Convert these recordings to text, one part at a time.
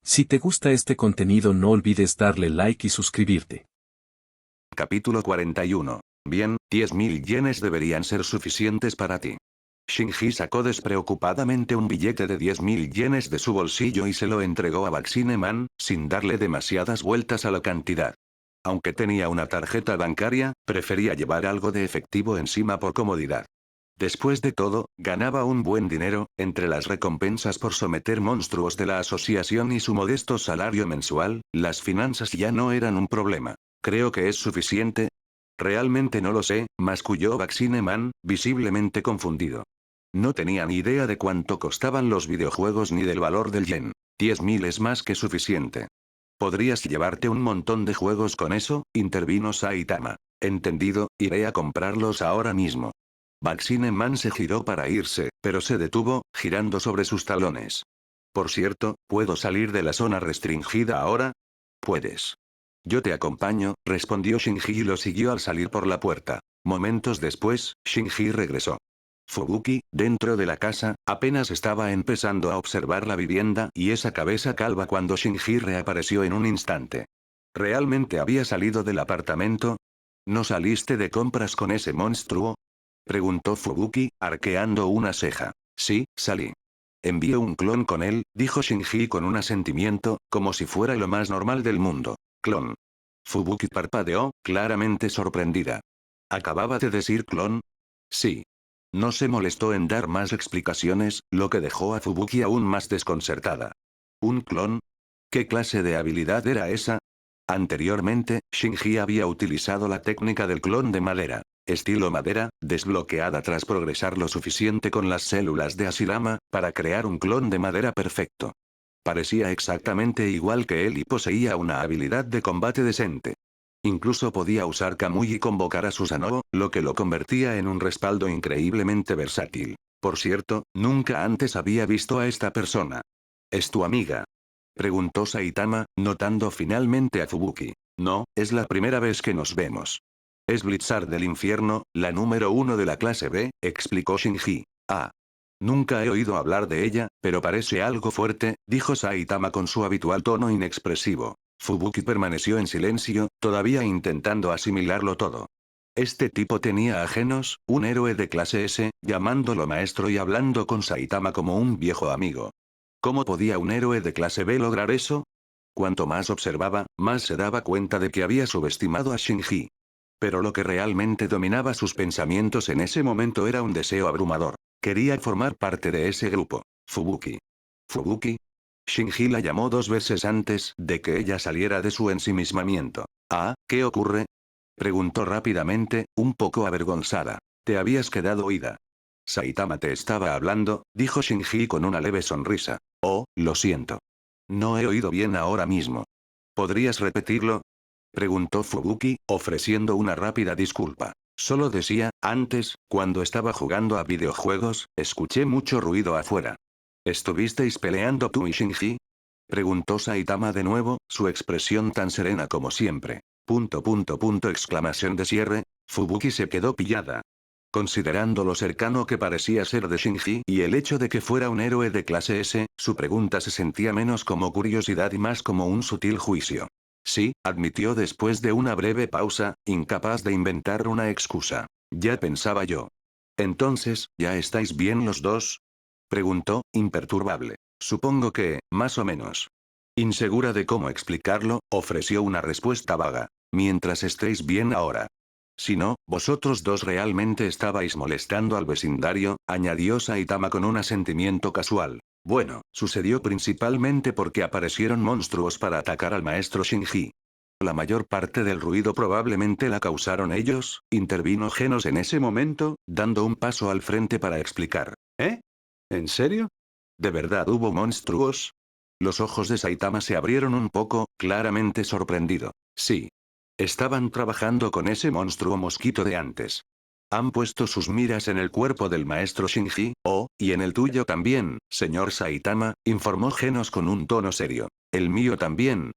Si te gusta este contenido no olvides darle like y suscribirte. Capítulo 41. Bien, 10.000 yenes deberían ser suficientes para ti. Shinji sacó despreocupadamente un billete de 10.000 yenes de su bolsillo y se lo entregó a Vaccine-man, sin darle demasiadas vueltas a la cantidad. Aunque tenía una tarjeta bancaria, prefería llevar algo de efectivo encima por comodidad. Después de todo, ganaba un buen dinero, entre las recompensas por someter monstruos de la asociación y su modesto salario mensual, las finanzas ya no eran un problema. ¿Creo que es suficiente? Realmente no lo sé, masculló Vaccine-man, visiblemente confundido. No tenía ni idea de cuánto costaban los videojuegos ni del valor del yen. 10.000 es más que suficiente. ¿Podrías llevarte un montón de juegos con eso? Intervino Saitama. Entendido, iré a comprarlos ahora mismo. Vaccine-man se giró para irse, pero se detuvo, girando sobre sus talones. Por cierto, ¿puedo salir de la zona restringida ahora? Puedes. Yo te acompaño, respondió Shinji y lo siguió al salir por la puerta. Momentos después, Shinji regresó. Fubuki, dentro de la casa, apenas estaba empezando a observar la vivienda y esa cabeza calva cuando Shinji reapareció en un instante. ¿Realmente había salido del apartamento? ¿No saliste de compras con ese monstruo? Preguntó Fubuki, arqueando una ceja. Sí, salí. Envié un clon con él, dijo Shinji con un asentimiento, como si fuera lo más normal del mundo. Clon. Fubuki parpadeó, claramente sorprendida. ¿Acababa de decir clon? Sí. No se molestó en dar más explicaciones, lo que dejó a Fubuki aún más desconcertada. ¿Un clon? ¿Qué clase de habilidad era esa? Anteriormente, Shinji había utilizado la técnica del clon de madera. Estilo madera, desbloqueada tras progresar lo suficiente con las células de Ashirama, para crear un clon de madera perfecto. Parecía exactamente igual que él y poseía una habilidad de combate decente. Incluso podía usar Kamui y convocar a Susanoo, lo que lo convertía en un respaldo increíblemente versátil. Por cierto, nunca antes había visto a esta persona. ¿Es tu amiga? Preguntó Saitama, notando finalmente a Fubuki. No, es la primera vez que nos vemos. Es Blizzard del infierno, la número 1 de la clase B, explicó Shinji. Ah. Nunca he oído hablar de ella, pero parece algo fuerte, dijo Saitama con su habitual tono inexpresivo. Fubuki permaneció en silencio, todavía intentando asimilarlo todo. Este tipo tenía ajenos, un héroe de clase S, llamándolo maestro y hablando con Saitama como un viejo amigo. ¿Cómo podía un héroe de clase B lograr eso? Cuanto más observaba, más se daba cuenta de que había subestimado a Shinji. Pero lo que realmente dominaba sus pensamientos en ese momento era un deseo abrumador. Quería formar parte de ese grupo. Fubuki. ¿Fubuki? Shinji la llamó 2 veces antes de que ella saliera de su ensimismamiento. Ah, ¿qué ocurre? Preguntó rápidamente, un poco avergonzada. Te habías quedado oída. Saitama te estaba hablando, dijo Shinji con una leve sonrisa. Oh, lo siento. No he oído bien ahora mismo. ¿Podrías repetirlo? Preguntó Fubuki, ofreciendo una rápida disculpa. Solo decía, antes, cuando estaba jugando a videojuegos, escuché mucho ruido afuera. ¿Estuvisteis peleando tú y Shinji? Preguntó Saitama de nuevo, su expresión tan serena como siempre. Exclamación de cierre. Fubuki se quedó pillada. Considerando lo cercano que parecía ser de Shinji y el hecho de que fuera un héroe de clase S, su pregunta se sentía menos como curiosidad y más como un sutil juicio. Sí, admitió después de una breve pausa, incapaz de inventar una excusa. Ya pensaba yo. Entonces, ¿ya estáis bien los dos? Preguntó, imperturbable. Supongo que, más o menos. Insegura de cómo explicarlo, ofreció una respuesta vaga. Mientras estéis bien ahora. Si no, vosotros dos realmente estabais molestando al vecindario, añadió Saitama con un asentimiento casual. Bueno, sucedió principalmente porque aparecieron monstruos para atacar al maestro Shinji. La mayor parte del ruido probablemente la causaron ellos, intervino Genos en ese momento, dando un paso al frente para explicar. ¿Eh? ¿En serio? ¿De verdad hubo monstruos? Los ojos de Saitama se abrieron un poco, claramente sorprendido. Sí. Estaban trabajando con ese monstruo mosquito de antes. Han puesto sus miras en el cuerpo del maestro Shinji, oh, y en el tuyo también, señor Saitama, informó Genos con un tono serio. El mío también.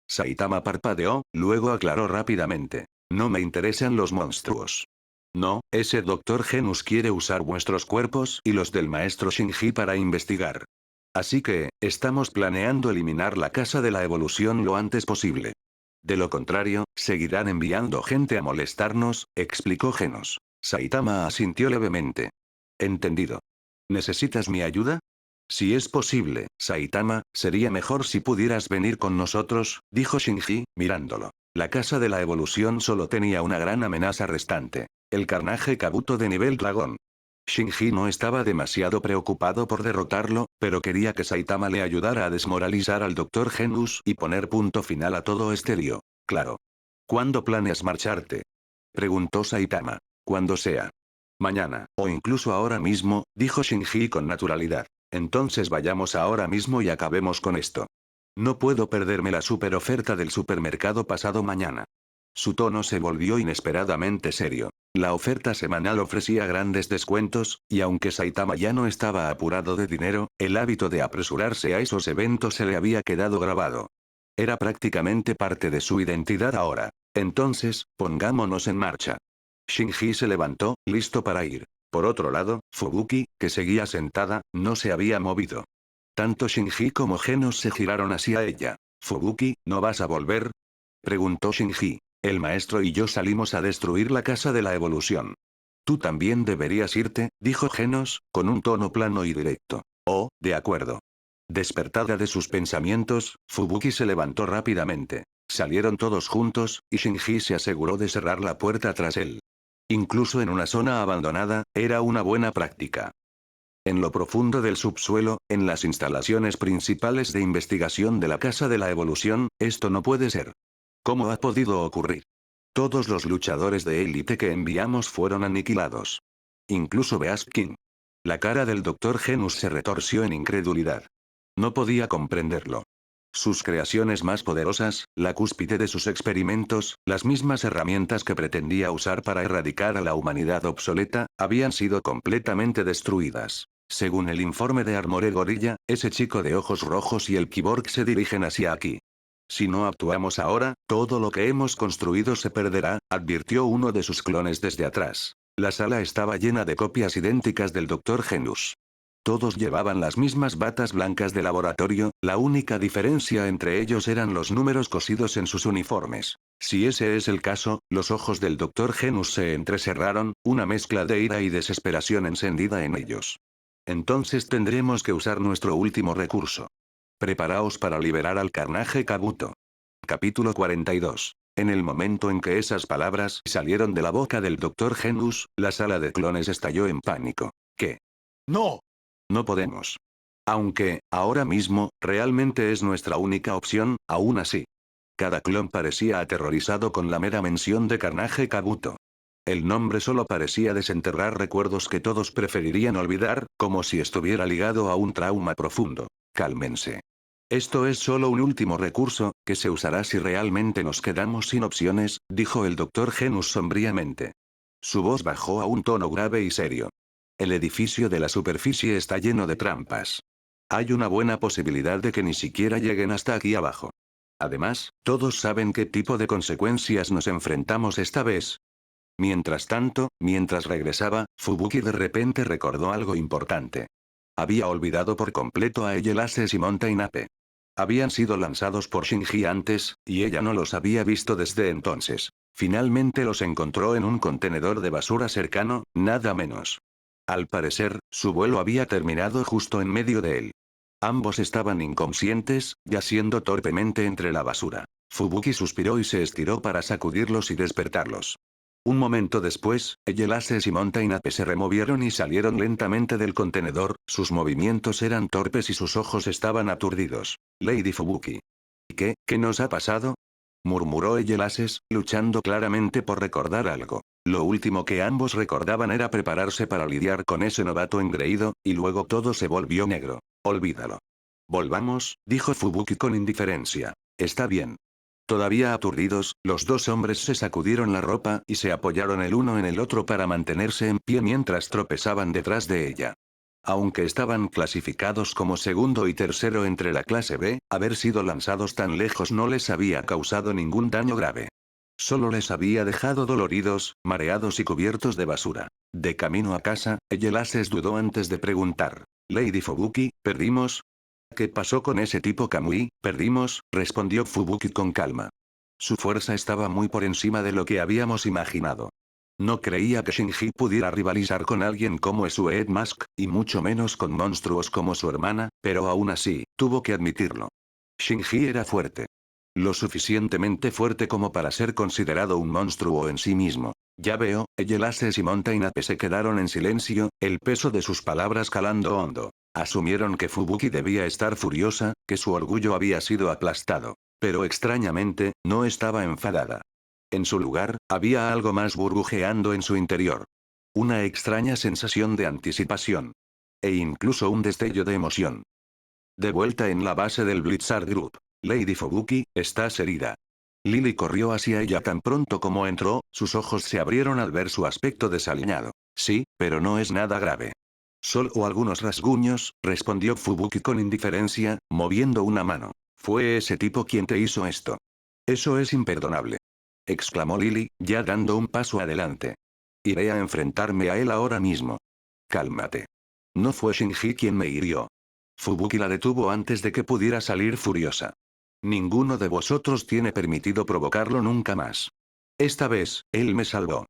Saitama parpadeó, luego aclaró rápidamente. No me interesan los monstruos. No, ese doctor Genus quiere usar vuestros cuerpos y los del maestro Shinji para investigar. Así que, estamos planeando eliminar la casa de la evolución lo antes posible. De lo contrario, seguirán enviando gente a molestarnos, explicó Genos. Saitama asintió levemente. Entendido. ¿Necesitas mi ayuda? Si es posible, Saitama, sería mejor si pudieras venir con nosotros, dijo Shinji, mirándolo. La casa de la evolución solo tenía una gran amenaza restante. El carnaje Kabuto de nivel dragón. Shinji no estaba demasiado preocupado por derrotarlo, pero quería que Saitama le ayudara a desmoralizar al Dr. Genus y poner punto final a todo este lío. Claro. ¿Cuándo planeas marcharte? Preguntó Saitama. Cuando sea. Mañana, o incluso ahora mismo, dijo Shinji con naturalidad. Entonces vayamos ahora mismo y acabemos con esto. No puedo perderme la super oferta del supermercado pasado mañana. Su tono se volvió inesperadamente serio. La oferta semanal ofrecía grandes descuentos, y aunque Saitama ya no estaba apurado de dinero, el hábito de apresurarse a esos eventos se le había quedado grabado. Era prácticamente parte de su identidad ahora. Entonces, pongámonos en marcha. Shinji se levantó, listo para ir. Por otro lado, Fubuki, que seguía sentada, no se había movido. Tanto Shinji como Genos se giraron hacia ella. Fubuki, ¿no vas a volver? Preguntó Shinji. El maestro y yo salimos a destruir la casa de la evolución. Tú también deberías irte, dijo Genos, con un tono plano y directo. Oh, de acuerdo. Despertada de sus pensamientos, Fubuki se levantó rápidamente. Salieron todos juntos, y Shinji se aseguró de cerrar la puerta tras él. Incluso en una zona abandonada, era una buena práctica. En lo profundo del subsuelo, en las instalaciones principales de investigación de la Casa de la Evolución, esto no puede ser. ¿Cómo ha podido ocurrir? Todos los luchadores de élite que enviamos fueron aniquilados. Incluso Beast-King. La cara del Dr. Genus se retorció en incredulidad. No podía comprenderlo. Sus creaciones más poderosas, la cúspide de sus experimentos, las mismas herramientas que pretendía usar para erradicar a la humanidad obsoleta, habían sido completamente destruidas. Según el informe de Armore Gorilla, ese chico de ojos rojos y el Kyborg se dirigen hacia aquí. Si no actuamos ahora, todo lo que hemos construido se perderá, advirtió uno de sus clones desde atrás. La sala estaba llena de copias idénticas del Dr. Genus. Todos llevaban las mismas batas blancas de laboratorio, la única diferencia entre ellos eran los números cosidos en sus uniformes. Si ese es el caso, los ojos del Dr. Genus se entrecerraron, una mezcla de ira y desesperación encendida en ellos. Entonces tendremos que usar nuestro último recurso. Preparaos para liberar al carnaje Kabuto. Capítulo 42. En el momento en que esas palabras salieron de la boca del Dr. Genus, la sala de clones estalló en pánico. ¿Qué? ¡No! No podemos. Aunque, ahora mismo, realmente es nuestra única opción, aún así. Cada clon parecía aterrorizado con la mera mención de carnaje Kabuto. El nombre solo parecía desenterrar recuerdos que todos preferirían olvidar, como si estuviera ligado a un trauma profundo. Cálmense. Esto es solo un último recurso, que se usará si realmente nos quedamos sin opciones, dijo el Dr. Genus sombríamente. Su voz bajó a un tono grave y serio. El edificio de la superficie está lleno de trampas. Hay una buena posibilidad de que ni siquiera lleguen hasta aquí abajo. Además, todos saben qué tipo de consecuencias nos enfrentamos esta vez. Mientras tanto, mientras regresaba, Fubuki de repente recordó algo importante. Había olvidado por completo a Eyelases y Mountain Ape. Habían sido lanzados por Shinji antes, y ella no los había visto desde entonces. Finalmente los encontró en un contenedor de basura cercano, nada menos. Al parecer, su vuelo había terminado justo en medio de él. Ambos estaban inconscientes, yaciendo torpemente entre la basura. Fubuki suspiró y se estiró para sacudirlos y despertarlos. Un momento después, Eyelases y Mountain Ape se removieron y salieron lentamente del contenedor, sus movimientos eran torpes y sus ojos estaban aturdidos. Lady Fubuki. ¿Qué nos ha pasado? Murmuró Eyelases, luchando claramente por recordar algo. Lo último que ambos recordaban era prepararse para lidiar con ese novato engreído, y luego todo se volvió negro. Olvídalo. Volvamos, dijo Fubuki con indiferencia. Está bien. Todavía aturdidos, los dos hombres se sacudieron la ropa y se apoyaron el uno en el otro para mantenerse en pie mientras tropezaban detrás de ella. Aunque estaban clasificados como segundo y tercero entre la clase B, haber sido lanzados tan lejos no les había causado ningún daño grave. Solo les había dejado doloridos, mareados y cubiertos de basura. De camino a casa, Eyelases dudó antes de preguntar. Lady Fubuki, ¿perdimos? ¿Qué pasó con ese tipo Kamui? Perdimos, respondió Fubuki con calma. Su fuerza estaba muy por encima de lo que habíamos imaginado. No creía que Shinji pudiera rivalizar con alguien como Sue Mask, y mucho menos con monstruos como su hermana, pero aún así, tuvo que admitirlo. Shinji era fuerte. Lo suficientemente fuerte como para ser considerado un monstruo en sí mismo. Ya veo, Eyelases y Mountain Ape se quedaron en silencio, el peso de sus palabras calando hondo. Asumieron que Fubuki debía estar furiosa, que su orgullo había sido aplastado. Pero extrañamente, no estaba enfadada. En su lugar, había algo más burbujeando en su interior. Una extraña sensación de anticipación. E incluso un destello de emoción. De vuelta en la base del Blizzard Group. Lady Fubuki, estás herida. Lily corrió hacia ella tan pronto como entró, sus ojos se abrieron al ver su aspecto desaliñado. Sí, pero no es nada grave. Solo algunos rasguños, respondió Fubuki con indiferencia, moviendo una mano. Fue ese tipo quien te hizo esto. Eso es imperdonable. Exclamó Lily, ya dando un paso adelante. Iré a enfrentarme a él ahora mismo. Cálmate. No fue Shinji quien me hirió. Fubuki la detuvo antes de que pudiera salir furiosa. Ninguno de vosotros tiene permitido provocarlo nunca más. Esta vez, él me salvó.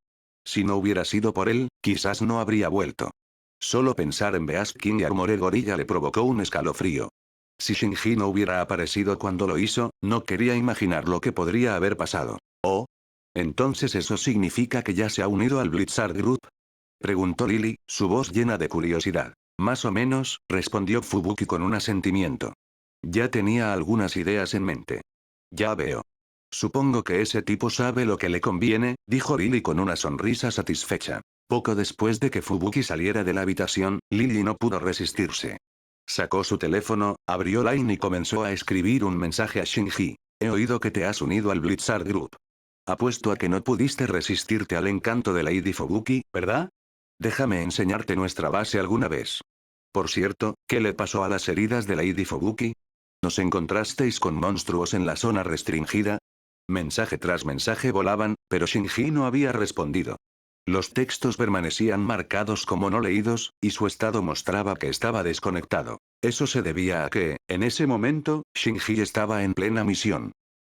Si no hubiera sido por él, quizás no habría vuelto. Solo pensar en Beast King y Armored Gorilla le provocó un escalofrío. Si Shinji no hubiera aparecido cuando lo hizo, no quería imaginar lo que podría haber pasado. ¿Oh? ¿Entonces eso significa que ya se ha unido al Blizzard Group? Preguntó Lily, su voz llena de curiosidad. Más o menos, respondió Fubuki con un asentimiento. Ya tenía algunas ideas en mente. Ya veo. Supongo que ese tipo sabe lo que le conviene, dijo Lily con una sonrisa satisfecha. Poco después de que Fubuki saliera de la habitación, Lily no pudo resistirse. Sacó su teléfono, abrió Line y comenzó a escribir un mensaje a Shinji. He oído que te has unido al Blizzard Group. Apuesto a que no pudiste resistirte al encanto de Lady Fubuki, ¿verdad? Déjame enseñarte nuestra base alguna vez. Por cierto, ¿qué le pasó a las heridas de Lady Fubuki? ¿Nos encontrasteis con monstruos en la zona restringida? Mensaje tras mensaje volaban, pero Shinji no había respondido. Los textos permanecían marcados como no leídos, y su estado mostraba que estaba desconectado. Eso se debía a que, en ese momento, Shinji estaba en plena misión.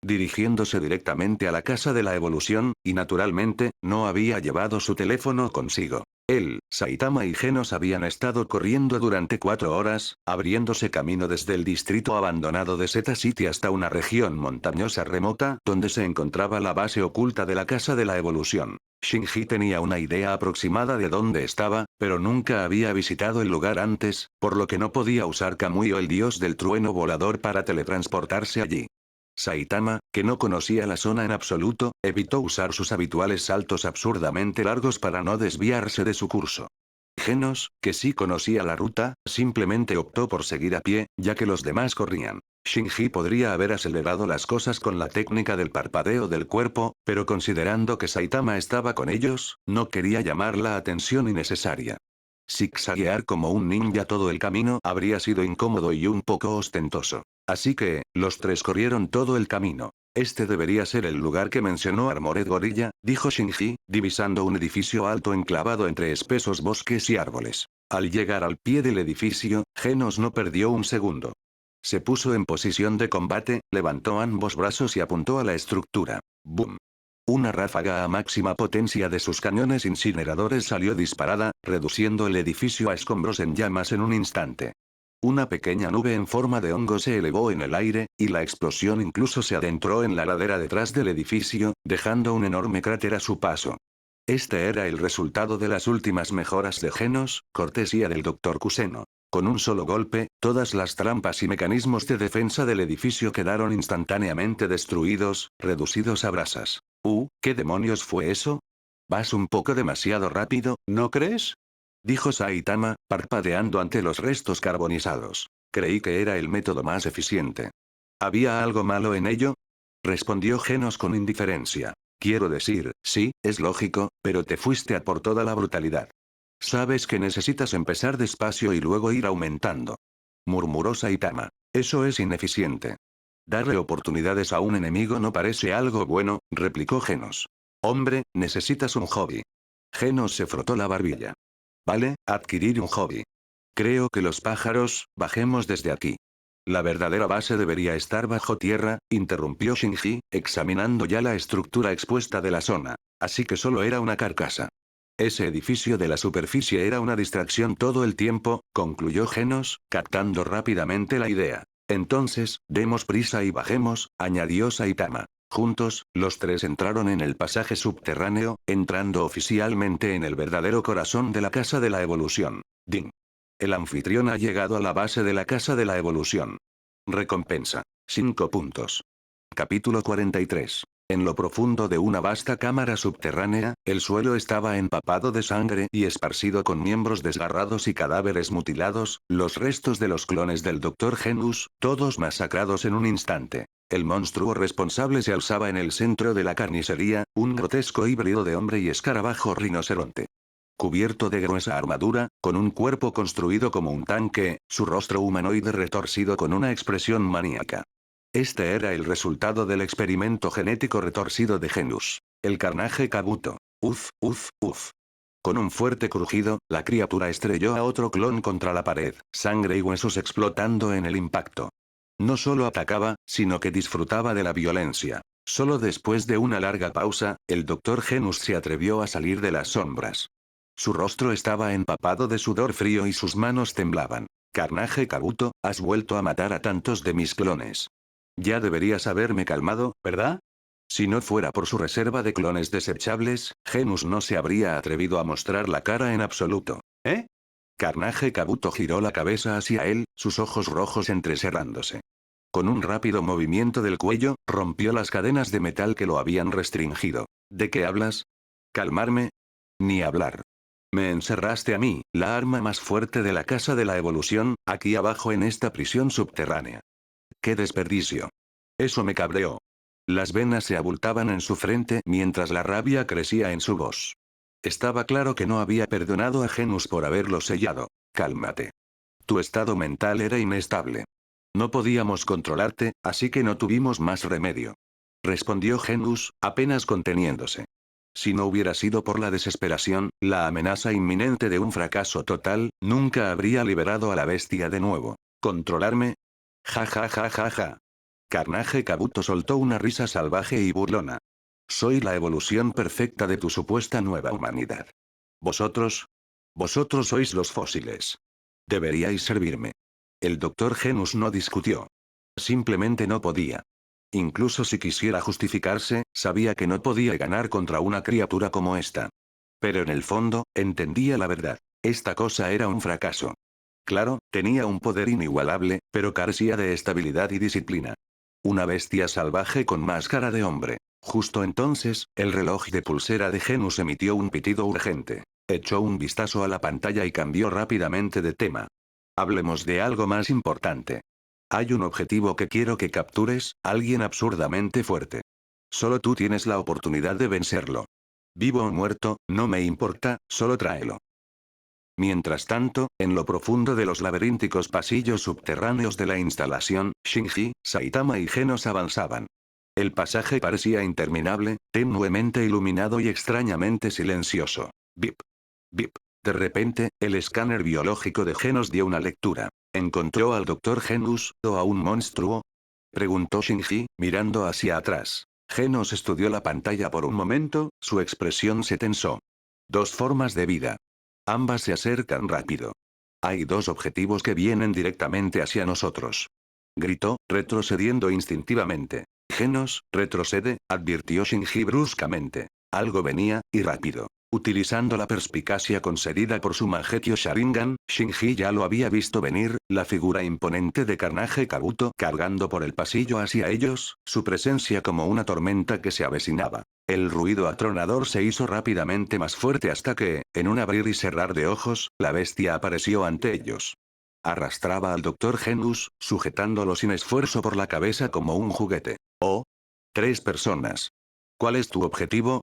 Dirigiéndose directamente a la casa de la evolución, y naturalmente, no había llevado su teléfono consigo. Él, Saitama y Genos habían estado corriendo durante 4 horas, abriéndose camino desde el distrito abandonado de Zeta City hasta una región montañosa remota, donde se encontraba la base oculta de la Casa de la Evolución. Shinji tenía una idea aproximada de dónde estaba, pero nunca había visitado el lugar antes, por lo que no podía usar Kamui o el dios del trueno volador para teletransportarse allí. Saitama, que no conocía la zona en absoluto, evitó usar sus habituales saltos absurdamente largos para no desviarse de su curso. Genos, que sí conocía la ruta, simplemente optó por seguir a pie, ya que los demás corrían. Shinji podría haber acelerado las cosas con la técnica del parpadeo del cuerpo, pero considerando que Saitama estaba con ellos, no quería llamar la atención innecesaria. Zigzaguear como un ninja todo el camino habría sido incómodo y un poco ostentoso. Así que, los tres corrieron todo el camino. Este debería ser el lugar que mencionó Armored Gorilla, dijo Shinji, divisando un edificio alto enclavado entre espesos bosques y árboles. Al llegar al pie del edificio, Genos no perdió un segundo. Se puso en posición de combate, levantó ambos brazos y apuntó a la estructura. ¡Bum! Una ráfaga a máxima potencia de sus cañones incineradores salió disparada, reduciendo el edificio a escombros en llamas en un instante. Una pequeña nube en forma de hongo se elevó en el aire, y la explosión incluso se adentró en la ladera detrás del edificio, dejando un enorme cráter a su paso. Este era el resultado de las últimas mejoras de Genos, cortesía del Dr. Kuseno. Con un solo golpe, todas las trampas y mecanismos de defensa del edificio quedaron instantáneamente destruidos, reducidos a brasas. ¿Qué demonios fue eso? Vas un poco demasiado rápido, ¿no crees? Dijo Saitama, parpadeando ante los restos carbonizados. Creí que era el método más eficiente. ¿Había algo malo en ello? Respondió Genos con indiferencia. Quiero decir, sí, es lógico, pero te fuiste a por toda la brutalidad. Sabes que necesitas empezar despacio y luego ir aumentando. Murmuró Saitama. Eso es ineficiente. Darle oportunidades a un enemigo no parece algo bueno, replicó Genos. Hombre, necesitas un hobby. Genos se frotó la barbilla. Vale, adquirir un hobby. Creo que los pájaros, bajemos desde aquí. La verdadera base debería estar bajo tierra, interrumpió Shinji, examinando ya la estructura expuesta de la zona. Así que solo era una carcasa. Ese edificio de la superficie era una distracción todo el tiempo, concluyó Genos, captando rápidamente la idea. Entonces, demos prisa y bajemos, añadió Saitama. Juntos, los tres entraron en el pasaje subterráneo, entrando oficialmente en el verdadero corazón de la Casa de la Evolución. Ding. El anfitrión ha llegado a la base de la Casa de la Evolución. Recompensa. 5 puntos. Capítulo 43. En lo profundo de una vasta cámara subterránea, el suelo estaba empapado de sangre y esparcido con miembros desgarrados y cadáveres mutilados, los restos de los clones del Dr. Genus, todos masacrados en un instante. El monstruo responsable se alzaba en el centro de la carnicería, un grotesco híbrido de hombre y escarabajo rinoceronte. Cubierto de gruesa armadura, con un cuerpo construido como un tanque, su rostro humanoide retorcido con una expresión maníaca. Este era el resultado del experimento genético retorcido de Genus. El carnaje Kabuto. Uf, uf, uf. Con un fuerte crujido, la criatura estrelló a otro clon contra la pared, sangre y huesos explotando en el impacto. No solo atacaba, sino que disfrutaba de la violencia. Solo después de una larga pausa, el Dr. Genus se atrevió a salir de las sombras. Su rostro estaba empapado de sudor frío y sus manos temblaban. Carnaje Kabuto, has vuelto a matar a tantos de mis clones. Ya deberías haberme calmado, ¿verdad? Si no fuera por su reserva de clones desechables, Genus no se habría atrevido a mostrar la cara en absoluto. ¿Eh? Carnaje Kabuto giró la cabeza hacia él, sus ojos rojos entrecerrándose. Con un rápido movimiento del cuello, rompió las cadenas de metal que lo habían restringido. ¿De qué hablas? ¿Calmarme? Ni hablar. Me encerraste a mí, la arma más fuerte de la Casa de la Evolución, aquí abajo en esta prisión subterránea. ¡Qué desperdicio! Eso me cabreó. Las venas se abultaban en su frente mientras la rabia crecía en su voz. Estaba claro que no había perdonado a Genus por haberlo sellado. Cálmate. Tu estado mental era inestable. No podíamos controlarte, así que no tuvimos más remedio. Respondió Genus, apenas conteniéndose. Si no hubiera sido por la desesperación, la amenaza inminente de un fracaso total, nunca habría liberado a la bestia de nuevo. ¿Controlarme? Ja ja ja ja ja. Carnaje Kabuto soltó una risa salvaje y burlona. Soy la evolución perfecta de tu supuesta nueva humanidad. ¿Vosotros? Vosotros sois los fósiles. Deberíais servirme. El Dr. Genus no discutió. Simplemente no podía. Incluso si quisiera justificarse, sabía que no podía ganar contra una criatura como esta. Pero en el fondo, entendía la verdad. Esta cosa era un fracaso. Claro, tenía un poder inigualable, pero carecía de estabilidad y disciplina. Una bestia salvaje con máscara de hombre. Justo entonces, el reloj de pulsera de Genus emitió un pitido urgente. Echó un vistazo a la pantalla y cambió rápidamente de tema. Hablemos de algo más importante. Hay un objetivo que quiero que captures, alguien absurdamente fuerte. Solo tú tienes la oportunidad de vencerlo. Vivo o muerto, no me importa, solo tráelo. Mientras tanto, en lo profundo de los laberínticos pasillos subterráneos de la instalación, Shinji, Saitama y Genos avanzaban. El pasaje parecía interminable, tenuemente iluminado y extrañamente silencioso. Bip. Bip. De repente, el escáner biológico de Genos dio una lectura. ¿Encontró al Dr. Genus, o a un monstruo? Preguntó Shinji, mirando hacia atrás. Genos estudió la pantalla por un momento, su expresión se tensó. Dos formas de vida. Ambas se acercan rápido. Hay dos objetivos que vienen directamente hacia nosotros. Gritó, retrocediendo instintivamente. Genos, retrocede, advirtió Shinji bruscamente. Algo venía, y rápido. Utilizando la perspicacia concedida por su Mangekyō Sharingan, Shinji ya lo había visto venir, la figura imponente de Carnage Kabuto cargando por el pasillo hacia ellos, su presencia como una tormenta que se avecinaba. El ruido atronador se hizo rápidamente más fuerte hasta que, en un abrir y cerrar de ojos, la bestia apareció ante ellos. Arrastraba al Dr. Genus, sujetándolo sin esfuerzo por la cabeza como un juguete. Oh. 3 personas. ¿Cuál es tu objetivo?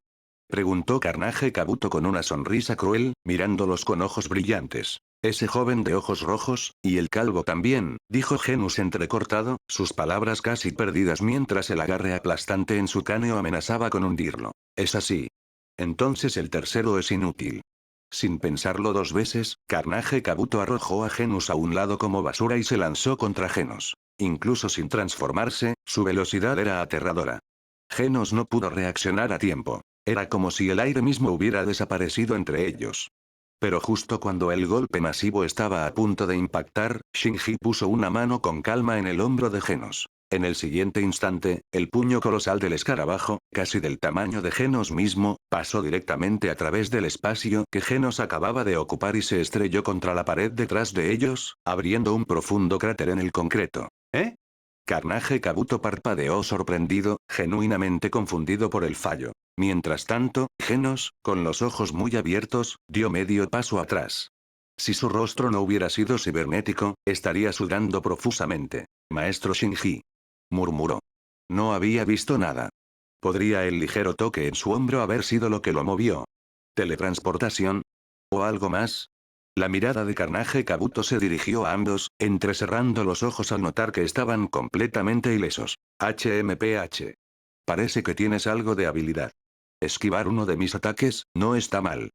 Preguntó Carnage Kabuto con una sonrisa cruel, mirándolos con ojos brillantes. Ese joven de ojos rojos, y el calvo también, dijo Genus entrecortado, sus palabras casi perdidas mientras el agarre aplastante en su cráneo amenazaba con hundirlo. Es así. Entonces el tercero es inútil. Sin pensarlo 2 veces, Carnage Kabuto arrojó a Genus a un lado como basura y se lanzó contra Genos. Incluso sin transformarse, su velocidad era aterradora. Genos no pudo reaccionar a tiempo. Era como si el aire mismo hubiera desaparecido entre ellos. Pero justo cuando el golpe masivo estaba a punto de impactar, Shinji puso una mano con calma en el hombro de Genos. En el siguiente instante, el puño colosal del escarabajo, casi del tamaño de Genos mismo, pasó directamente a través del espacio que Genos acababa de ocupar y se estrelló contra la pared detrás de ellos, abriendo un profundo cráter en el concreto. ¿Eh? Carnage Kabuto parpadeó sorprendido, genuinamente confundido por el fallo. Mientras tanto, Genos, con los ojos muy abiertos, dio medio paso atrás. Si su rostro no hubiera sido cibernético, estaría sudando profusamente. Maestro Shinji. Murmuró. No había visto nada. ¿Podría el ligero toque en su hombro haber sido lo que lo movió? ¿Teletransportación? ¿O algo más? La mirada de Carnage Kabuto se dirigió a ambos, entrecerrando los ojos al notar que estaban completamente ilesos. HMPH. Parece que tienes algo de habilidad. Esquivar uno de mis ataques, no está mal.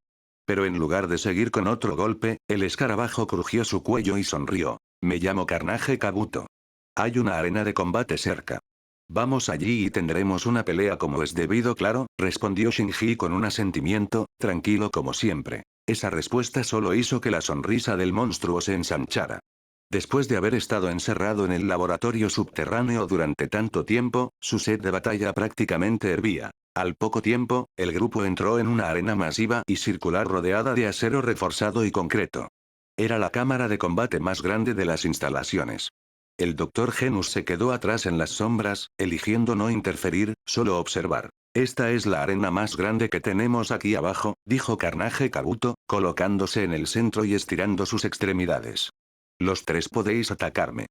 Pero en lugar de seguir con otro golpe, el escarabajo crujió su cuello y sonrió. Me llamo Carnage Kabuto. Hay una arena de combate cerca. Vamos allí y tendremos una pelea como es debido, claro, respondió Shinji con un asentimiento, tranquilo como siempre. Esa respuesta solo hizo que la sonrisa del monstruo se ensanchara. Después de haber estado encerrado en el laboratorio subterráneo durante tanto tiempo, su sed de batalla prácticamente hervía. Al poco tiempo, el grupo entró en una arena masiva y circular rodeada de acero reforzado y concreto. Era la cámara de combate más grande de las instalaciones. El Dr. Genus se quedó atrás en las sombras, eligiendo no interferir, solo observar. Esta es la arena más grande que tenemos aquí abajo, dijo Carnage Kabuto, colocándose en el centro y estirando sus extremidades. Los tres podéis atacarme.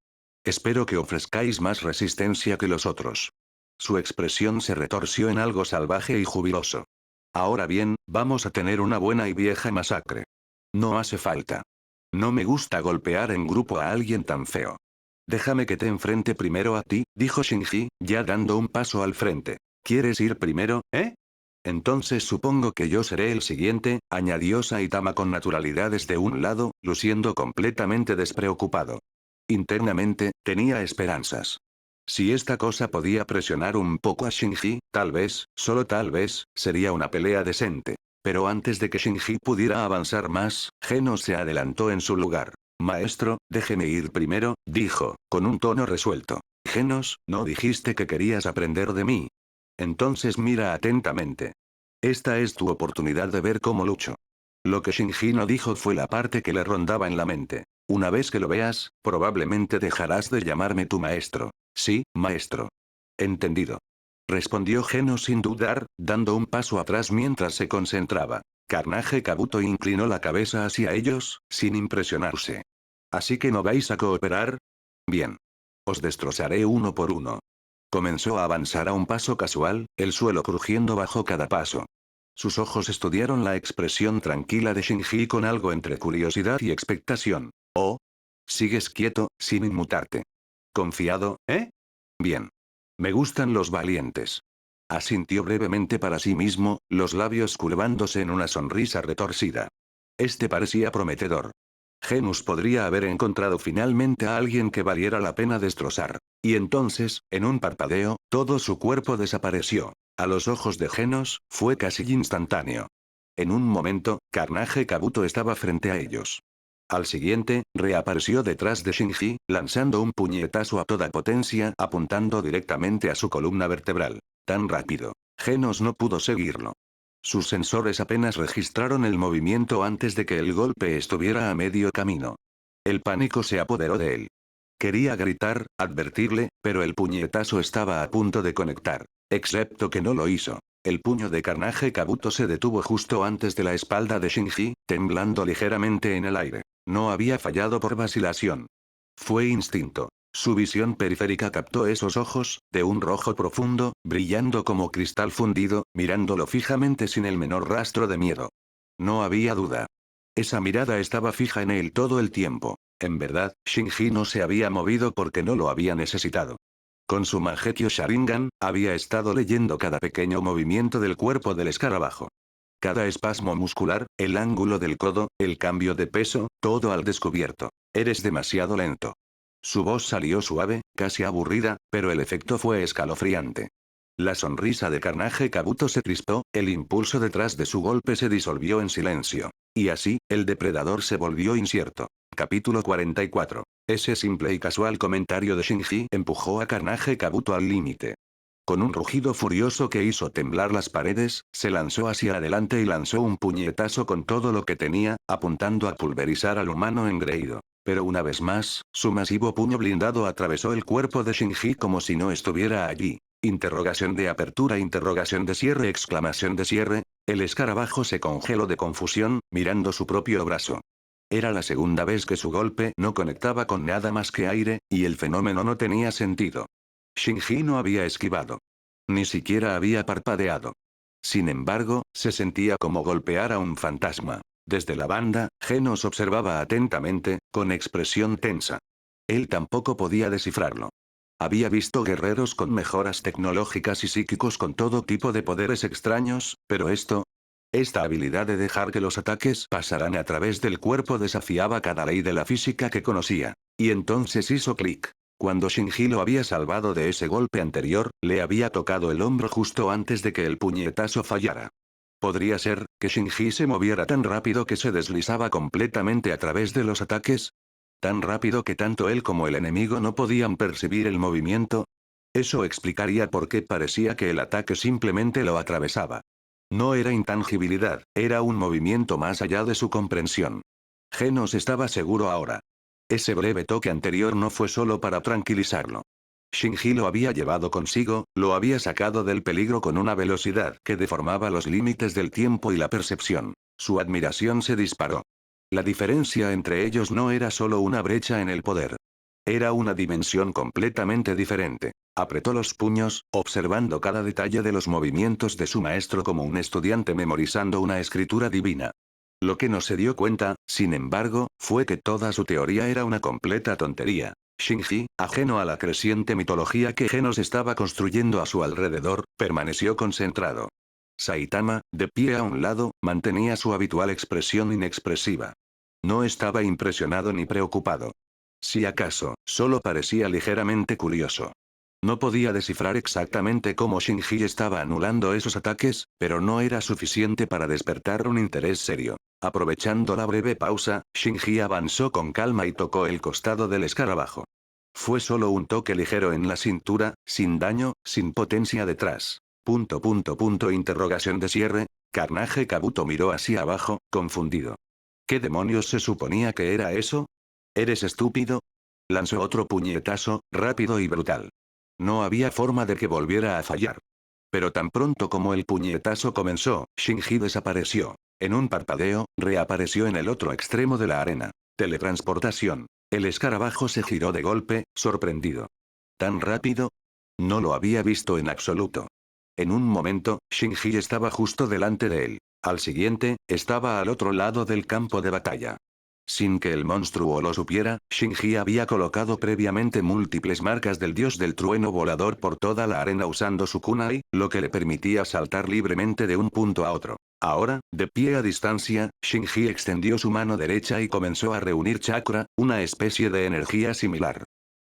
Espero que ofrezcáis más resistencia que los otros. Su expresión se retorció en algo salvaje y jubiloso. Ahora bien, vamos a tener una buena y vieja masacre. No hace falta. No me gusta golpear en grupo a alguien tan feo. Déjame que te enfrente primero a ti, dijo Shinji, ya dando un paso al frente. ¿Quieres ir primero, Entonces supongo que yo seré el siguiente, añadió Saitama con naturalidad desde un lado, luciendo completamente despreocupado. Internamente, tenía esperanzas. Si esta cosa podía presionar un poco a Shinji, tal vez, solo tal vez, sería una pelea decente. Pero antes de que Shinji pudiera avanzar más, Genos se adelantó en su lugar. Maestro, déjeme ir primero, dijo, con un tono resuelto. Genos, ¿no dijiste que querías aprender de mí? Entonces mira atentamente. Esta es tu oportunidad de ver cómo lucho. Lo que Shinji no dijo fue la parte que le rondaba en la mente. Una vez que lo veas, probablemente dejarás de llamarme tu maestro. Sí, maestro. Entendido. Respondió Genos sin dudar, dando un paso atrás mientras se concentraba. Carnage Kabuto inclinó la cabeza hacia ellos, sin impresionarse. ¿Así que no vais a cooperar? Bien. Os destrozaré uno por uno. Comenzó a avanzar a un paso casual, el suelo crujiendo bajo cada paso. Sus ojos estudiaron la expresión tranquila de Shinji con algo entre curiosidad y expectación. Oh. Sigues quieto, sin inmutarte. ¿Confiado, Bien. Me gustan los valientes. Asintió brevemente para sí mismo, los labios curvándose en una sonrisa retorcida. Este parecía prometedor. Genus podría haber encontrado finalmente a alguien que valiera la pena destrozar. Y entonces, en un parpadeo, todo su cuerpo desapareció. A los ojos de Genos, fue casi instantáneo. En un momento, Carnage Kabuto estaba frente a ellos. Al siguiente, reapareció detrás de Shinji, lanzando un puñetazo a toda potencia, apuntando directamente a su columna vertebral. Tan rápido. Genos no pudo seguirlo. Sus sensores apenas registraron el movimiento antes de que el golpe estuviera a medio camino. El pánico se apoderó de él. Quería gritar, advertirle, pero el puñetazo estaba a punto de conectar. Excepto que no lo hizo. El puño de Carnage Kabuto se detuvo justo antes de la espalda de Shinji, temblando ligeramente en el aire. No había fallado por vacilación. Fue instinto. Su visión periférica captó esos ojos, de un rojo profundo, brillando como cristal fundido, mirándolo fijamente sin el menor rastro de miedo. No había duda. Esa mirada estaba fija en él todo el tiempo. En verdad, Shinji no se había movido porque no lo había necesitado. Con su Mangekyō Sharingan, había estado leyendo cada pequeño movimiento del cuerpo del escarabajo. Cada espasmo muscular, el ángulo del codo, el cambio de peso, todo al descubierto. Eres demasiado lento. Su voz salió suave, casi aburrida, pero el efecto fue escalofriante. La sonrisa de Carnage Kabuto se crispó, el impulso detrás de su golpe se disolvió en silencio. Y así, el depredador se volvió incierto. Capítulo 44. Ese simple y casual comentario de Shinji empujó a Carnage Kabuto al límite. Con un rugido furioso que hizo temblar las paredes, se lanzó hacia adelante y lanzó un puñetazo con todo lo que tenía, apuntando a pulverizar al humano engreído. Pero una vez más, su masivo puño blindado atravesó el cuerpo de Shinji como si no estuviera allí. Interrogación de apertura, interrogación de cierre, exclamación de cierre. El escarabajo se congeló de confusión, mirando su propio brazo. Era la segunda vez que su golpe no conectaba con nada más que aire, y el fenómeno no tenía sentido. Shinji no había esquivado. Ni siquiera había parpadeado. Sin embargo, se sentía como golpear a un fantasma. Desde la banda, Genos observaba atentamente, con expresión tensa. Él tampoco podía descifrarlo. Había visto guerreros con mejoras tecnológicas y psíquicos con todo tipo de poderes extraños, pero esta habilidad de dejar que los ataques pasaran a través del cuerpo desafiaba cada ley de la física que conocía. Y entonces hizo clic. Cuando Shinji lo había salvado de ese golpe anterior, le había tocado el hombro justo antes de que el puñetazo fallara. ¿Podría ser que Shinji se moviera tan rápido que se deslizaba completamente a través de los ataques? ¿Tan rápido que tanto él como el enemigo no podían percibir el movimiento? Eso explicaría por qué parecía que el ataque simplemente lo atravesaba. No era intangibilidad, era un movimiento más allá de su comprensión. Genos estaba seguro ahora. Ese breve toque anterior no fue solo para tranquilizarlo. Shinji lo había llevado consigo, lo había sacado del peligro con una velocidad que deformaba los límites del tiempo y la percepción. Su admiración se disparó. La diferencia entre ellos no era solo una brecha en el poder. Era una dimensión completamente diferente. Apretó los puños, observando cada detalle de los movimientos de su maestro como un estudiante memorizando una escritura divina. Lo que no se dio cuenta, sin embargo, fue que toda su teoría era una completa tontería. Shinji, ajeno a la creciente mitología que Genos estaba construyendo a su alrededor, permaneció concentrado. Saitama, de pie a un lado, mantenía su habitual expresión inexpresiva. No estaba impresionado ni preocupado. Si acaso, solo parecía ligeramente curioso. No podía descifrar exactamente cómo Shinji estaba anulando esos ataques, pero no era suficiente para despertar un interés serio. Aprovechando la breve pausa, Shinji avanzó con calma y tocó el costado del escarabajo. Fue solo un toque ligero en la cintura, sin daño, sin potencia detrás. Interrogación de cierre. Carnage Kabuto miró hacia abajo, confundido. ¿Qué demonios se suponía que era eso? ¿Eres estúpido? Lanzó otro puñetazo, rápido y brutal. No había forma de que volviera a fallar. Pero tan pronto como el puñetazo comenzó, Shinji desapareció. En un parpadeo, reapareció en el otro extremo de la arena. Teletransportación. El escarabajo se giró de golpe, sorprendido. ¿Tan rápido? No lo había visto en absoluto. En un momento, Shinji estaba justo delante de él. Al siguiente, estaba al otro lado del campo de batalla. Sin que el monstruo lo supiera, Shinji había colocado previamente múltiples marcas del dios del trueno volador por toda la arena usando su kunai, lo que le permitía saltar libremente de un punto a otro. Ahora, de pie a distancia, Shinji extendió su mano derecha y comenzó a reunir chakra, una especie de energía similar.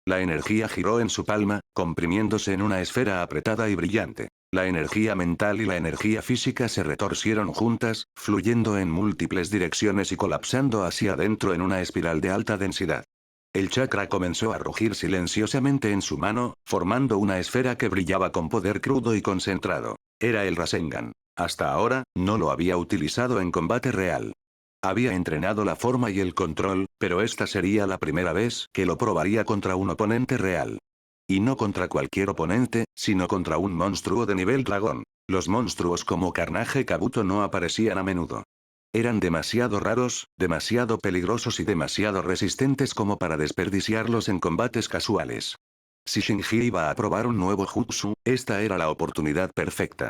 La energía giró en su palma, comprimiéndose en una esfera apretada y brillante. La energía mental y la energía física se retorcieron juntas, fluyendo en múltiples direcciones y colapsando hacia adentro en una espiral de alta densidad. El chakra comenzó a rugir silenciosamente en su mano, formando una esfera que brillaba con poder crudo y concentrado. Era el Rasengan. Hasta ahora, no lo había utilizado en combate real. Había entrenado la forma y el control, pero esta sería la primera vez que lo probaría contra un oponente real. Y no contra cualquier oponente, sino contra un monstruo de nivel dragón. Los monstruos como Carnage Kabuto no aparecían a menudo. Eran demasiado raros, demasiado peligrosos y demasiado resistentes como para desperdiciarlos en combates casuales. Si Shinji iba a probar un nuevo jutsu, esta era la oportunidad perfecta.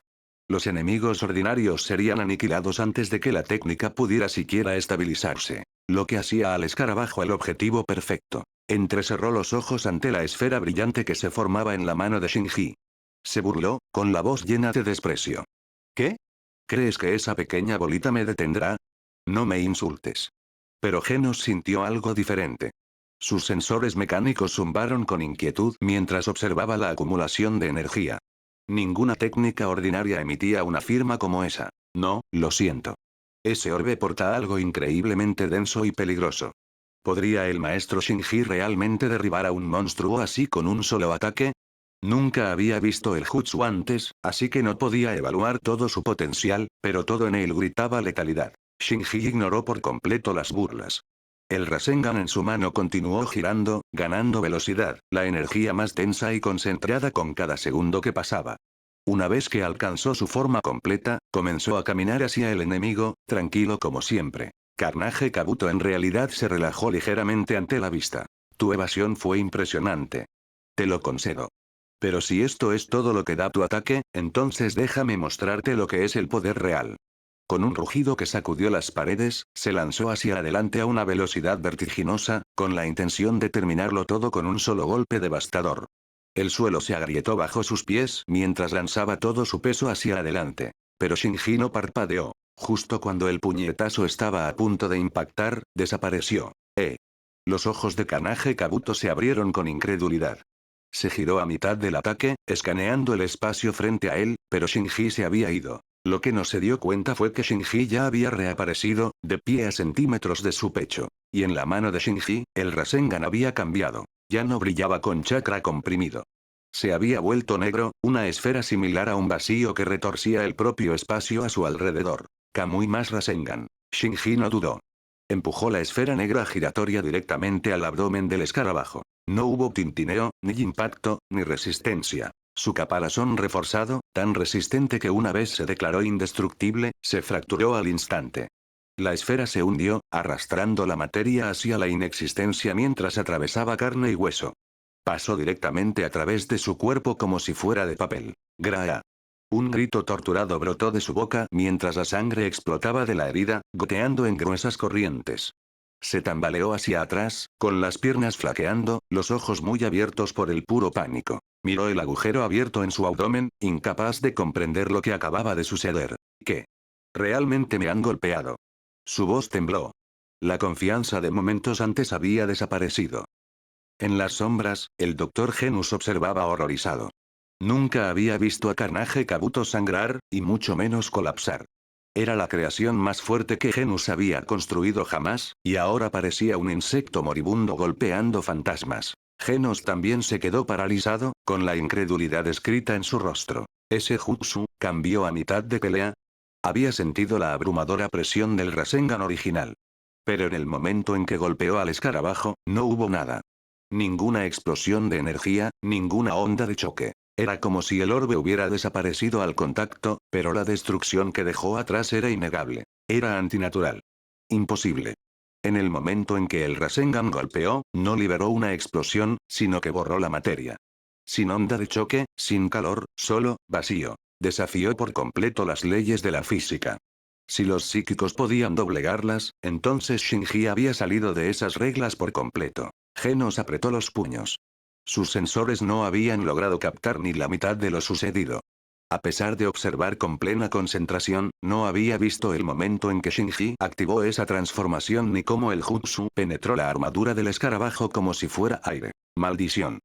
Los enemigos ordinarios serían aniquilados antes de que la técnica pudiera siquiera estabilizarse. Lo que hacía al escarabajo el objetivo perfecto. Entrecerró los ojos ante la esfera brillante que se formaba en la mano de Shinji. Se burló, con la voz llena de desprecio. ¿Qué? ¿Crees que esa pequeña bolita me detendrá? No me insultes. Pero Genos sintió algo diferente. Sus sensores mecánicos zumbaron con inquietud mientras observaba la acumulación de energía. Ninguna técnica ordinaria emitía una firma como esa. No, lo siento. Ese orbe porta algo increíblemente denso y peligroso. ¿Podría el maestro Shinji realmente derribar a un monstruo así con un solo ataque? Nunca había visto el jutsu antes, así que no podía evaluar todo su potencial, pero todo en él gritaba letalidad. Shinji ignoró por completo las burlas. El Rasengan en su mano continuó girando, ganando velocidad, la energía más densa y concentrada con cada segundo que pasaba. Una vez que alcanzó su forma completa, comenzó a caminar hacia el enemigo, tranquilo como siempre. Carnage Kabuto en realidad se relajó ligeramente ante la vista. Tu evasión fue impresionante. Te lo concedo. Pero si esto es todo lo que da tu ataque, entonces déjame mostrarte lo que es el poder real. Con un rugido que sacudió las paredes, se lanzó hacia adelante a una velocidad vertiginosa, con la intención de terminarlo todo con un solo golpe devastador. El suelo se agrietó bajo sus pies mientras lanzaba todo su peso hacia adelante. Pero Shinji no parpadeó. Justo cuando el puñetazo estaba a punto de impactar, desapareció. Los ojos de Kanage Kabuto se abrieron con incredulidad. Se giró a mitad del ataque, escaneando el espacio frente a él, pero Shinji se había ido. Lo que no se dio cuenta fue que Shinji ya había reaparecido, de pie a centímetros de su pecho. Y en la mano de Shinji, el Rasengan había cambiado. Ya no brillaba con chakra comprimido. Se había vuelto negro, una esfera similar a un vacío que retorcía el propio espacio a su alrededor. Kamui más Rasengan. Shinji no dudó. Empujó la esfera negra giratoria directamente al abdomen del escarabajo. No hubo tintineo, ni impacto, ni resistencia. Su caparazón reforzado, tan resistente que una vez se declaró indestructible, se fracturó al instante. La esfera se hundió, arrastrando la materia hacia la inexistencia mientras atravesaba carne y hueso. Pasó directamente a través de su cuerpo como si fuera de papel. Gra. Un grito torturado brotó de su boca mientras la sangre explotaba de la herida, goteando en gruesas corrientes. Se tambaleó hacia atrás, con las piernas flaqueando, los ojos muy abiertos por el puro pánico. Miró el agujero abierto en su abdomen, incapaz de comprender lo que acababa de suceder. ¿Qué? Realmente me han golpeado. Su voz tembló. La confianza de momentos antes había desaparecido. En las sombras, el Dr. Genus observaba horrorizado. Nunca había visto a Carnage Kabuto sangrar, y mucho menos colapsar. Era la creación más fuerte que Genus había construido jamás, y ahora parecía un insecto moribundo golpeando fantasmas. Genos también se quedó paralizado, con la incredulidad escrita en su rostro. ¿Ese jutsu cambió a mitad de pelea? Había sentido la abrumadora presión del Rasengan original. Pero en el momento en que golpeó al escarabajo, no hubo nada. Ninguna explosión de energía, ninguna onda de choque. Era como si el orbe hubiera desaparecido al contacto, pero la destrucción que dejó atrás era innegable. Era antinatural. Imposible. En el momento en que el Rasengan golpeó, no liberó una explosión, sino que borró la materia. Sin onda de choque, sin calor, solo, vacío. Desafió por completo las leyes de la física. Si los psíquicos podían doblegarlas, entonces Shinji había salido de esas reglas por completo. Genos apretó los puños. Sus sensores no habían logrado captar ni la mitad de lo sucedido. A pesar de observar con plena concentración, no había visto el momento en que Shinji activó esa transformación ni cómo el jutsu penetró la armadura del escarabajo como si fuera aire. Maldición.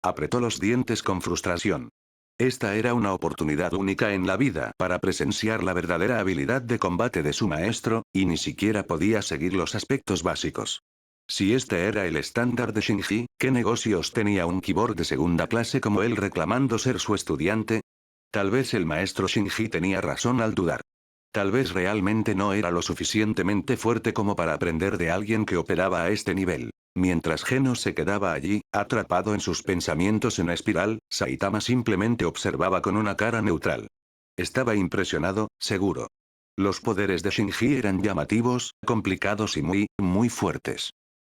Apretó los dientes con frustración. Esta era una oportunidad única en la vida para presenciar la verdadera habilidad de combate de su maestro, y ni siquiera podía seguir los aspectos básicos. Si este era el estándar de Shinji, ¿qué negocios tenía un keyboard de segunda clase como él reclamando ser su estudiante? Tal vez el maestro Shinji tenía razón al dudar. Tal vez realmente no era lo suficientemente fuerte como para aprender de alguien que operaba a este nivel. Mientras Genos se quedaba allí, atrapado en sus pensamientos en espiral, Saitama simplemente observaba con una cara neutral. Estaba impresionado, seguro. Los poderes de Shinji eran llamativos, complicados y muy fuertes.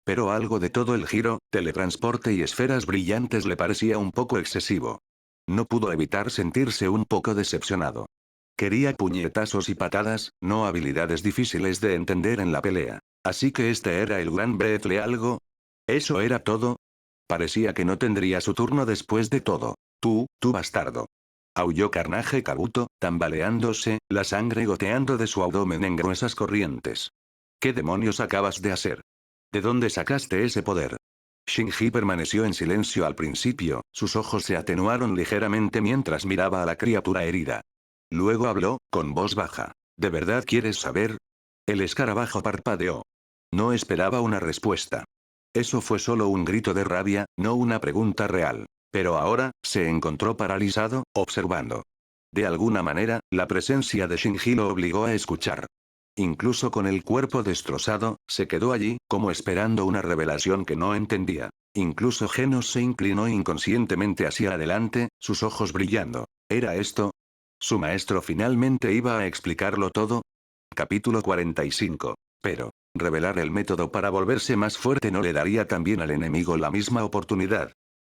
Pero algo de todo el giro, teletransporte y esferas brillantes le parecía un poco excesivo. No pudo evitar sentirse un poco decepcionado. Quería puñetazos y patadas, no habilidades difíciles de entender en la pelea. Así que este era el gran Breathly algo. ¿Eso era todo? Parecía que no tendría su turno después de todo. Tú bastardo. Aulló Carnage Kabuto, tambaleándose, la sangre goteando de su abdomen en gruesas corrientes. ¿Qué demonios acabas de hacer? ¿De dónde sacaste ese poder? Shinji permaneció en silencio al principio, sus ojos se atenuaron ligeramente mientras miraba a la criatura herida. Luego habló, con voz baja. ¿De verdad quieres saber? El escarabajo parpadeó. No esperaba una respuesta. Eso fue solo un grito de rabia, no una pregunta real. Pero ahora, se encontró paralizado, observando. De alguna manera, la presencia de Shinji lo obligó a escuchar. Incluso con el cuerpo destrozado, se quedó allí, como esperando una revelación que no entendía. Incluso Genos se inclinó inconscientemente hacia adelante, sus ojos brillando. ¿Era esto? ¿Su maestro finalmente iba a explicarlo todo? Capítulo 45. Pero, revelar el método para volverse más fuerte no le daría también al enemigo la misma oportunidad.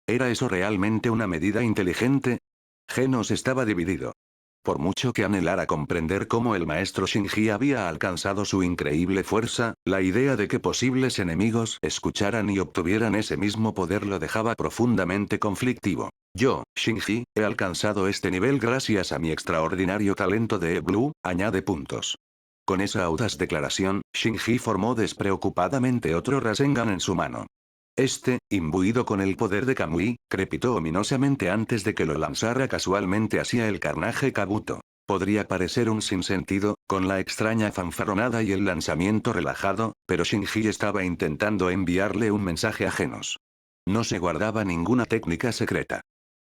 ¿Era eso realmente una medida inteligente? Genos estaba dividido. Por mucho que anhelara comprender cómo el maestro Shinji había alcanzado su increíble fuerza, la idea de que posibles enemigos escucharan y obtuvieran ese mismo poder lo dejaba profundamente conflictivo. Yo, Shinji, he alcanzado este nivel gracias a mi extraordinario talento de E-Blue, añade puntos. Con esa audaz declaración, Shinji formó despreocupadamente otro Rasengan en su mano. Este, imbuido con el poder de Kamui, crepitó ominosamente antes de que lo lanzara casualmente hacia el Carnage Kabuto. Podría parecer un sinsentido, con la extraña fanfarronada y el lanzamiento relajado, pero Shinji estaba intentando enviarle un mensaje a Genos. No se guardaba ninguna técnica secreta.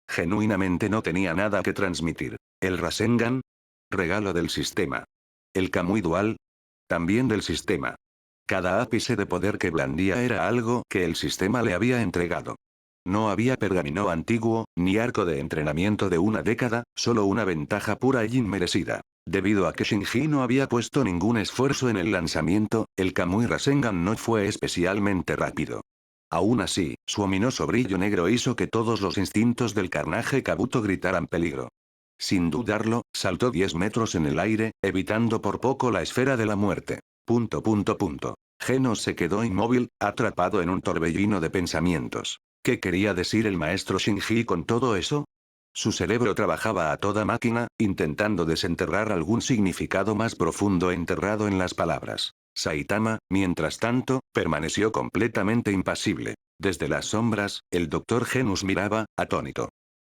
Genuinamente no tenía nada que transmitir. ¿El Rasengan? Regalo del sistema. ¿El Kamui Dual? También del sistema. Cada ápice de poder que blandía era algo que el sistema le había entregado. No había pergamino antiguo, ni arco de entrenamiento de una década, solo una ventaja pura y inmerecida. Debido a que Shinji no había puesto ningún esfuerzo en el lanzamiento, el Kamui Rasengan no fue especialmente rápido. Aún así, su ominoso brillo negro hizo que todos los instintos del Carnage Kabuto gritaran peligro. Sin dudarlo, saltó 10 metros en el aire, evitando por poco la esfera de la muerte. Genos se quedó inmóvil, atrapado en un torbellino de pensamientos. ¿Qué quería decir el maestro Shinji con todo eso? Su cerebro trabajaba a toda máquina, intentando desenterrar algún significado más profundo enterrado en las palabras. Saitama, mientras tanto, permaneció completamente impasible. Desde las sombras, el Dr. Genus miraba, atónito.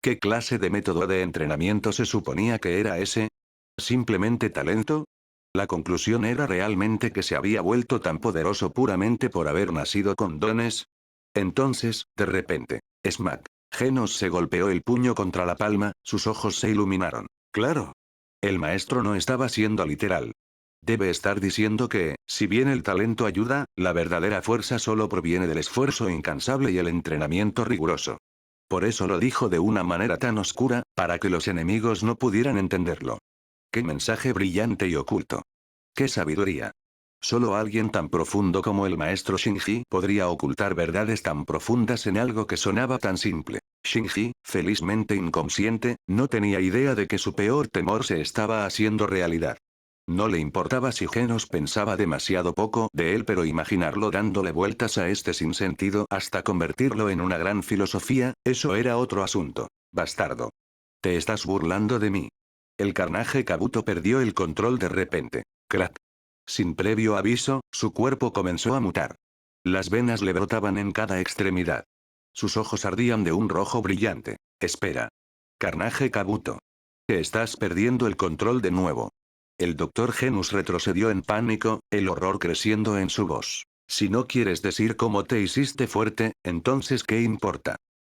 ¿Qué clase de método de entrenamiento se suponía que era ese? ¿Simplemente talento? La conclusión era realmente que se había vuelto tan poderoso puramente por haber nacido con dones. Entonces, de repente, smack. Genos se golpeó el puño contra la palma, sus ojos se iluminaron. Claro. El maestro no estaba siendo literal. Debe estar diciendo que, si bien el talento ayuda, la verdadera fuerza solo proviene del esfuerzo incansable y el entrenamiento riguroso. Por eso lo dijo de una manera tan oscura, para que los enemigos no pudieran entenderlo. ¡Qué mensaje brillante y oculto! ¡Qué sabiduría! Solo alguien tan profundo como el maestro Shinji podría ocultar verdades tan profundas en algo que sonaba tan simple. Shinji, felizmente inconsciente, no tenía idea de que su peor temor se estaba haciendo realidad. No le importaba si Genos pensaba demasiado poco de él, pero imaginarlo dándole vueltas a este sinsentido hasta convertirlo en una gran filosofía, eso era otro asunto. Bastardo. Te estás burlando de mí. El Carnage Kabuto perdió el control de repente. Crack. Sin previo aviso, su cuerpo comenzó a mutar. Las venas le brotaban en cada extremidad. Sus ojos ardían de un rojo brillante. Espera. Carnage Kabuto. Que estás perdiendo el control de nuevo. El Dr. Genus retrocedió en pánico, el horror creciendo en su voz. Si no quieres decir cómo te hiciste fuerte, entonces ¿qué importa?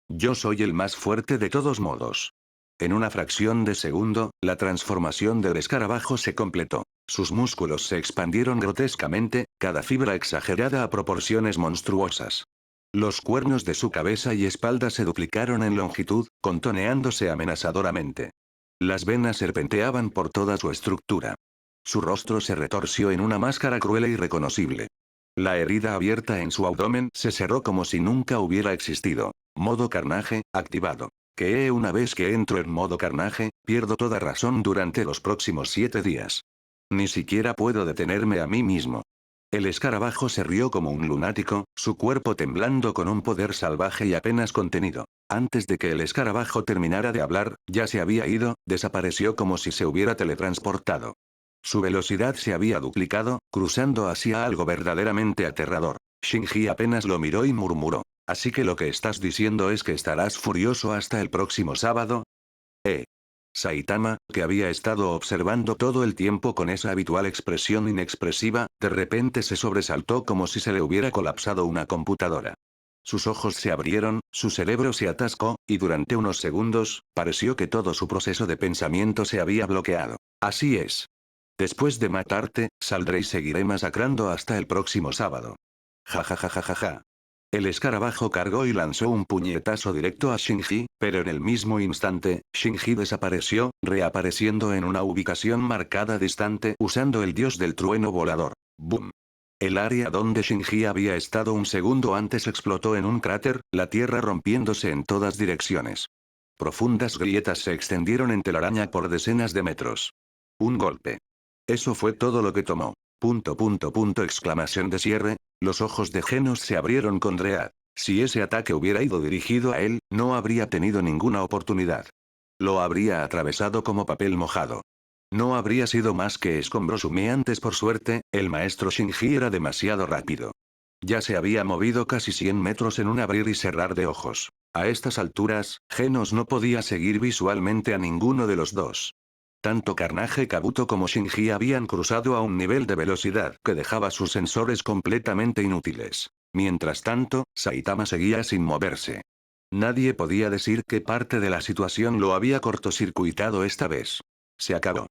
Yo soy el más fuerte de todos modos. En una fracción de segundo, la transformación del escarabajo se completó. Sus músculos se expandieron grotescamente, cada fibra exagerada a proporciones monstruosas. Los cuernos de su cabeza y espalda se duplicaron en longitud, contoneándose amenazadoramente. Las venas serpenteaban por toda su estructura. Su rostro se retorció en una máscara cruel e irreconocible. La herida abierta en su abdomen se cerró como si nunca hubiera existido. Modo carnaje, activado. Que una vez que entro en modo carnaje, pierdo toda razón durante los próximos 7 días. Ni siquiera puedo detenerme a mí mismo. El escarabajo se rió como un lunático, su cuerpo temblando con un poder salvaje y apenas contenido. Antes de que el escarabajo terminara de hablar, ya se había ido, desapareció como si se hubiera teletransportado. Su velocidad se había duplicado, cruzando hacia algo verdaderamente aterrador. Shinji apenas lo miró y murmuró. Así que lo que estás diciendo es que estarás furioso hasta el próximo sábado. Saitama, que había estado observando todo el tiempo con esa habitual expresión inexpresiva, de repente se sobresaltó como si se le hubiera colapsado una computadora. Sus ojos se abrieron, su cerebro se atascó, y durante unos segundos, pareció que todo su proceso de pensamiento se había bloqueado. Así es. Después de matarte, saldré y seguiré masacrando hasta el próximo sábado. Ja ja ja ja ja ja. El escarabajo cargó y lanzó un puñetazo directo a Shinji, pero en el mismo instante, Shinji desapareció, reapareciendo en una ubicación marcada distante usando el dios del trueno volador. ¡Boom! El área donde Shinji había estado un segundo antes explotó en un cráter, la tierra rompiéndose en todas direcciones. Profundas grietas se extendieron en telaraña por decenas de metros. Un golpe. Eso fue todo lo que tomó. Exclamación de cierre, los ojos de Genos se abrieron con Dread. Si ese ataque hubiera ido dirigido a él, no habría tenido ninguna oportunidad. Lo habría atravesado como papel mojado. No habría sido más que escombros humeantes. Por suerte, el maestro Shinji era demasiado rápido. Ya se había movido casi 100 metros en un abrir y cerrar de ojos. A estas alturas, Genos no podía seguir visualmente a ninguno de los dos. Tanto Carnage Kabuto como Shinji habían cruzado a un nivel de velocidad que dejaba sus sensores completamente inútiles. Mientras tanto, Saitama seguía sin moverse. Nadie podía decir qué parte de la situación lo había cortocircuitado esta vez. Se acabó.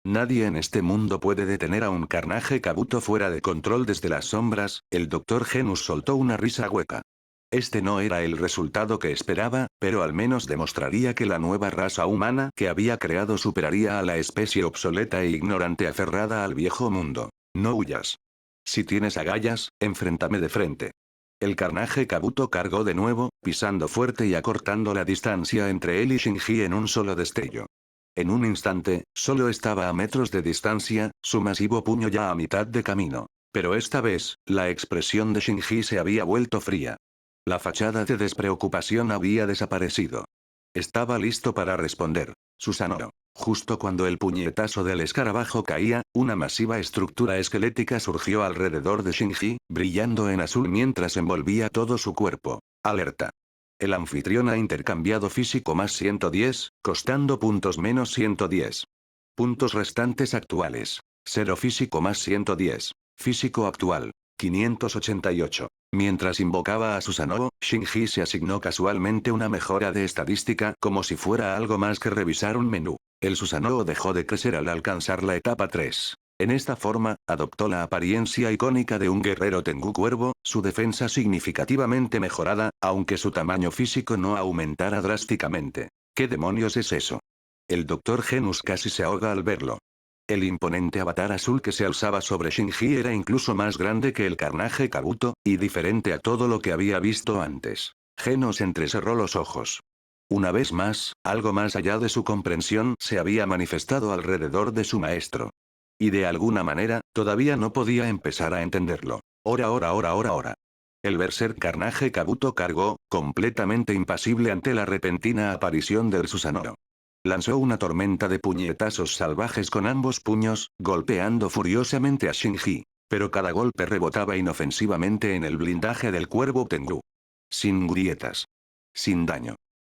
Nadie en este mundo puede detener a un Carnage Kabuto fuera de control desde las sombras. El Dr. Genus soltó una risa hueca. Este no era el resultado que esperaba, pero al menos demostraría que la nueva raza humana que había creado superaría a la especie obsoleta e ignorante aferrada al viejo mundo. No huyas. Si tienes agallas, enfréntame de frente. El Carnage Kabuto cargó de nuevo, pisando fuerte y acortando la distancia entre él y Shinji en un solo destello. En un instante, solo estaba a metros de distancia, su masivo puño ya a mitad de camino. Pero esta vez, la expresión de Shinji se había vuelto fría. La fachada de despreocupación había desaparecido. Estaba listo para responder. Susanoo. Justo cuando el puñetazo del escarabajo caía, una masiva estructura esquelética surgió alrededor de Shinji, brillando en azul mientras envolvía todo su cuerpo. Alerta. El anfitrión ha intercambiado físico más 110, costando puntos menos 110. Puntos restantes actuales. 0 físico más 110. Físico actual. 588. Mientras invocaba a Susanoo, Shinji se asignó casualmente una mejora de estadística como si fuera algo más que revisar un menú. El Susanoo dejó de crecer al alcanzar la etapa 3. En esta forma, adoptó la apariencia icónica de un guerrero Tengu Cuervo, su defensa significativamente mejorada, aunque su tamaño físico no aumentara drásticamente. ¿Qué demonios es eso? El Dr. Genus casi se ahoga al verlo. El imponente avatar azul que se alzaba sobre Shinji era incluso más grande que el Carnage Kabuto, y diferente a todo lo que había visto antes. Genos entrecerró los ojos. Una vez más, algo más allá de su comprensión se había manifestado alrededor de su maestro. Y de alguna manera, todavía no podía empezar a entenderlo. Ora. El berserk Carnage Kabuto cargó, completamente impasible ante la repentina aparición del Susanoo. Lanzó una tormenta de puñetazos salvajes con ambos puños, golpeando furiosamente a Shinji. Pero cada golpe rebotaba inofensivamente en el blindaje del cuervo Tengu. Sin grietas. Sin daño.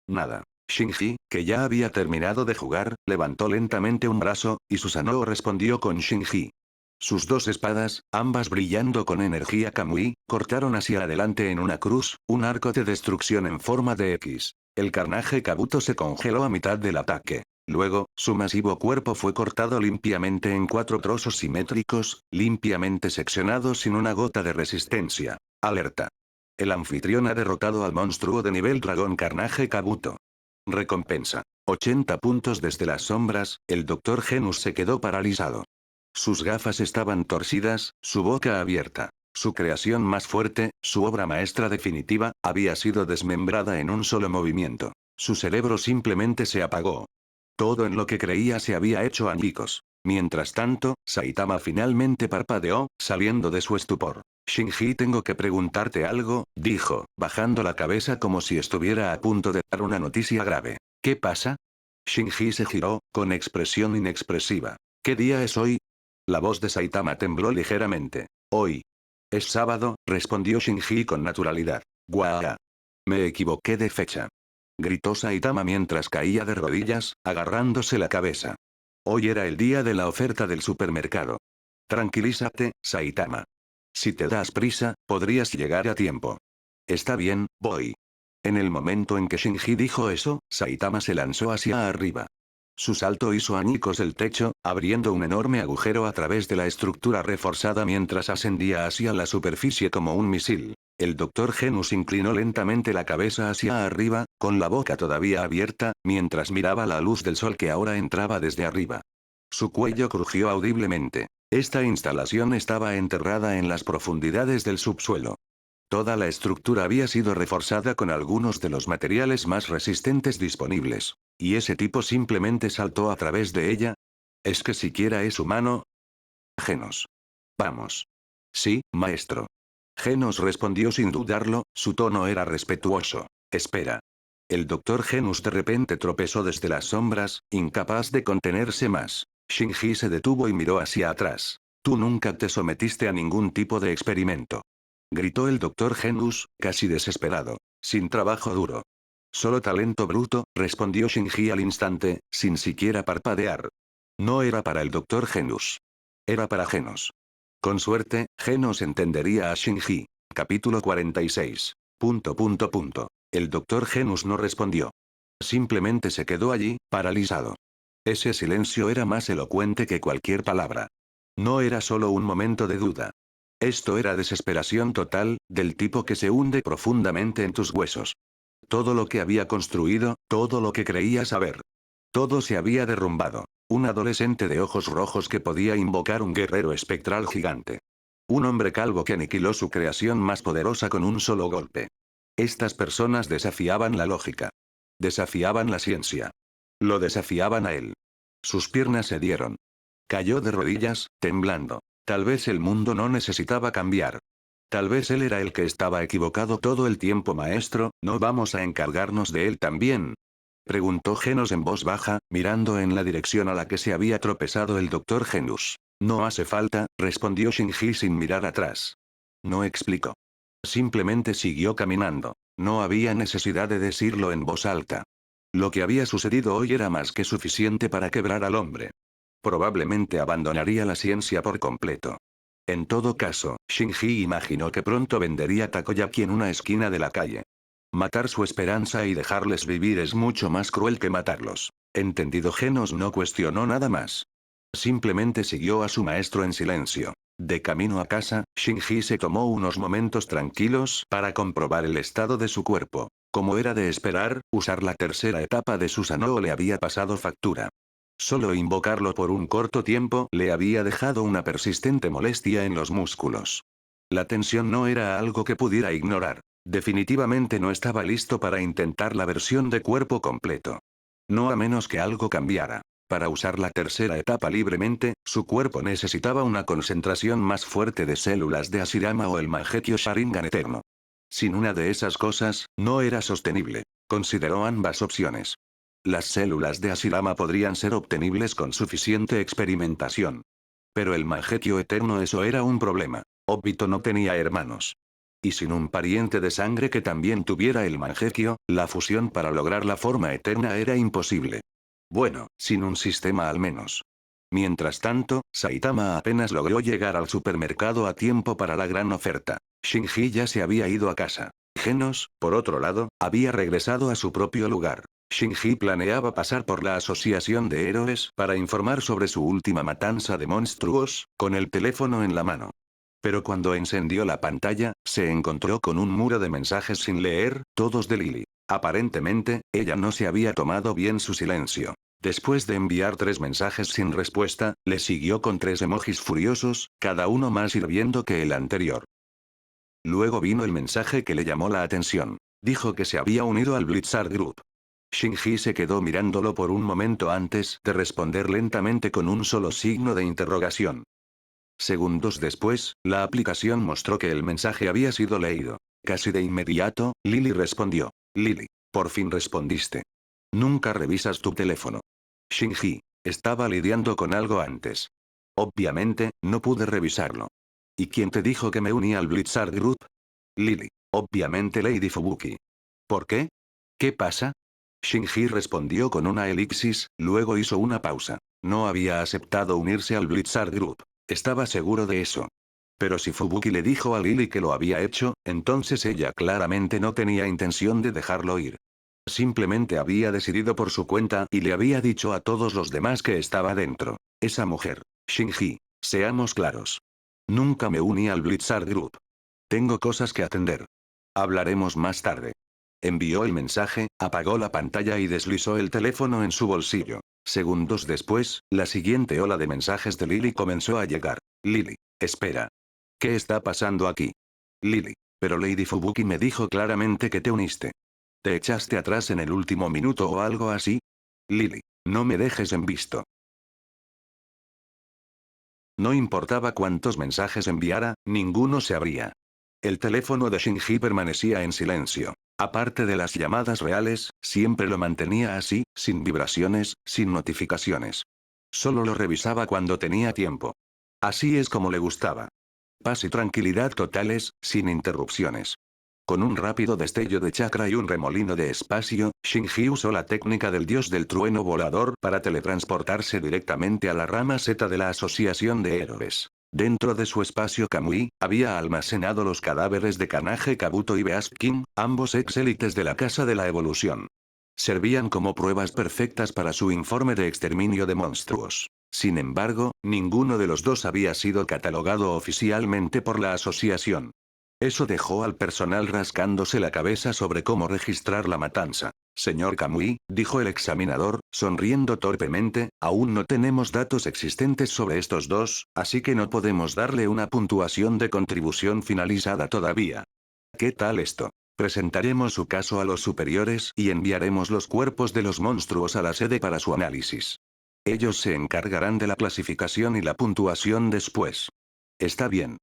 Nada. Shinji, que ya había terminado de jugar, levantó lentamente un brazo, y Susanoo respondió con Shinji. Sus dos espadas, ambas brillando con energía Kamui, cortaron hacia adelante en una cruz, un arco de destrucción en forma de X. El Carnage Kabuto se congeló a mitad del ataque. Luego, su masivo cuerpo fue cortado limpiamente en 4 trozos simétricos, limpiamente seccionados sin una gota de resistencia. Alerta. El anfitrión ha derrotado al monstruo de nivel dragón Carnage Kabuto. Recompensa. 80 puntos desde las sombras. El Dr. Genus se quedó paralizado. Sus gafas estaban torcidas, su boca abierta. Su creación más fuerte, su obra maestra definitiva, había sido desmembrada en un solo movimiento. Su cerebro simplemente se apagó. Todo en lo que creía se había hecho añicos. Mientras tanto, Saitama finalmente parpadeó, saliendo de su estupor. Shinji, tengo que preguntarte algo, dijo, bajando la cabeza como si estuviera a punto de dar una noticia grave. ¿Qué pasa? Shinji se giró, con expresión inexpresiva. ¿Qué día es hoy? La voz de Saitama tembló ligeramente. Hoy. Es sábado, respondió Shinji con naturalidad. Guau. Me equivoqué de fecha. Gritó Saitama mientras caía de rodillas, agarrándose la cabeza. Hoy era el día de la oferta del supermercado. Tranquilízate, Saitama. Si te das prisa, podrías llegar a tiempo. Está bien, voy. En el momento en que Shinji dijo eso, Saitama se lanzó hacia arriba. Su salto hizo añicos el techo, abriendo un enorme agujero a través de la estructura reforzada mientras ascendía hacia la superficie como un misil. El Dr. Genus inclinó lentamente la cabeza hacia arriba, con la boca todavía abierta, mientras miraba la luz del sol que ahora entraba desde arriba. Su cuello crujió audiblemente. Esta instalación estaba enterrada en las profundidades del subsuelo. Toda la estructura había sido reforzada con algunos de los materiales más resistentes disponibles. ¿Y ese tipo simplemente saltó a través de ella? ¿Es que siquiera es humano? Genos. Vamos. Sí, maestro. Genos respondió sin dudarlo, su tono era respetuoso. Espera. El doctor Genus de repente tropezó desde las sombras, incapaz de contenerse más. Shinji se detuvo y miró hacia atrás. Tú nunca te sometiste a ningún tipo de experimento. Gritó el doctor Genus, casi desesperado. Sin trabajo duro. Solo talento bruto, respondió Shinji al instante, sin siquiera parpadear. No era para el doctor Genus. Era para Genos. Con suerte, Genos entendería a Shinji. Capítulo 46. El doctor Genus no respondió. Simplemente se quedó allí, paralizado. Ese silencio era más elocuente que cualquier palabra. No era solo un momento de duda. Esto era desesperación total, del tipo que se hunde profundamente en tus huesos. Todo lo que había construido, todo lo que creía saber. Todo se había derrumbado. Un adolescente de ojos rojos que podía invocar un guerrero espectral gigante. Un hombre calvo que aniquiló su creación más poderosa con un solo golpe. Estas personas desafiaban la lógica. Desafiaban la ciencia. Lo desafiaban a él. Sus piernas se dieron. Cayó de rodillas, temblando. Tal vez el mundo no necesitaba cambiar. Tal vez él era el que estaba equivocado todo el tiempo, maestro, ¿no vamos a encargarnos de él también? Preguntó Genos en voz baja, mirando en la dirección a la que se había tropezado el doctor Genus. No hace falta, respondió Shinji sin mirar atrás. No explicó. Simplemente siguió caminando. No había necesidad de decirlo en voz alta. Lo que había sucedido hoy era más que suficiente para quebrar al hombre. Probablemente abandonaría la ciencia por completo. En todo caso, Shinji imaginó que pronto vendería takoyaki en una esquina de la calle. Matar su esperanza y dejarles vivir es mucho más cruel que matarlos. Entendido. Genos no cuestionó nada más. Simplemente siguió a su maestro en silencio. De camino a casa, Shinji se tomó unos momentos tranquilos para comprobar el estado de su cuerpo. Como era de esperar, usar la tercera etapa de Susanoo le había pasado factura. Solo invocarlo por un corto tiempo le había dejado una persistente molestia en los músculos. La tensión no era algo que pudiera ignorar. Definitivamente no estaba listo para intentar la versión de cuerpo completo. No a menos que algo cambiara. Para usar la tercera etapa libremente, su cuerpo necesitaba una concentración más fuerte de células de Hashirama o el Mangekyo Sharingan eterno. Sin una de esas cosas, no era sostenible. Consideró ambas opciones. Las células de Hashirama podrían ser obtenibles con suficiente experimentación. Pero el Mangekyo eterno, eso era un problema. Obito no tenía hermanos. Y sin un pariente de sangre que también tuviera el Mangekyo, la fusión para lograr la forma eterna era imposible. Bueno, sin un sistema al menos. Mientras tanto, Saitama apenas logró llegar al supermercado a tiempo para la gran oferta. Shinji ya se había ido a casa. Genos, por otro lado, había regresado a su propio lugar. Shinji planeaba pasar por la Asociación de Héroes para informar sobre su última matanza de monstruos, con el teléfono en la mano. Pero cuando encendió la pantalla, se encontró con un muro de mensajes sin leer, todos de Lily. Aparentemente, ella no se había tomado bien su silencio. Después de enviar 3 mensajes sin respuesta, le siguió con 3 emojis furiosos, cada uno más hirviendo que el anterior. Luego vino el mensaje que le llamó la atención. Dijo que se había unido al Blizzard Group. Shinji se quedó mirándolo por un momento antes de responder lentamente con un solo signo de interrogación. Segundos después, la aplicación mostró que el mensaje había sido leído. Casi de inmediato, Lily respondió. Lily, por fin respondiste. Nunca revisas tu teléfono. Shinji, estaba lidiando con algo antes. Obviamente, no pude revisarlo. ¿Y quién te dijo que me uní al Blizzard Group? Lily, obviamente Lady Fubuki. ¿Por qué? ¿Qué pasa? Shinji respondió con una elipsis, luego hizo una pausa. No había aceptado unirse al Blizzard Group. Estaba seguro de eso. Pero si Fubuki le dijo a Lily que lo había hecho, entonces ella claramente no tenía intención de dejarlo ir. Simplemente había decidido por su cuenta y le había dicho a todos los demás que estaba dentro. Esa mujer. Shinji, seamos claros. Nunca me uní al Blizzard Group. Tengo cosas que atender. Hablaremos más tarde. Envió el mensaje, apagó la pantalla y deslizó el teléfono en su bolsillo. Segundos después, la siguiente ola de mensajes de Lily comenzó a llegar. Lily, espera. ¿Qué está pasando aquí? Lily, pero Lady Fubuki me dijo claramente que te uniste. ¿Te echaste atrás en el último minuto o algo así? Lily, no me dejes en visto. No importaba cuántos mensajes enviara, ninguno se abría. El teléfono de Shinji permanecía en silencio. Aparte de las llamadas reales, siempre lo mantenía así, sin vibraciones, sin notificaciones. Solo lo revisaba cuando tenía tiempo. Así es como le gustaba. Paz y tranquilidad totales, sin interrupciones. Con un rápido destello de chakra y un remolino de espacio, Shinji usó la técnica del dios del trueno volador para teletransportarse directamente a la rama Z de la Asociación de Héroes. Dentro de su espacio Kamui, había almacenado los cadáveres de Kanage Kabuto y Beast King, ambos ex-élites de la Casa de la Evolución. Servían como pruebas perfectas para su informe de exterminio de monstruos. Sin embargo, ninguno de los dos había sido catalogado oficialmente por la asociación. Eso dejó al personal rascándose la cabeza sobre cómo registrar la matanza. Señor Kamui, dijo el examinador, sonriendo torpemente, aún no tenemos datos existentes sobre estos dos, así que no podemos darle una puntuación de contribución finalizada todavía. ¿Qué tal esto? Presentaremos su caso a los superiores y enviaremos los cuerpos de los monstruos a la sede para su análisis. Ellos se encargarán de la clasificación y la puntuación después. Está bien.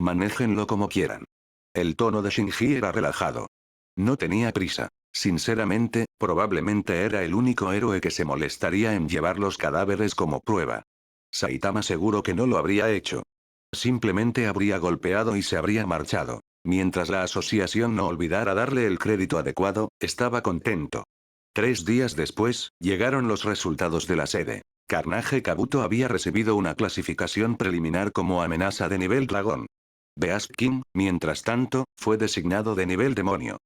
Manéjenlo como quieran. El tono de Shinji era relajado. No tenía prisa. Sinceramente, probablemente era el único héroe que se molestaría en llevar los cadáveres como prueba. Saitama seguro que no lo habría hecho. Simplemente habría golpeado y se habría marchado. Mientras la asociación no olvidara darle el crédito adecuado, estaba contento. 3 días después, llegaron los resultados de la sede. Carnage Kabuto había recibido una clasificación preliminar como amenaza de nivel dragón. Beast King, mientras tanto, fue designado de nivel demonio.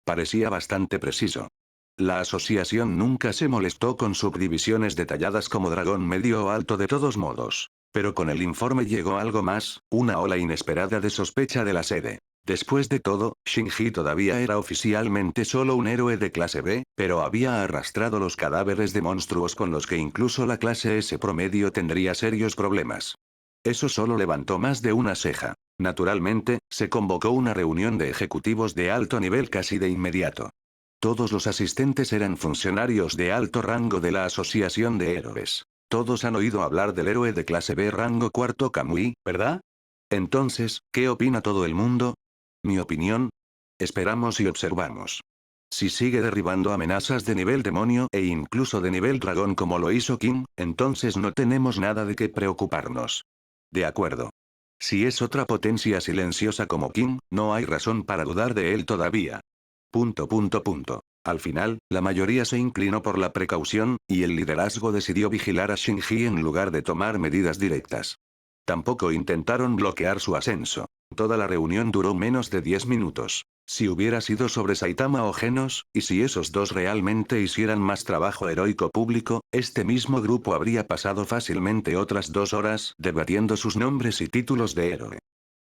Parecía bastante preciso. La asociación nunca se molestó con subdivisiones detalladas como dragón medio o alto de todos modos. Pero con el informe llegó algo más, una ola inesperada de sospecha de la sede. Después de todo, Shinji todavía era oficialmente solo un héroe de clase B, pero había arrastrado los cadáveres de monstruos con los que incluso la clase S promedio tendría serios problemas. Eso solo levantó más de una ceja. Naturalmente, se convocó una reunión de ejecutivos de alto nivel casi de inmediato. Todos los asistentes eran funcionarios de alto rango de la Asociación de Héroes. Todos han oído hablar del héroe de clase B rango cuarto Kamui, ¿verdad? Entonces, ¿qué opina todo el mundo? Mi opinión. Esperamos y observamos. Si sigue derribando amenazas de nivel demonio e incluso de nivel dragón como lo hizo King, entonces no tenemos nada de qué preocuparnos. De acuerdo. Si es otra potencia silenciosa como King, no hay razón para dudar de él todavía. Al final, la mayoría se inclinó por la precaución, y el liderazgo decidió vigilar a Shinji en lugar de tomar medidas directas. Tampoco intentaron bloquear su ascenso. Toda la reunión duró menos de 10 minutos. Si hubiera sido sobre Saitama o Genos, y si esos dos realmente hicieran más trabajo heroico público, este mismo grupo habría pasado fácilmente otras 2 horas debatiendo sus nombres y títulos de héroe.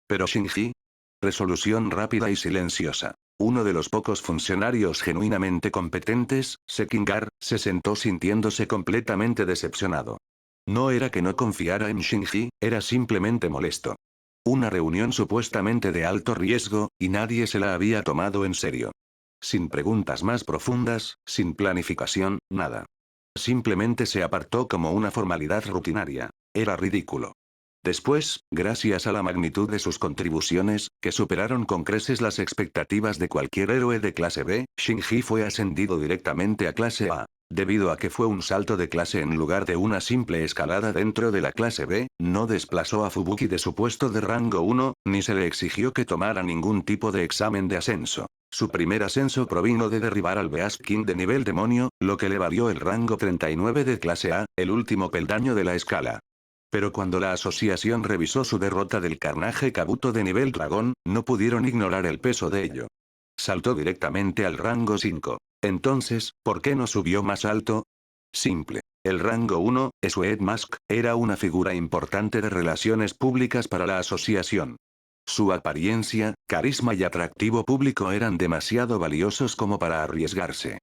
Pero Shinji. Resolución rápida y silenciosa. Uno de los pocos funcionarios genuinamente competentes, Sekingar, se sentó sintiéndose completamente decepcionado. No era que no confiara en Shinji, era simplemente molesto. Una reunión supuestamente de alto riesgo, y nadie se la había tomado en serio. Sin preguntas más profundas, sin planificación, nada. Simplemente se apartó como una formalidad rutinaria. Era ridículo. Después, gracias a la magnitud de sus contribuciones, que superaron con creces las expectativas de cualquier héroe de clase B, Shinji fue ascendido directamente a clase A. Debido a que fue un salto de clase en lugar de una simple escalada dentro de la clase B, no desplazó a Fubuki de su puesto de rango 1, ni se le exigió que tomara ningún tipo de examen de ascenso. Su primer ascenso provino de derribar al Beast King de nivel demonio, lo que le valió el rango 39 de clase A, el último peldaño de la escala. Pero cuando la asociación revisó su derrota del Carnage Kabuto de nivel dragón, no pudieron ignorar el peso de ello. Saltó directamente al rango 5. Entonces, ¿por qué no subió más alto? Simple. El rango 1, Sweet Mask, era una figura importante de relaciones públicas para la asociación. Su apariencia, carisma y atractivo público eran demasiado valiosos como para arriesgarse.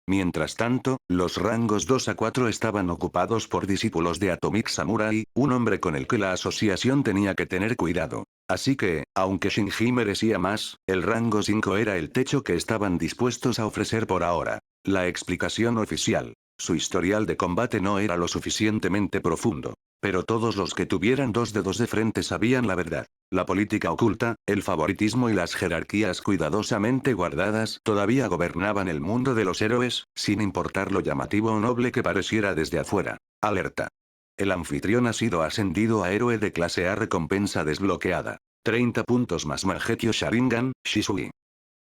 Mientras tanto, los rangos 2 a 4 estaban ocupados por discípulos de Atomic Samurai, un hombre con el que la asociación tenía que tener cuidado. Así que, aunque Shinji merecía más, el rango 5 era el techo que estaban dispuestos a ofrecer por ahora. La explicación oficial. Su historial de combate no era lo suficientemente profundo. Pero todos los que tuvieran dos dedos de frente sabían la verdad. La política oculta, el favoritismo y las jerarquías cuidadosamente guardadas todavía gobernaban el mundo de los héroes, sin importar lo llamativo o noble que pareciera desde afuera. Alerta. El anfitrión ha sido ascendido a héroe de clase A, recompensa desbloqueada. 30 puntos más Mangekyou Sharingan, Shisui.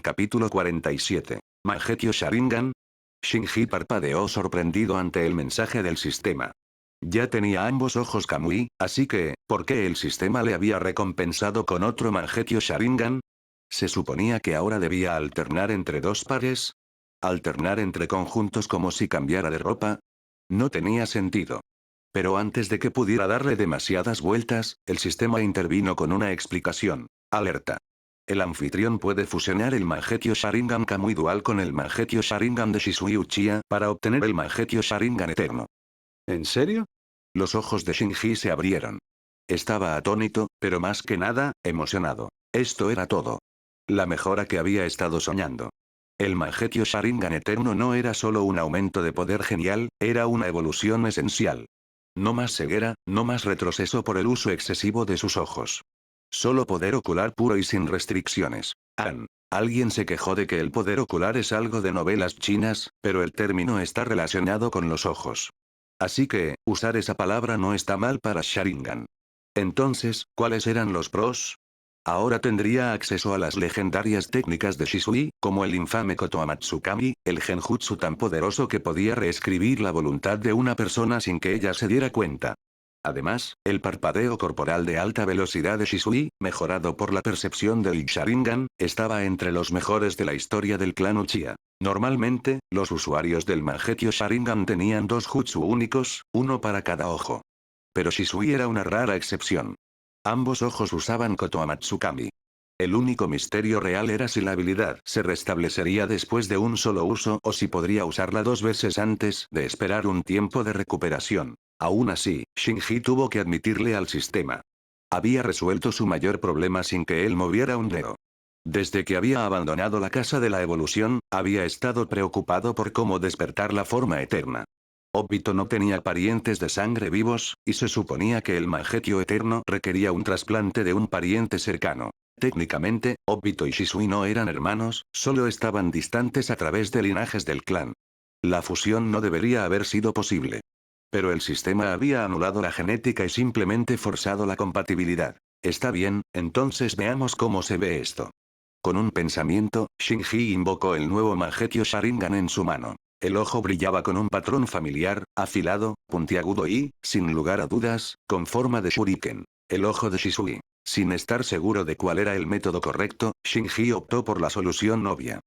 Capítulo 47. Mangekyou Sharingan. Shinji parpadeó sorprendido ante el mensaje del sistema. Ya tenía ambos ojos Kamui, así que, ¿por qué el sistema le había recompensado con otro Mangekyou Sharingan? ¿Se suponía que ahora debía alternar entre dos pares? ¿Alternar entre conjuntos como si cambiara de ropa? No tenía sentido. Pero antes de que pudiera darle demasiadas vueltas, el sistema intervino con una explicación. Alerta. El anfitrión puede fusionar el Mangekyou Sharingan Kamui Dual con el Mangekyou Sharingan de Shisui Uchiha para obtener el Mangekyou Sharingan Eterno. ¿En serio? Los ojos de Shinji se abrieron. Estaba atónito, pero más que nada, emocionado. Esto era todo. La mejora que había estado soñando. El Mangekyou Sharingan Eterno no era solo un aumento de poder genial, era una evolución esencial. No más ceguera, no más retroceso por el uso excesivo de sus ojos. Solo poder ocular puro y sin restricciones. Alguien se quejó de que el poder ocular es algo de novelas chinas, pero el término está relacionado con los ojos. Así que, usar esa palabra no está mal para Sharingan. Entonces, ¿cuáles eran los pros? Ahora tendría acceso a las legendarias técnicas de Shisui, como el infame Koto Amatsukami, el genjutsu tan poderoso que podía reescribir la voluntad de una persona sin que ella se diera cuenta. Además, el parpadeo corporal de alta velocidad de Shisui, mejorado por la percepción del Sharingan, estaba entre los mejores de la historia del clan Uchiha. Normalmente, los usuarios del Mangekyou Sharingan tenían dos jutsu únicos, uno para cada ojo. Pero Shisui era una rara excepción. Ambos ojos usaban Koto Amatsukami. El único misterio real era si la habilidad se restablecería después de un solo uso o si podría usarla dos veces antes de esperar un tiempo de recuperación. Aún así, Shinji tuvo que admitirle al sistema. Había resuelto su mayor problema sin que él moviera un dedo. Desde que había abandonado la casa de la evolución, había estado preocupado por cómo despertar la forma eterna. Obito no tenía parientes de sangre vivos, y se suponía que el Mangekyou Eterno requería un trasplante de un pariente cercano. Técnicamente, Obito y Shisui no eran hermanos, solo estaban distantes a través de linajes del clan. La fusión no debería haber sido posible. Pero el sistema había anulado la genética y simplemente forzado la compatibilidad. Está bien, entonces veamos cómo se ve esto. Con un pensamiento, Shinji invocó el nuevo Mangekyou Sharingan en su mano. El ojo brillaba con un patrón familiar, afilado, puntiagudo y, sin lugar a dudas, con forma de shuriken. El ojo de Shisui. Sin estar seguro de cuál era el método correcto, Shinji optó por la solución obvia.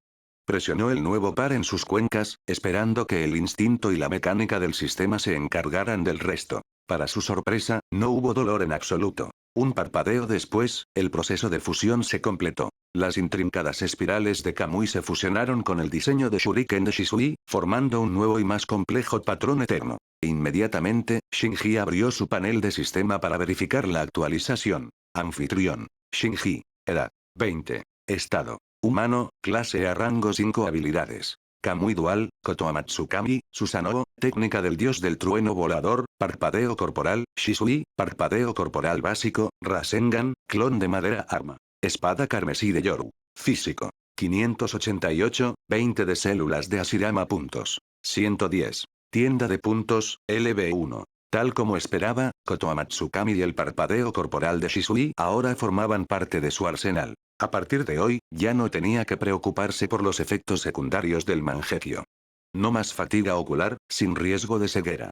Presionó el nuevo par en sus cuencas, esperando que el instinto y la mecánica del sistema se encargaran del resto. Para su sorpresa, no hubo dolor en absoluto. Un parpadeo después, el proceso de fusión se completó. Las intrincadas espirales de Kamui se fusionaron con el diseño de Shuriken de Shisui, formando un nuevo y más complejo patrón eterno. Inmediatamente, Shinji abrió su panel de sistema para verificar la actualización. Anfitrión. Shinji. Edad. 20. Estado. Humano, clase A, rango 5, habilidades. Kamui Dual, Koto Amatsukami, Susanoo, técnica del dios del trueno volador, parpadeo corporal, Shisui, parpadeo corporal básico, Rasengan, clon de madera arma. Espada carmesí de Yoru. Físico. 588, 20 de células de Ashirama puntos. 110. Tienda de puntos, LB1. Tal como esperaba, Koto Amatsukami y el parpadeo corporal de Shisui ahora formaban parte de su arsenal. A partir de hoy, ya no tenía que preocuparse por los efectos secundarios del Mangekyo. No más fatiga ocular, sin riesgo de ceguera.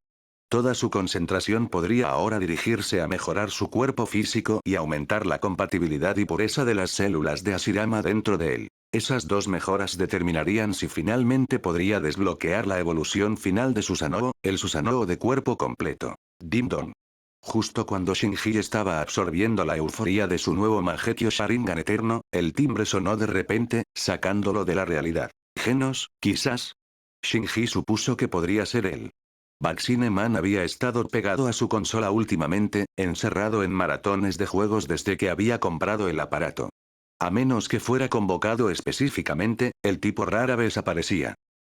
Toda su concentración podría ahora dirigirse a mejorar su cuerpo físico y aumentar la compatibilidad y pureza de las células de Hashirama dentro de él. Esas dos mejoras determinarían si finalmente podría desbloquear la evolución final de Susanoo, el Susanoo de cuerpo completo. Dim Dong. Justo cuando Shinji estaba absorbiendo la euforia de su nuevo Mangekyo Sharingan eterno, el timbre sonó de repente, sacándolo de la realidad. Genos, quizás. Shinji supuso que podría ser él. Maxine-man había estado pegado a su consola últimamente, encerrado en maratones de juegos desde que había comprado el aparato. A menos que fuera convocado específicamente, el tipo rara vez aparecía.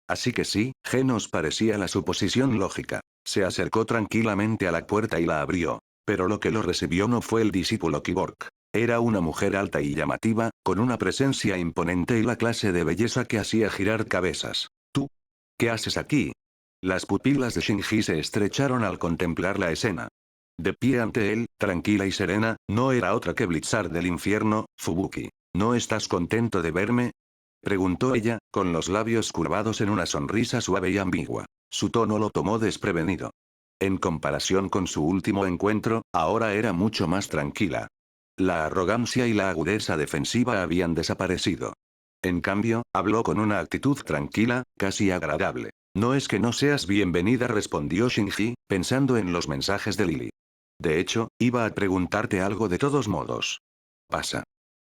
Así que sí, Genos parecía la suposición lógica. Se acercó tranquilamente a la puerta y la abrió. Pero lo que lo recibió no fue el discípulo Kiborg. Era una mujer alta y llamativa, con una presencia imponente y la clase de belleza que hacía girar cabezas. ¿Tú? ¿Qué haces aquí? Las pupilas de Shinji se estrecharon al contemplar la escena. De pie ante él, tranquila y serena, no era otra que Blizzard del infierno, Fubuki. ¿No estás contento de verme? Preguntó ella, con los labios curvados en una sonrisa suave y ambigua. Su tono lo tomó desprevenido. En comparación con su último encuentro, ahora era mucho más tranquila. La arrogancia y la agudeza defensiva habían desaparecido. En cambio, habló con una actitud tranquila, casi agradable. No es que no seas bienvenida, respondió Shinji, pensando en los mensajes de Lily. De hecho, iba a preguntarte algo de todos modos. Pasa.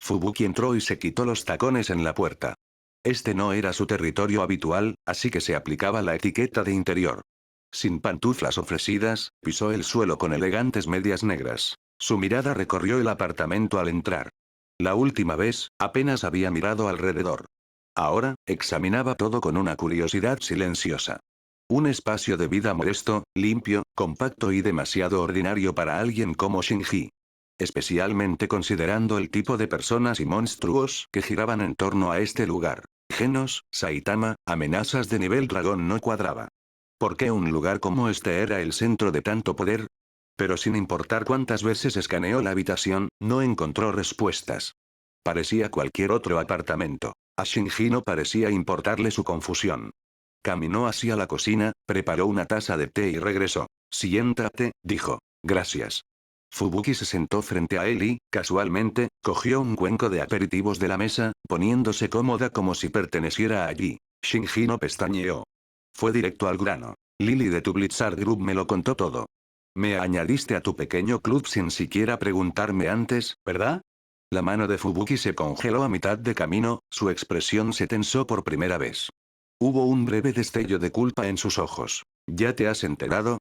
Fubuki entró y se quitó los tacones en la puerta. Este no era su territorio habitual, así que se aplicaba la etiqueta de interior. Sin pantuflas ofrecidas, pisó el suelo con elegantes medias negras. Su mirada recorrió el apartamento al entrar. La última vez, apenas había mirado alrededor. Ahora, examinaba todo con una curiosidad silenciosa. Un espacio de vida modesto, limpio, compacto y demasiado ordinario para alguien como Shinji. Especialmente considerando el tipo de personas y monstruos que giraban en torno a este lugar. Genos, Saitama, amenazas de nivel dragón no cuadraba. ¿Por qué un lugar como este era el centro de tanto poder? Pero sin importar cuántas veces escaneó la habitación, no encontró respuestas. Parecía cualquier otro apartamento. A Shinji no parecía importarle su confusión. Caminó hacia la cocina, preparó una taza de té y regresó. Siéntate, dijo. Gracias. Fubuki se sentó frente a él y, casualmente, cogió un cuenco de aperitivos de la mesa, poniéndose cómoda como si perteneciera allí. Shinji no pestañeó. Fue directo al grano. Lily de tu Blizzard Group me lo contó todo. Me añadiste a tu pequeño club sin siquiera preguntarme antes, ¿verdad? La mano de Fubuki se congeló a mitad de camino, su expresión se tensó por primera vez. Hubo un breve destello de culpa en sus ojos. ¿Ya te has enterado?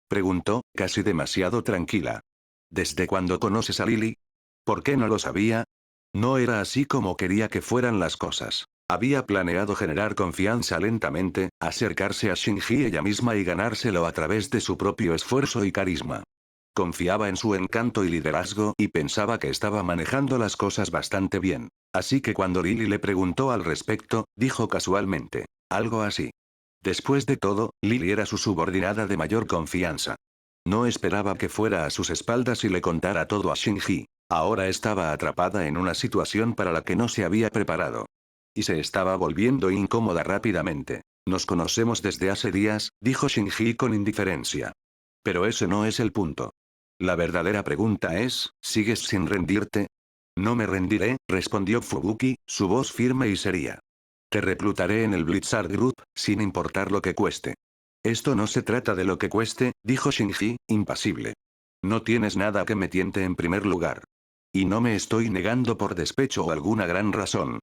Preguntó, casi demasiado tranquila. ¿Desde cuándo conoces a Lily? ¿Por qué no lo sabía? No era así como quería que fueran las cosas. Había planeado generar confianza lentamente, acercarse a Shinji ella misma y ganárselo a través de su propio esfuerzo y carisma. Confiaba en su encanto y liderazgo y pensaba que estaba manejando las cosas bastante bien. Así que cuando Lily le preguntó al respecto, dijo casualmente. Algo así. Después de todo, Lily era su subordinada de mayor confianza. No esperaba que fuera a sus espaldas y le contara todo a Shinji. Ahora estaba atrapada en una situación para la que no se había preparado. Y se estaba volviendo incómoda rápidamente. Nos conocemos desde hace días, dijo Shinji con indiferencia. Pero ese no es el punto. La verdadera pregunta es, ¿sigues sin rendirte? No me rendiré, respondió Fubuki, su voz firme y seria. Te reclutaré en el Blizzard Group, sin importar lo que cueste. Esto no se trata de lo que cueste, dijo Shinji, impasible. No tienes nada que me tiente en primer lugar. Y no me estoy negando por despecho o alguna gran razón.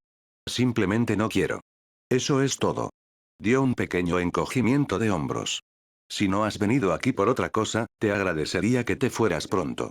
Simplemente no quiero. Eso es todo. Dio un pequeño encogimiento de hombros. Si no has venido aquí por otra cosa, te agradecería que te fueras pronto.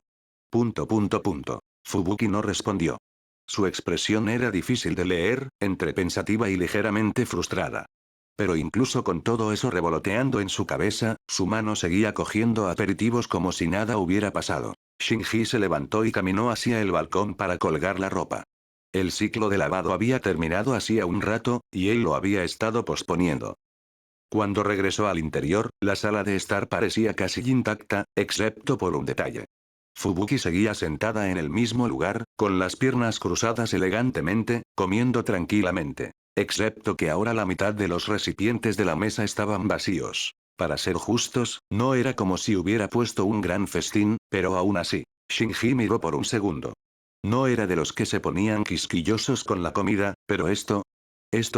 Fubuki no respondió. Su expresión era difícil de leer, entre pensativa y ligeramente frustrada. Pero incluso con todo eso revoloteando en su cabeza, su mano seguía cogiendo aperitivos como si nada hubiera pasado. Shinji se levantó y caminó hacia el balcón para colgar la ropa. El ciclo de lavado había terminado hacía un rato, y él lo había estado posponiendo. Cuando regresó al interior, la sala de estar parecía casi intacta, excepto por un detalle. Fubuki seguía sentada en el mismo lugar, con las piernas cruzadas elegantemente, comiendo tranquilamente. Excepto que ahora la mitad de los recipientes de la mesa estaban vacíos. Para ser justos, no era como si hubiera puesto un gran festín, pero aún así. Shinji miró por un segundo. No era de los que se ponían quisquillosos con la comida, pero esto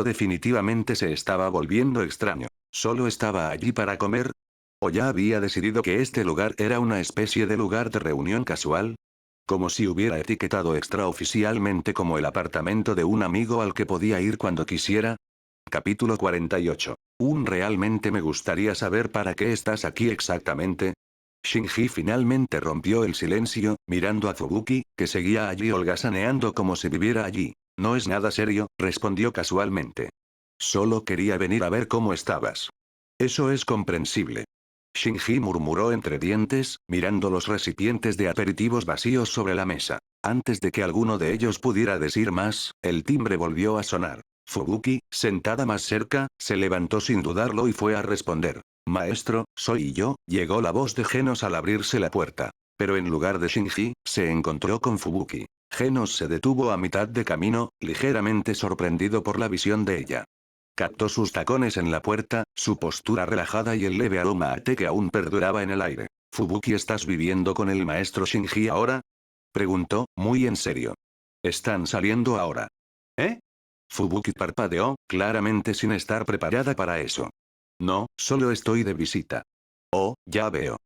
definitivamente se estaba volviendo extraño. ¿Solo estaba allí para comer? ¿O ya había decidido que este lugar era una especie de lugar de reunión casual? Como si hubiera etiquetado extraoficialmente como el apartamento de un amigo al que podía ir cuando quisiera. Capítulo 48. Realmente me gustaría saber para qué estás aquí exactamente. Shinji finalmente rompió el silencio, mirando a Fubuki, que seguía allí holgazaneando como si viviera allí. No es nada serio, respondió casualmente. Solo quería venir a ver cómo estabas. Eso es comprensible. Shinji murmuró entre dientes, mirando los recipientes de aperitivos vacíos sobre la mesa. Antes de que alguno de ellos pudiera decir más, el timbre volvió a sonar. Fubuki, sentada más cerca, se levantó sin dudarlo y fue a responder. Maestro, soy yo, llegó la voz de Genos al abrirse la puerta. Pero en lugar de Shinji, se encontró con Fubuki. Genos se detuvo a mitad de camino, ligeramente sorprendido por la visión de ella. Captó sus tacones en la puerta, su postura relajada y el leve aroma a té que aún perduraba en el aire. ¿Fubuki, estás viviendo con el maestro Shinji ahora? Preguntó, muy en serio. ¿Están saliendo ahora? ¿Eh? Fubuki parpadeó, claramente sin estar preparada para eso. No, solo estoy de visita. Oh, ya veo.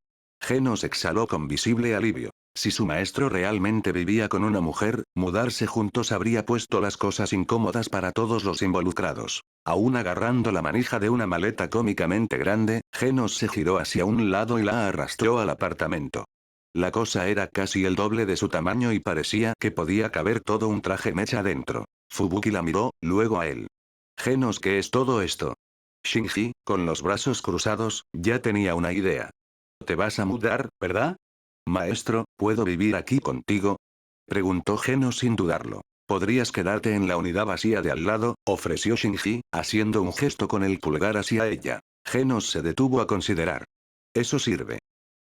Genos exhaló con visible alivio. Si su maestro realmente vivía con una mujer, mudarse juntos habría puesto las cosas incómodas para todos los involucrados. Aún agarrando la manija de una maleta cómicamente grande, Genos se giró hacia un lado y la arrastró al apartamento. La cosa era casi el doble de su tamaño y parecía que podía caber todo un traje mecha dentro. Fubuki la miró, luego a él. Genos, ¿qué es todo esto? Shinji, con los brazos cruzados, ya tenía una idea. ¿Te vas a mudar, verdad? Maestro, ¿puedo vivir aquí contigo? Preguntó Genos sin dudarlo. ¿Podrías quedarte en la unidad vacía de al lado? Ofreció Shinji, haciendo un gesto con el pulgar hacia ella. Genos se detuvo a considerar. Eso sirve.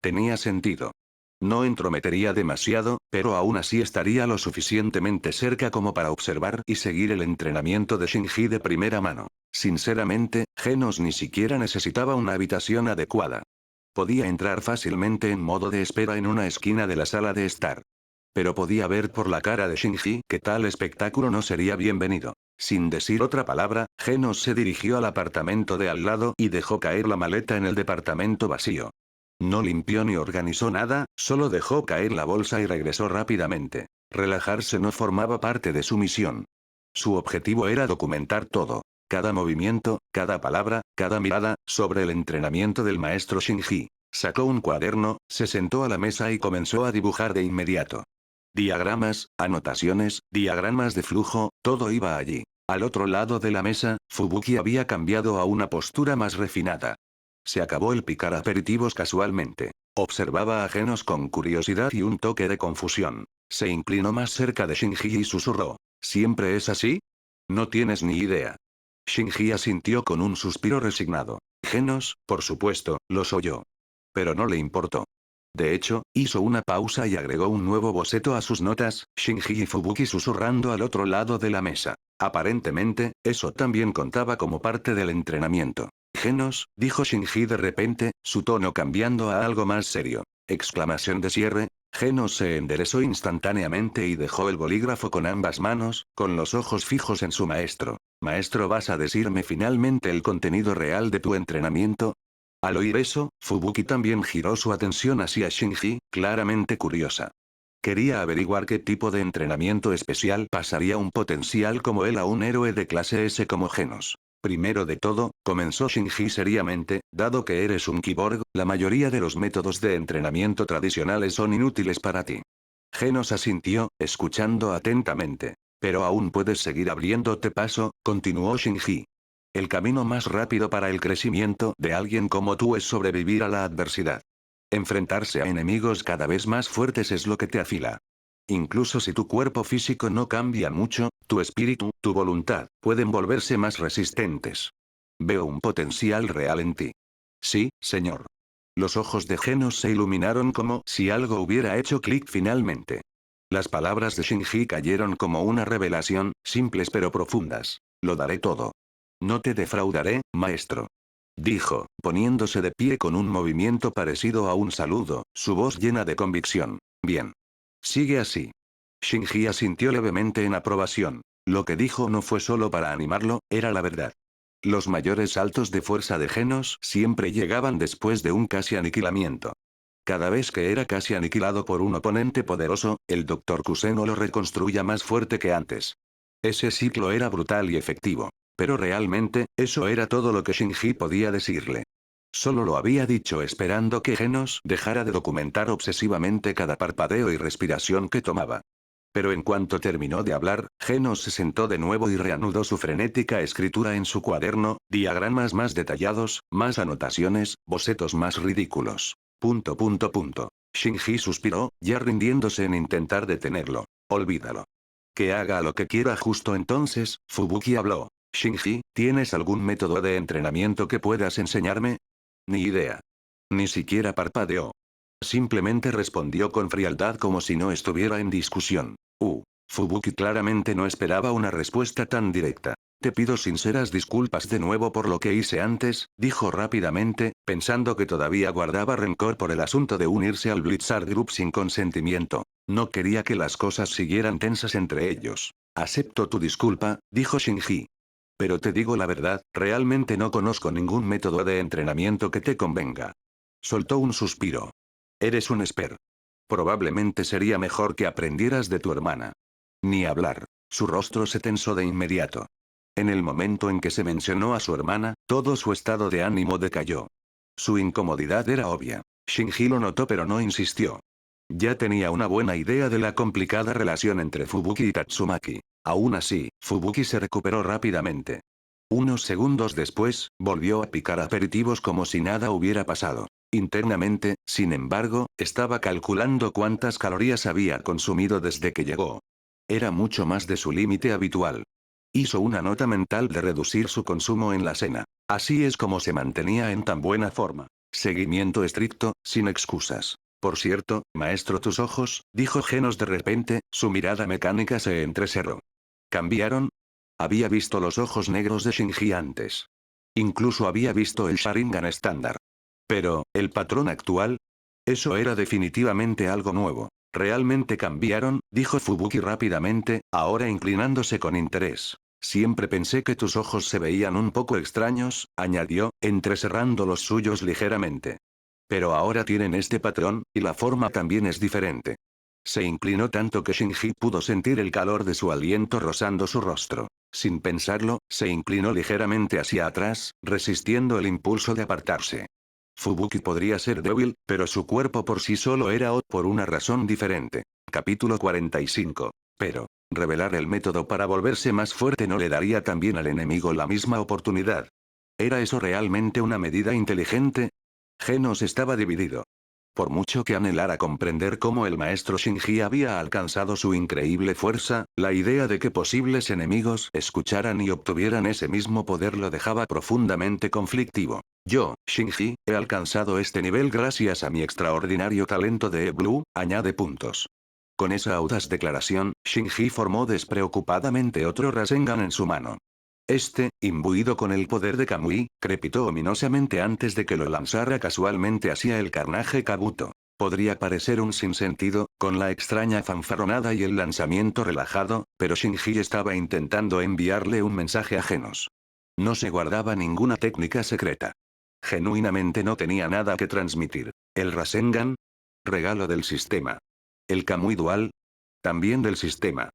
Tenía sentido. No entrometería demasiado, pero aún así estaría lo suficientemente cerca como para observar y seguir el entrenamiento de Shinji de primera mano. Sinceramente, Genos ni siquiera necesitaba una habitación adecuada. Podía entrar fácilmente en modo de espera en una esquina de la sala de estar. Pero podía ver por la cara de Shinji que tal espectáculo no sería bienvenido. Sin decir otra palabra, Genos se dirigió al apartamento de al lado y dejó caer la maleta en el departamento vacío. No limpió ni organizó nada, solo dejó caer la bolsa y regresó rápidamente. Relajarse no formaba parte de su misión. Su objetivo era documentar todo. Cada movimiento, cada palabra, cada mirada, sobre el entrenamiento del maestro Shinji. Sacó un cuaderno, se sentó a la mesa y comenzó a dibujar de inmediato. Diagramas, anotaciones, diagramas de flujo, todo iba allí. Al otro lado de la mesa, Fubuki había cambiado a una postura más refinada. Se acabó el picar aperitivos casualmente. Observaba a Genos con curiosidad y un toque de confusión. Se inclinó más cerca de Shinji y susurró. ¿Siempre es así? No tienes ni idea. Shinji asintió con un suspiro resignado. Genos, por supuesto, lo soy yo. Pero no le importó. De hecho, hizo una pausa y agregó un nuevo boceto a sus notas, Shinji y Fubuki susurrando al otro lado de la mesa. Aparentemente, eso también contaba como parte del entrenamiento. Genos, dijo Shinji de repente, su tono cambiando a algo más serio. Exclamación de cierre. Genos se enderezó instantáneamente y dejó el bolígrafo con ambas manos, con los ojos fijos en su maestro. Maestro, ¿vas a decirme finalmente el contenido real de tu entrenamiento? Al oír eso, Fubuki también giró su atención hacia Shinji, claramente curiosa. Quería averiguar qué tipo de entrenamiento especial pasaría un potencial como él a un héroe de clase S como Genos. Primero de todo, comenzó Shinji seriamente, dado que eres un cyborg, la mayoría de los métodos de entrenamiento tradicionales son inútiles para ti. Genos asintió, escuchando atentamente. Pero aún puedes seguir abriéndote paso, continuó Shinji. El camino más rápido para el crecimiento de alguien como tú es sobrevivir a la adversidad. Enfrentarse a enemigos cada vez más fuertes es lo que te afila. Incluso si tu cuerpo físico no cambia mucho, tu espíritu, tu voluntad, pueden volverse más resistentes. Veo un potencial real en ti. Sí, señor. Los ojos de Genos se iluminaron como si algo hubiera hecho clic finalmente. Las palabras de Shinji cayeron como una revelación, simples pero profundas. Lo daré todo. No te defraudaré, maestro. Dijo, poniéndose de pie con un movimiento parecido a un saludo, su voz llena de convicción. Bien. Sigue así. Shinji asintió levemente en aprobación. Lo que dijo no fue solo para animarlo, era la verdad. Los mayores saltos de fuerza de Genos siempre llegaban después de un casi aniquilamiento. Cada vez que era casi aniquilado por un oponente poderoso, el Dr. Kuseno lo reconstruía más fuerte que antes. Ese ciclo era brutal y efectivo. Pero realmente, eso era todo lo que Shinji podía decirle. Solo lo había dicho esperando que Genos dejara de documentar obsesivamente cada parpadeo y respiración que tomaba. Pero en cuanto terminó de hablar, Genos se sentó de nuevo y reanudó su frenética escritura en su cuaderno, diagramas más detallados, más anotaciones, bocetos más ridículos. Shinji suspiró, ya rindiéndose en intentar detenerlo. Olvídalo. Que haga lo que quiera. Justo entonces, Fubuki habló. Shinji, ¿tienes algún método de entrenamiento que puedas enseñarme? Ni idea. Ni siquiera parpadeó. Simplemente respondió con frialdad como si no estuviera en discusión. Fubuki claramente no esperaba una respuesta tan directa. Te pido sinceras disculpas de nuevo por lo que hice antes, dijo rápidamente, pensando que todavía guardaba rencor por el asunto de unirse al Blizzard Group sin consentimiento. No quería que las cosas siguieran tensas entre ellos. Acepto tu disculpa, dijo Shinji. Pero te digo la verdad, realmente no conozco ningún método de entrenamiento que te convenga. Soltó un suspiro. Eres un esper. Probablemente sería mejor que aprendieras de tu hermana. Ni hablar. Su rostro se tensó de inmediato. En el momento en que se mencionó a su hermana, todo su estado de ánimo decayó. Su incomodidad era obvia. Shinji lo notó pero no insistió. Ya tenía una buena idea de la complicada relación entre Fubuki y Tatsumaki. Aún así, Fubuki se recuperó rápidamente. Unos segundos después, volvió a picar aperitivos como si nada hubiera pasado. Internamente, sin embargo, estaba calculando cuántas calorías había consumido desde que llegó. Era mucho más de su límite habitual. Hizo una nota mental de reducir su consumo en la cena. Así es como se mantenía en tan buena forma. Seguimiento estricto, sin excusas. Por cierto, maestro, tus ojos, dijo Genos de repente, su mirada mecánica se entrecerró. ¿Cambiaron? Había visto los ojos negros de Shinji antes. Incluso había visto el Sharingan estándar. Pero, ¿el patrón actual? Eso era definitivamente algo nuevo. ¿Realmente cambiaron?, dijo Fubuki rápidamente, ahora inclinándose con interés. Siempre pensé que tus ojos se veían un poco extraños, añadió, entrecerrando los suyos ligeramente. Pero ahora tienen este patrón, y la forma también es diferente. Se inclinó tanto que Shinji pudo sentir el calor de su aliento rozando su rostro. Sin pensarlo, se inclinó ligeramente hacia atrás, resistiendo el impulso de apartarse. Fubuki podría ser débil, pero su cuerpo por sí solo era por una razón diferente. Capítulo 45. Pero, revelar el método para volverse más fuerte no le daría también al enemigo la misma oportunidad. ¿Era eso realmente una medida inteligente? Genos estaba dividido. Por mucho que anhelara comprender cómo el maestro Shinji había alcanzado su increíble fuerza, la idea de que posibles enemigos escucharan y obtuvieran ese mismo poder lo dejaba profundamente conflictivo. Yo, Shinji, he alcanzado este nivel gracias a mi extraordinario talento de E-Blue, añade puntos. Con esa audaz declaración, Shinji formó despreocupadamente otro Rasengan en su mano. Este, imbuido con el poder de Kamui, crepitó ominosamente antes de que lo lanzara casualmente hacia el carnaje Kabuto. Podría parecer un sinsentido, con la extraña fanfarronada y el lanzamiento relajado, pero Shinji estaba intentando enviarle un mensaje a Genos. No se guardaba ninguna técnica secreta. Genuinamente no tenía nada que transmitir. ¿El Rasengan? Regalo del sistema. ¿El Kamui Dual? También del sistema.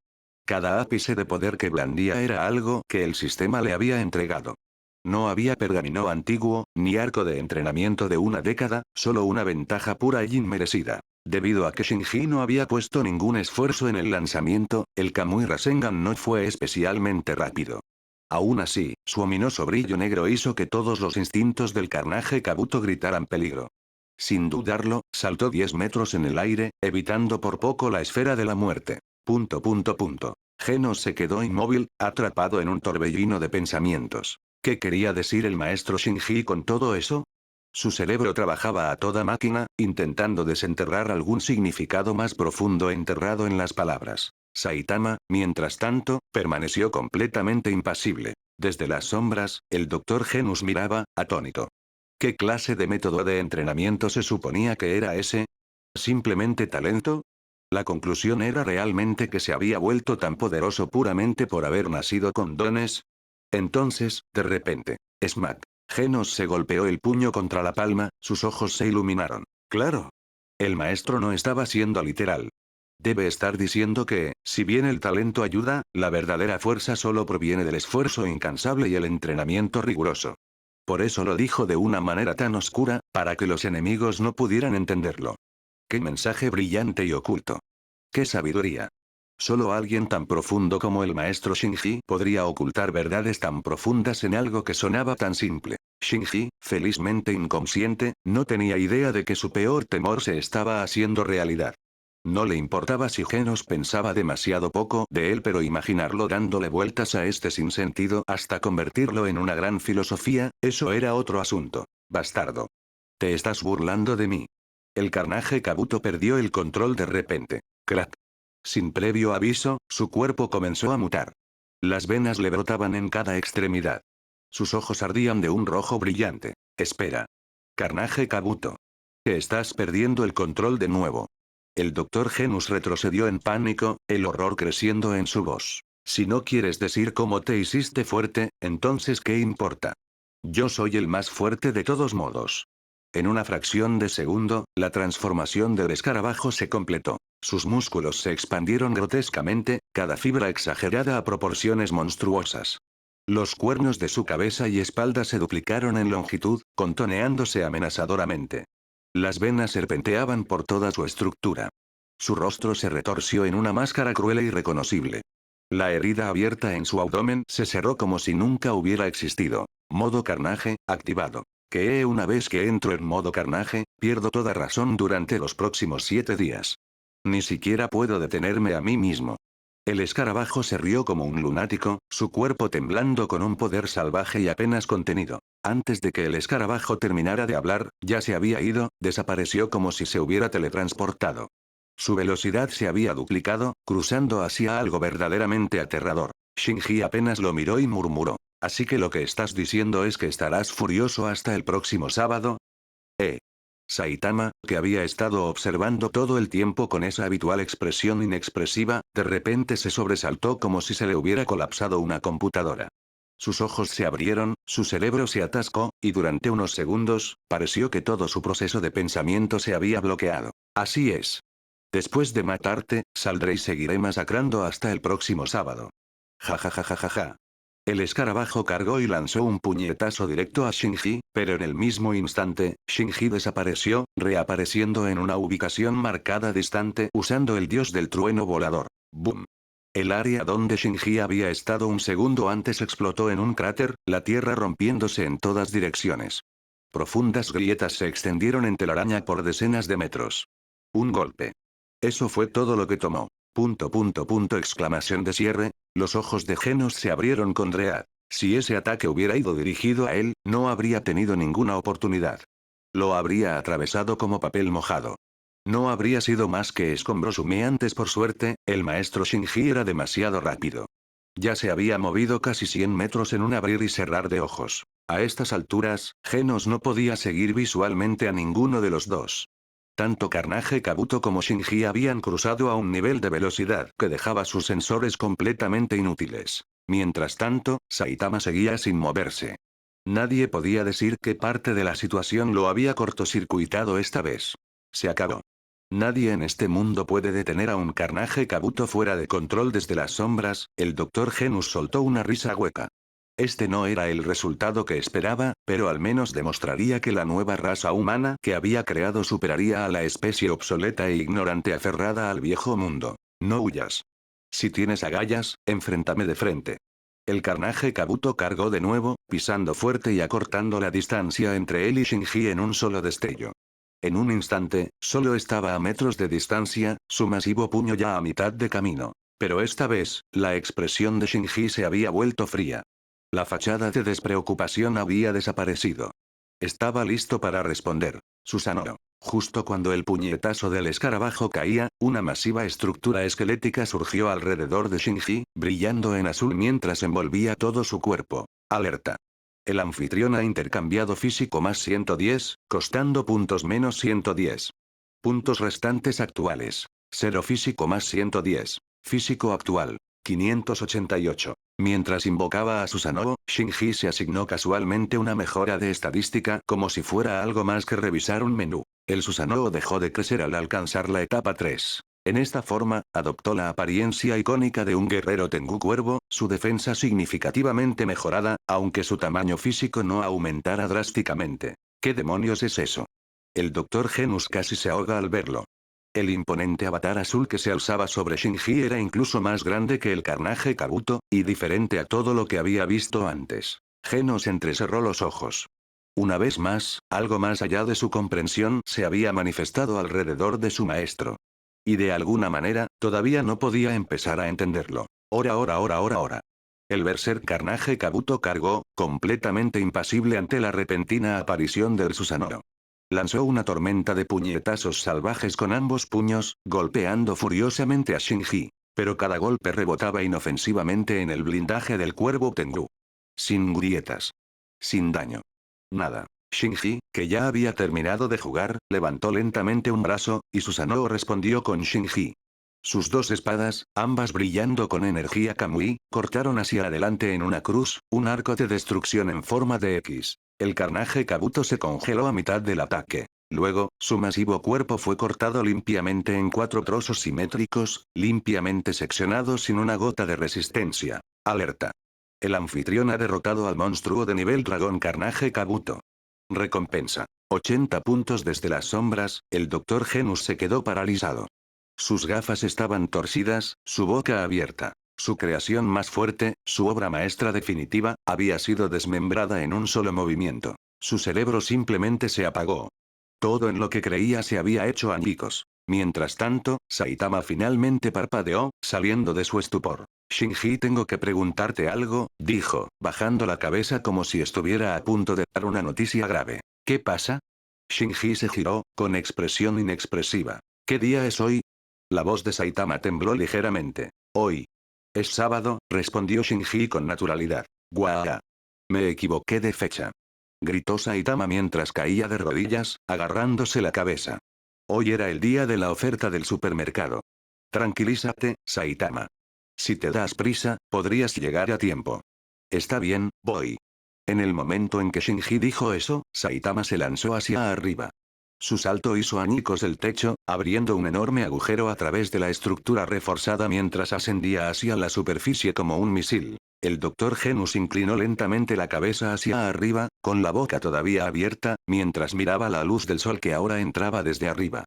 Cada ápice de poder que blandía era algo que el sistema le había entregado. No había pergamino antiguo, ni arco de entrenamiento de una década, solo una ventaja pura y inmerecida. Debido a que Shinji no había puesto ningún esfuerzo en el lanzamiento, el Kamui Rasengan no fue especialmente rápido. Aún así, su ominoso brillo negro hizo que todos los instintos del carnaje Kabuto gritaran peligro. Sin dudarlo, saltó 10 metros en el aire, evitando por poco la esfera de la muerte. Genos se quedó inmóvil, atrapado en un torbellino de pensamientos. ¿Qué quería decir el maestro Shinji con todo eso? Su cerebro trabajaba a toda máquina, intentando desenterrar algún significado más profundo enterrado en las palabras. Saitama, mientras tanto, permaneció completamente impasible. Desde las sombras, el Dr. Genus miraba, atónito. ¿Qué clase de método de entrenamiento se suponía que era ese? ¿Simplemente talento? La conclusión era realmente que se había vuelto tan poderoso puramente por haber nacido con dones. Entonces, de repente, smack. Genos se golpeó el puño contra la palma, sus ojos se iluminaron. Claro. El maestro no estaba siendo literal. Debe estar diciendo que, si bien el talento ayuda, la verdadera fuerza solo proviene del esfuerzo incansable y el entrenamiento riguroso. Por eso lo dijo de una manera tan oscura, para que los enemigos no pudieran entenderlo. ¡Qué mensaje brillante y oculto! ¡Qué sabiduría! Solo alguien tan profundo como el maestro Shinji podría ocultar verdades tan profundas en algo que sonaba tan simple. Shinji, felizmente inconsciente, no tenía idea de que su peor temor se estaba haciendo realidad. No le importaba si Genos pensaba demasiado poco de él, pero imaginarlo dándole vueltas a este sinsentido hasta convertirlo en una gran filosofía, eso era otro asunto. Bastardo. Te estás burlando de mí. El carnaje Kabuto perdió el control de repente. Crack. Sin previo aviso, su cuerpo comenzó a mutar. Las venas le brotaban en cada extremidad. Sus ojos ardían de un rojo brillante. Espera. Carnaje Kabuto. Que estás perdiendo el control de nuevo. El Dr. Genus retrocedió en pánico, el horror creciendo en su voz. Si no quieres decir cómo te hiciste fuerte, entonces ¿qué importa? Yo soy el más fuerte de todos modos. En una fracción de segundo, la transformación del escarabajo se completó. Sus músculos se expandieron grotescamente, cada fibra exagerada a proporciones monstruosas. Los cuernos de su cabeza y espalda se duplicaron en longitud, contoneándose amenazadoramente. Las venas serpenteaban por toda su estructura. Su rostro se retorció en una máscara cruel e irreconocible. La herida abierta en su abdomen se cerró como si nunca hubiera existido. Modo carnaje, activado. Que una vez que entro en modo carnaje, pierdo toda razón durante los próximos 7 días. Ni siquiera puedo detenerme a mí mismo. El escarabajo se rió como un lunático, su cuerpo temblando con un poder salvaje y apenas contenido. Antes de que el escarabajo terminara de hablar, ya se había ido, desapareció como si se hubiera teletransportado. Su velocidad se había duplicado, cruzando hacia algo verdaderamente aterrador. Shinji apenas lo miró y murmuró. ¿Así que lo que estás diciendo es que estarás furioso hasta el próximo sábado? Saitama, que había estado observando todo el tiempo con esa habitual expresión inexpresiva, de repente se sobresaltó como si se le hubiera colapsado una computadora. Sus ojos se abrieron, su cerebro se atascó, y durante unos segundos, pareció que todo su proceso de pensamiento se había bloqueado. Así es. Después de matarte, saldré y seguiré masacrando hasta el próximo sábado. Ja ja ja ja ja ja. El escarabajo cargó y lanzó un puñetazo directo a Shinji, pero en el mismo instante, Shinji desapareció, reapareciendo en una ubicación marcada distante usando el dios del trueno volador. ¡Boom! El área donde Shinji había estado un segundo antes explotó en un cráter, la tierra rompiéndose en todas direcciones. Profundas grietas se extendieron en telaraña por decenas de metros. Un golpe. Eso fue todo lo que tomó. Exclamación de cierre, los ojos de Genos se abrieron con dread. Si ese ataque hubiera ido dirigido a él, no habría tenido ninguna oportunidad. Lo habría atravesado como papel mojado. No habría sido más que escombros humeantes. Por suerte, el maestro Shinji era demasiado rápido. Ya se había movido casi 100 metros en un abrir y cerrar de ojos. A estas alturas, Genos no podía seguir visualmente a ninguno de los dos. Tanto Carnage Kabuto como Shinji habían cruzado a un nivel de velocidad que dejaba sus sensores completamente inútiles. Mientras tanto, Saitama seguía sin moverse. Nadie podía decir qué parte de la situación lo había cortocircuitado esta vez. Se acabó. Nadie en este mundo puede detener a un Carnage Kabuto fuera de control. Desde las sombras, el Dr. Genus soltó una risa hueca. Este no era el resultado que esperaba, pero al menos demostraría que la nueva raza humana que había creado superaría a la especie obsoleta e ignorante aferrada al viejo mundo. No huyas. Si tienes agallas, enfréntame de frente. El carnaje Kabuto cargó de nuevo, pisando fuerte y acortando la distancia entre él y Shinji en un solo destello. En un instante, solo estaba a metros de distancia, su masivo puño ya a mitad de camino. Pero esta vez, la expresión de Shinji se había vuelto fría. La fachada de despreocupación había desaparecido. Estaba listo para responder. Susanoo. Justo cuando el puñetazo del escarabajo caía, una masiva estructura esquelética surgió alrededor de Shinji, brillando en azul mientras envolvía todo su cuerpo. Alerta. El anfitrión ha intercambiado físico más 110, costando puntos menos 110. Puntos restantes actuales. 0 físico más 110. Físico actual. 588. Mientras invocaba a Susanoo, Shinji se asignó casualmente una mejora de estadística como si fuera algo más que revisar un menú. El Susanoo dejó de crecer al alcanzar la etapa 3. En esta forma, adoptó la apariencia icónica de un guerrero Tengu cuervo, su defensa significativamente mejorada, aunque su tamaño físico no aumentara drásticamente. ¿Qué demonios es eso? El Dr. Genus casi se ahoga al verlo. El imponente avatar azul que se alzaba sobre Shinji era incluso más grande que el Carnage Kabuto, y diferente a todo lo que había visto antes. Genos entrecerró los ojos. Una vez más, algo más allá de su comprensión se había manifestado alrededor de su maestro. Y de alguna manera, todavía no podía empezar a entenderlo. Ora. El berserk Carnage Kabuto cargó, completamente impasible ante la repentina aparición del Susanoo. Lanzó una tormenta de puñetazos salvajes con ambos puños, golpeando furiosamente a Shinji. Pero cada golpe rebotaba inofensivamente en el blindaje del cuervo Tengu. Sin grietas. Sin daño. Nada. Shinji, que ya había terminado de jugar, levantó lentamente un brazo, y Susanoo respondió con Shinji. Sus dos espadas, ambas brillando con energía Kamui, cortaron hacia adelante en una cruz, un arco de destrucción en forma de X. El Carnage Kabuto se congeló a mitad del ataque. Luego, su masivo cuerpo fue cortado limpiamente en 4 trozos simétricos, limpiamente seccionados sin una gota de resistencia. Alerta. El anfitrión ha derrotado al monstruo de nivel dragón Carnage Kabuto. Recompensa. 80 puntos desde las sombras, el Dr. Genus se quedó paralizado. Sus gafas estaban torcidas, su boca abierta. Su creación más fuerte, su obra maestra definitiva, había sido desmembrada en un solo movimiento. Su cerebro simplemente se apagó. Todo en lo que creía se había hecho añicos. Mientras tanto, Saitama finalmente parpadeó, saliendo de su estupor. Shinji, tengo que preguntarte algo, dijo, bajando la cabeza como si estuviera a punto de dar una noticia grave. ¿Qué pasa? Shinji se giró, con expresión inexpresiva. ¿Qué día es hoy? La voz de Saitama tembló ligeramente. Hoy. Es sábado, respondió Shinji con naturalidad. Guau. Me equivoqué de fecha. Gritó Saitama mientras caía de rodillas, agarrándose la cabeza. Hoy era el día de la oferta del supermercado. Tranquilízate, Saitama. Si te das prisa, podrías llegar a tiempo. Está bien, voy. En el momento en que Shinji dijo eso, Saitama se lanzó hacia arriba. Su salto hizo añicos el techo, abriendo un enorme agujero a través de la estructura reforzada mientras ascendía hacia la superficie como un misil. El Dr. Genus inclinó lentamente la cabeza hacia arriba, con la boca todavía abierta, mientras miraba la luz del sol que ahora entraba desde arriba.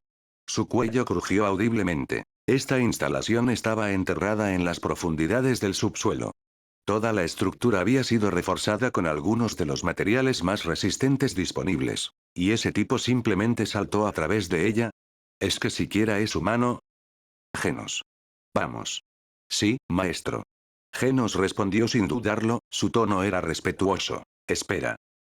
Su cuello crujió audiblemente. Esta instalación estaba enterrada en las profundidades del subsuelo. Toda la estructura había sido reforzada con algunos de los materiales más resistentes disponibles. ¿Y ese tipo simplemente saltó a través de ella? ¿Es que siquiera es humano? Genos. Vamos. Sí, maestro. Genos respondió sin dudarlo, su tono era respetuoso. Espera.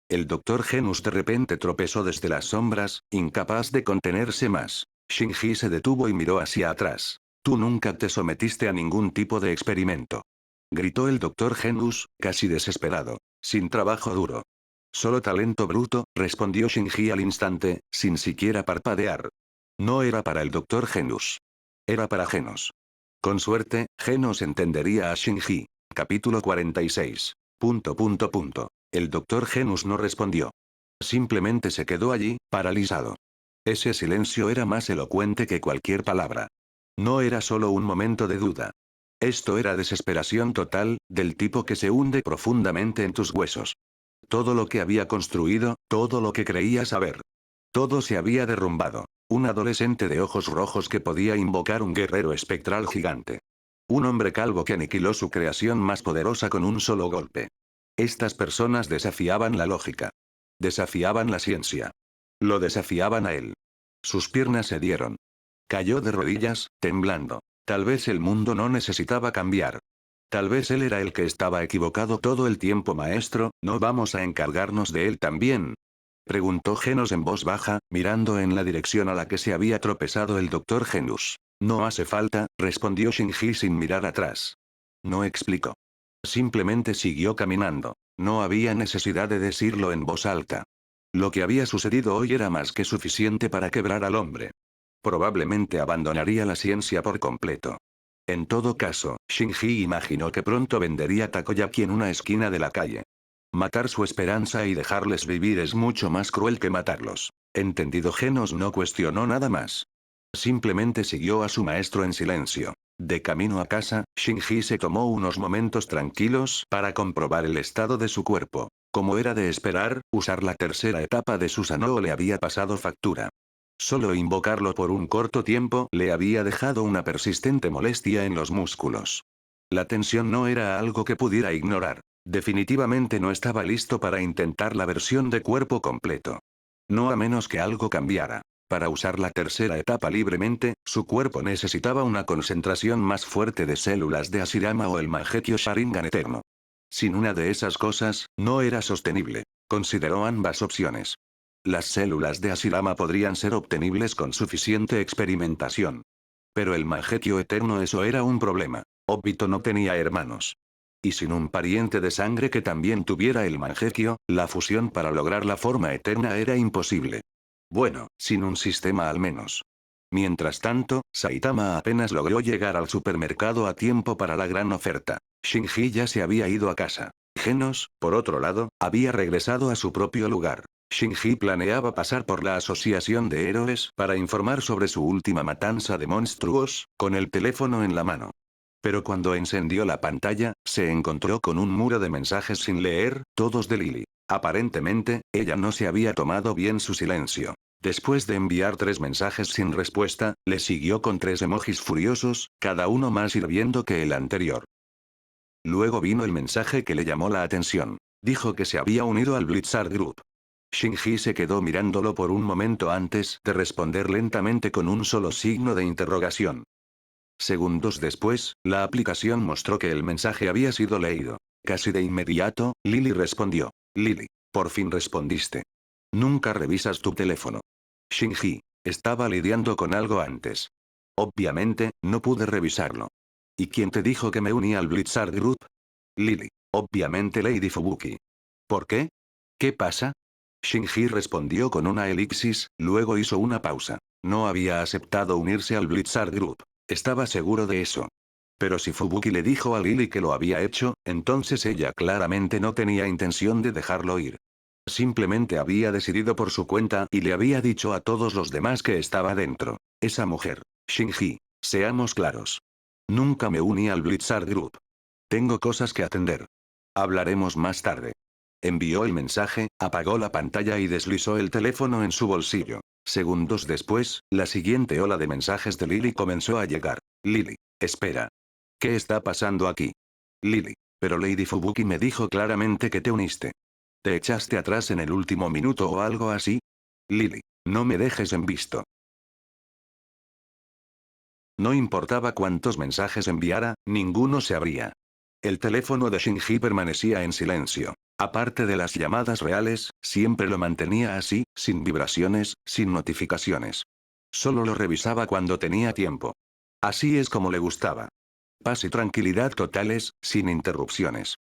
El Dr. Genus de repente tropezó desde las sombras, incapaz de contenerse más. Shinji se detuvo y miró hacia atrás. Tú nunca te sometiste a ningún tipo de experimento. Gritó el Dr. Genus, casi desesperado. Sin trabajo duro. Solo talento bruto, respondió Shinji al instante, sin siquiera parpadear. No era para el Dr. Genus. Era para Genos. Con suerte, Genos entendería a Shinji. Capítulo 46. El Dr. Genus no respondió. Simplemente se quedó allí, paralizado. Ese silencio era más elocuente que cualquier palabra. No era solo un momento de duda. Esto era desesperación total, del tipo que se hunde profundamente en tus huesos. Todo lo que había construido, todo lo que creía saber. Todo se había derrumbado. Un adolescente de ojos rojos que podía invocar un guerrero espectral gigante. Un hombre calvo que aniquiló su creación más poderosa con un solo golpe. Estas personas desafiaban la lógica. Desafiaban la ciencia. Lo desafiaban a él. Sus piernas se dieron. Cayó de rodillas, temblando. Tal vez el mundo no necesitaba cambiar. Tal vez él era el que estaba equivocado todo el tiempo, maestro, ¿no vamos a encargarnos de él también? Preguntó Genos en voz baja, mirando en la dirección a la que se había tropezado el Dr. Genus. No hace falta, respondió Shinji sin mirar atrás. No explicó. Simplemente siguió caminando. No había necesidad de decirlo en voz alta. Lo que había sucedido hoy era más que suficiente para quebrar al hombre. Probablemente abandonaría la ciencia por completo. En todo caso, Shinji imaginó que pronto vendería takoyaki en una esquina de la calle. Matar su esperanza y dejarles vivir es mucho más cruel que matarlos. Entendido. Genos no cuestionó nada más. Simplemente siguió a su maestro en silencio. De camino a casa, Shinji se tomó unos momentos tranquilos para comprobar el estado de su cuerpo. Como era de esperar, usar la tercera etapa de Susanoo le había pasado factura. Solo invocarlo por un corto tiempo le había dejado una persistente molestia en los músculos. La tensión no era algo que pudiera ignorar. Definitivamente no estaba listo para intentar la versión de cuerpo completo. No a menos que algo cambiara. Para usar la tercera etapa libremente, su cuerpo necesitaba una concentración más fuerte de células de Hashirama o el Mangekyo Sharingan eterno. Sin una de esas cosas, no era sostenible. Consideró ambas opciones. Las células de Hashirama podrían ser obtenibles con suficiente experimentación. Pero el Mangekyo eterno, eso era un problema. Obito no tenía hermanos. Y sin un pariente de sangre que también tuviera el Mangekyo, la fusión para lograr la forma eterna era imposible. Bueno, sin un sistema al menos. Mientras tanto, Saitama apenas logró llegar al supermercado a tiempo para la gran oferta. Shinji ya se había ido a casa. Genos, por otro lado, había regresado a su propio lugar. Shinji planeaba pasar por la Asociación de Héroes para informar sobre su última matanza de monstruos, con el teléfono en la mano. Pero cuando encendió la pantalla, se encontró con un muro de mensajes sin leer, todos de Lily. Aparentemente, ella no se había tomado bien su silencio. Después de enviar 3 mensajes sin respuesta, le siguió con 3 emojis furiosos, cada uno más hirviendo que el anterior. Luego vino el mensaje que le llamó la atención. Dijo que se había unido al Blizzard Group. Shinji se quedó mirándolo por un momento antes de responder lentamente con un solo signo de interrogación. Segundos después, la aplicación mostró que el mensaje había sido leído. Casi de inmediato, Lily respondió. Lily, por fin respondiste. Nunca revisas tu teléfono. Shinji, estaba lidiando con algo antes. Obviamente, no pude revisarlo. ¿Y quién te dijo que me uní al Blizzard Group? Lily, obviamente Lady Fubuki. ¿Por qué? ¿Qué pasa? Shinji respondió con una elipsis, luego hizo una pausa. No había aceptado unirse al Blizzard Group. Estaba seguro de eso. Pero si Fubuki le dijo a Lily que lo había hecho, entonces ella claramente no tenía intención de dejarlo ir. Simplemente había decidido por su cuenta y le había dicho a todos los demás que estaba dentro. Esa mujer. Shinji, seamos claros. Nunca me uní al Blizzard Group. Tengo cosas que atender. Hablaremos más tarde. Envió el mensaje, apagó la pantalla y deslizó el teléfono en su bolsillo. Segundos después, la siguiente ola de mensajes de Lily comenzó a llegar. Lily, espera. ¿Qué está pasando aquí? Lily, pero Lady Fubuki me dijo claramente que te uniste. ¿Te echaste atrás en el último minuto o algo así? Lily, no me dejes en visto. No importaba cuántos mensajes enviara, ninguno se abría. El teléfono de Shinji permanecía en silencio. Aparte de las llamadas reales, siempre lo mantenía así, sin vibraciones, sin notificaciones. Solo lo revisaba cuando tenía tiempo. Así es como le gustaba. Paz y tranquilidad totales, sin interrupciones.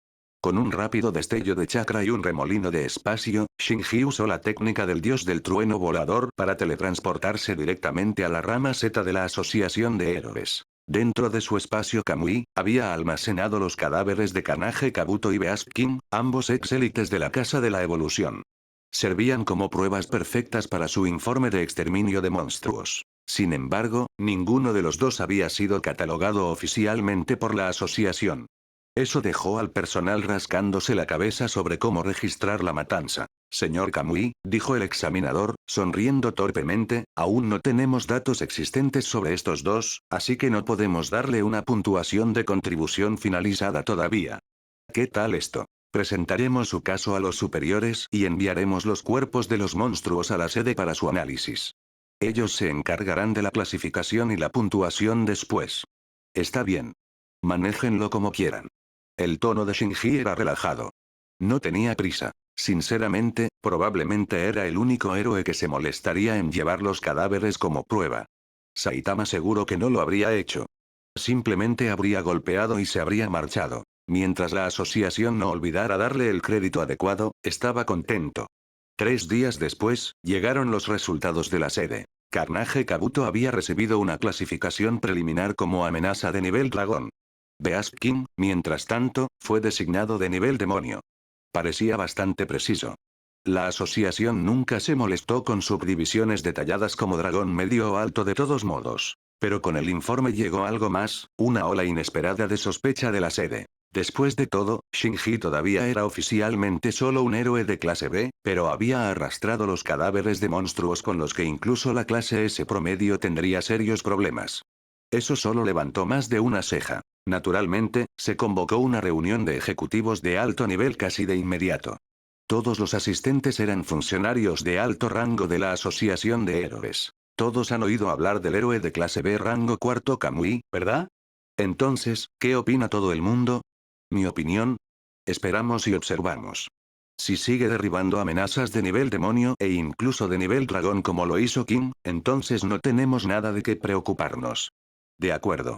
Con un rápido destello de chakra y un remolino de espacio, Shinji usó la técnica del dios del trueno volador para teletransportarse directamente a la rama Z de la Asociación de Héroes. Dentro de su espacio Kamui, había almacenado los cadáveres de Kanage Kabuto y Beast King, ambos ex-élites de la Casa de la Evolución. Servían como pruebas perfectas para su informe de exterminio de monstruos. Sin embargo, ninguno de los dos había sido catalogado oficialmente por la asociación. Eso dejó al personal rascándose la cabeza sobre cómo registrar la matanza. Señor Kamui, dijo el examinador, sonriendo torpemente, aún no tenemos datos existentes sobre estos dos, así que no podemos darle una puntuación de contribución finalizada todavía. ¿Qué tal esto? Presentaremos su caso a los superiores y enviaremos los cuerpos de los monstruos a la sede para su análisis. Ellos se encargarán de la clasificación y la puntuación después. Está bien. Manéjenlo como quieran. El tono de Shinji era relajado. No tenía prisa. Sinceramente, probablemente era el único héroe que se molestaría en llevar los cadáveres como prueba. Saitama seguro que no lo habría hecho. Simplemente habría golpeado y se habría marchado. Mientras la asociación no olvidara darle el crédito adecuado, estaba contento. 3 días después, llegaron los resultados de la sede. Carnage Kabuto había recibido una clasificación preliminar como amenaza de nivel dragón. Beast King, mientras tanto, fue designado de nivel demonio. Parecía bastante preciso. La asociación nunca se molestó con subdivisiones detalladas como dragón medio o alto de todos modos. Pero con el informe llegó algo más, una ola inesperada de sospecha de la sede. Después de todo, Shinji todavía era oficialmente solo un héroe de clase B, pero había arrastrado los cadáveres de monstruos con los que incluso la clase S promedio tendría serios problemas. Eso solo levantó más de una ceja. Naturalmente, se convocó una reunión de ejecutivos de alto nivel casi de inmediato. Todos los asistentes eran funcionarios de alto rango de la Asociación de Héroes. Todos han oído hablar del héroe de clase B rango cuarto Kamui, ¿verdad? Entonces, ¿qué opina todo el mundo? Mi opinión. Esperamos y observamos. Si sigue derribando amenazas de nivel demonio e incluso de nivel dragón como lo hizo King, entonces no tenemos nada de qué preocuparnos. De acuerdo.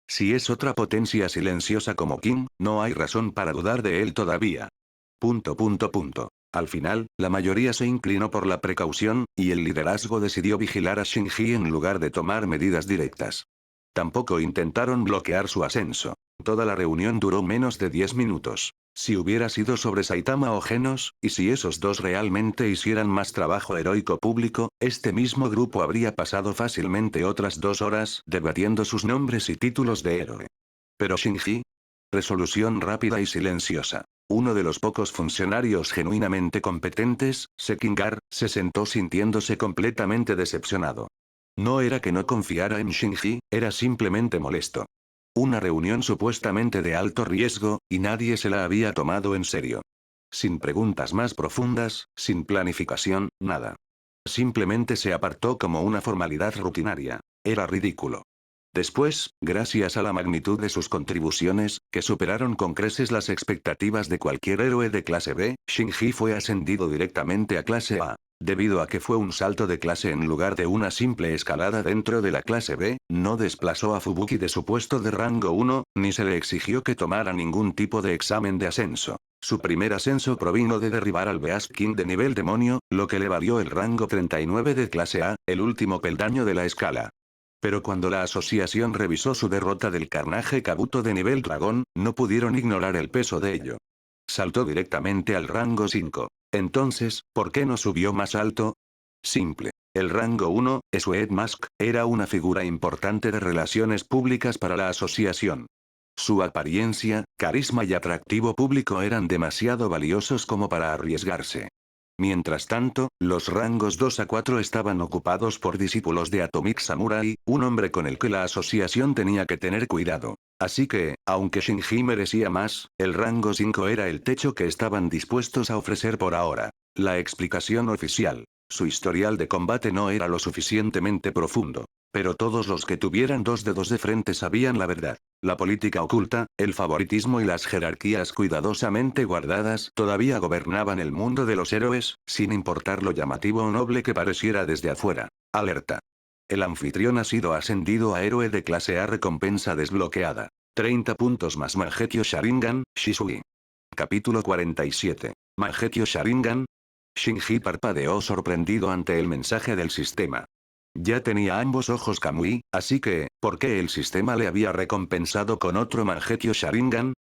Si es otra potencia silenciosa como King, no hay razón para dudar de él todavía. Al final, la mayoría se inclinó por la precaución, y el liderazgo decidió vigilar a Shinji en lugar de tomar medidas directas. Tampoco intentaron bloquear su ascenso. Toda la reunión duró menos de 10 minutos. Si hubiera sido sobre Saitama o Genos, y si esos dos realmente hicieran más trabajo heroico público, este mismo grupo habría pasado fácilmente otras 2 horas debatiendo sus nombres y títulos de héroe. Pero Shinji. Resolución rápida y silenciosa. Uno de los pocos funcionarios genuinamente competentes, Sekingar, se sentó sintiéndose completamente decepcionado. No era que no confiara en Shinji, era simplemente molesto. Una reunión supuestamente de alto riesgo, y nadie se la había tomado en serio. Sin preguntas más profundas, sin planificación, nada. Simplemente se apartó como una formalidad rutinaria. Era ridículo. Después, gracias a la magnitud de sus contribuciones, que superaron con creces las expectativas de cualquier héroe de clase B, Shinji fue ascendido directamente a clase A. Debido a que fue un salto de clase en lugar de una simple escalada dentro de la clase B, no desplazó a Fubuki de su puesto de rango 1, ni se le exigió que tomara ningún tipo de examen de ascenso. Su primer ascenso provino de derribar al Beast King de nivel demonio, lo que le valió el rango 39 de clase A, el último peldaño de la escala. Pero cuando la asociación revisó su derrota del Carnage Kabuto de nivel dragón, no pudieron ignorar el peso de ello. Saltó directamente al rango 5. Entonces, ¿por qué no subió más alto? Simple. El rango 1, Sweet Mask, era una figura importante de relaciones públicas para la asociación. Su apariencia, carisma y atractivo público eran demasiado valiosos como para arriesgarse. Mientras tanto, los rangos 2 a 4 estaban ocupados por discípulos de Atomic Samurai, un hombre con el que la asociación tenía que tener cuidado. Así que, aunque Shinji merecía más, el rango 5 era el techo que estaban dispuestos a ofrecer por ahora. La explicación oficial. Su historial de combate no era lo suficientemente profundo. Pero todos los que tuvieran 2 dedos de frente sabían la verdad. La política oculta, el favoritismo y las jerarquías cuidadosamente guardadas todavía gobernaban el mundo de los héroes, sin importar lo llamativo o noble que pareciera desde afuera. Alerta. El anfitrión ha sido ascendido a héroe de clase A, recompensa desbloqueada. 30 puntos más Mangekyou Sharingan, Shisui. Capítulo 47. Mangekyou Sharingan. Shinji parpadeó sorprendido ante el mensaje del sistema. Ya tenía ambos ojos Kamui, así que, ¿por qué el sistema le había recompensado con otro Mangekyou Sharingan?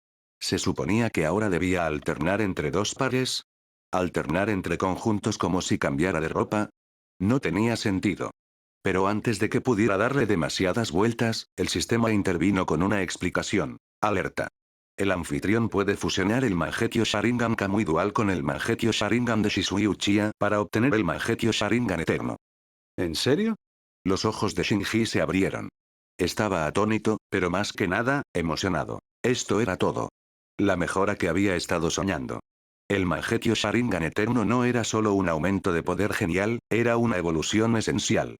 ¿Se suponía que ahora debía alternar entre 2 pares? ¿Alternar entre conjuntos como si cambiara de ropa? No tenía sentido. Pero antes de que pudiera darle demasiadas vueltas, el sistema intervino con una explicación. Alerta. El anfitrión puede fusionar el Mangekyou Sharingan Kamui Dual con el Mangekyou Sharingan de Shisui Uchiha para obtener el Mangekyou Sharingan Eterno. ¿En serio? Los ojos de Shinji se abrieron. Estaba atónito, pero más que nada, emocionado. Esto era todo. La mejora que había estado soñando. El Mangekyou Sharingan Eterno no era solo un aumento de poder genial, era una evolución esencial.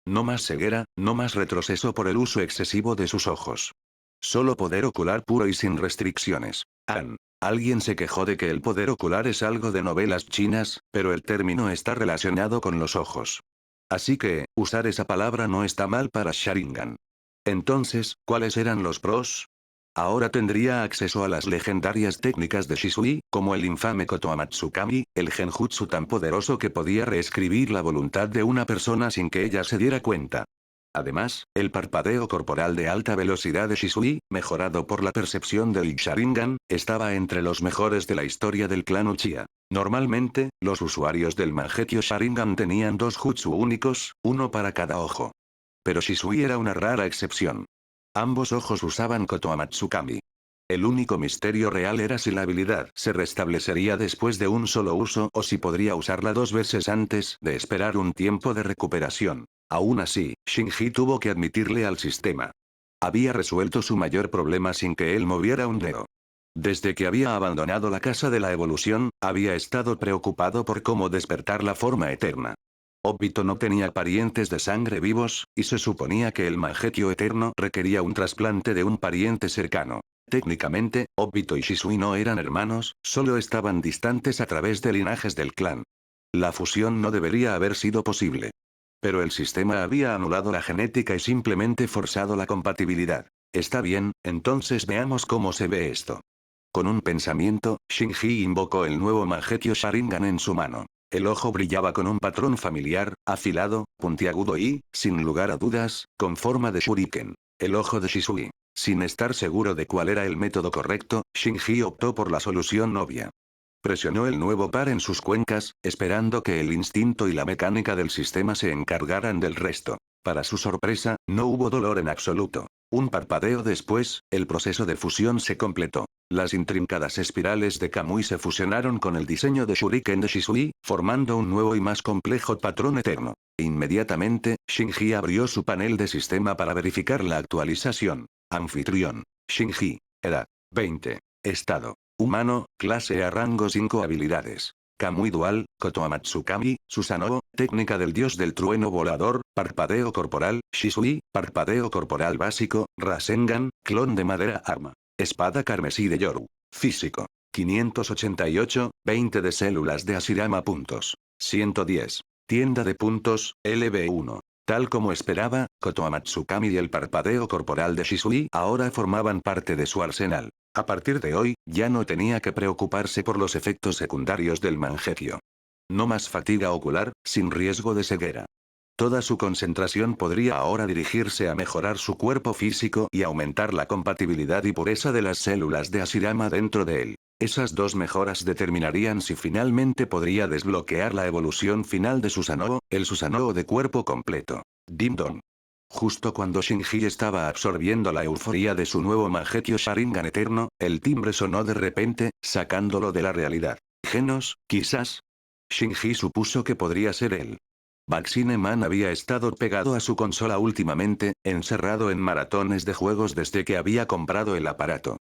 No más ceguera, no más retroceso por el uso excesivo de sus ojos. Solo poder ocular puro y sin restricciones. Alguien se quejó de que el poder ocular es algo de novelas chinas, pero el término está relacionado con los ojos. Así que, usar esa palabra no está mal para Sharingan. Entonces, ¿cuáles eran los pros? Ahora tendría acceso a las legendarias técnicas de Shisui, como el infame Koto Amatsukami, el genjutsu tan poderoso que podía reescribir la voluntad de una persona sin que ella se diera cuenta. Además, el parpadeo corporal de alta velocidad de Shisui, mejorado por la percepción del Sharingan, estaba entre los mejores de la historia del clan Uchiha. Normalmente, los usuarios del Mangekyo Sharingan tenían dos jutsu únicos, uno para cada ojo. Pero Shisui era una rara excepción. Ambos ojos usaban Koto Amatsukami. El único misterio real era si la habilidad se restablecería después de un solo uso o si podría usarla dos veces antes de esperar un tiempo de recuperación. Aún así, Shinji tuvo que admitirle al sistema. Había resuelto su mayor problema sin que él moviera un dedo. Desde que había abandonado la casa de la evolución, había estado preocupado por cómo despertar la forma eterna. Obito no tenía parientes de sangre vivos, y se suponía que el Mangekyo eterno requería un trasplante de un pariente cercano. Técnicamente, Obito y Shisui no eran hermanos, solo estaban distantes a través de linajes del clan. La fusión no debería haber sido posible. Pero el sistema había anulado la genética y simplemente forzado la compatibilidad. Está bien, entonces veamos cómo se ve esto. Con un pensamiento, Shinji invocó el nuevo Mangekyo Sharingan en su mano. El ojo brillaba con un patrón familiar, afilado, puntiagudo y, sin lugar a dudas, con forma de shuriken. El ojo de Shisui. Sin estar seguro de cuál era el método correcto, Shinji optó por la solución obvia. Presionó el nuevo par en sus cuencas, esperando que el instinto y la mecánica del sistema se encargaran del resto. Para su sorpresa, no hubo dolor en absoluto. Un parpadeo después, el proceso de fusión se completó. Las intrincadas espirales de Kamui se fusionaron con el diseño de Shuriken de Shisui, formando un nuevo y más complejo patrón eterno. Inmediatamente, Shinji abrió su panel de sistema para verificar la actualización. Anfitrión. Shinji. Edad. 20. Estado. Humano, clase A rango 5 habilidades. Kamui dual, Koto Amatsukami, Susanoo, técnica del dios del trueno volador, parpadeo corporal, Shisui, parpadeo corporal básico, Rasengan, clon de madera arma. Espada carmesí de Yoru. Físico. 588, 20 de células de Hashirama puntos. 110. Tienda de puntos, LB1. Tal como esperaba, Koto Amatsukami y el parpadeo corporal de Shisui ahora formaban parte de su arsenal. A partir de hoy, ya no tenía que preocuparse por los efectos secundarios del Mangekyo. No más fatiga ocular, sin riesgo de ceguera. Toda su concentración podría ahora dirigirse a mejorar su cuerpo físico y aumentar la compatibilidad y pureza de las células de Hashirama dentro de él. Esas dos mejoras determinarían si finalmente podría desbloquear la evolución final de Susanoo, el Susanoo de cuerpo completo. Dim Dong. Justo cuando Shinji estaba absorbiendo la euforia de su nuevo Mangekyo Sharingan eterno, el timbre sonó de repente, sacándolo de la realidad. Genos, quizás. Shinji supuso que podría ser él. Maxine Man había estado pegado a su consola últimamente, encerrado en maratones de juegos desde que había comprado el aparato.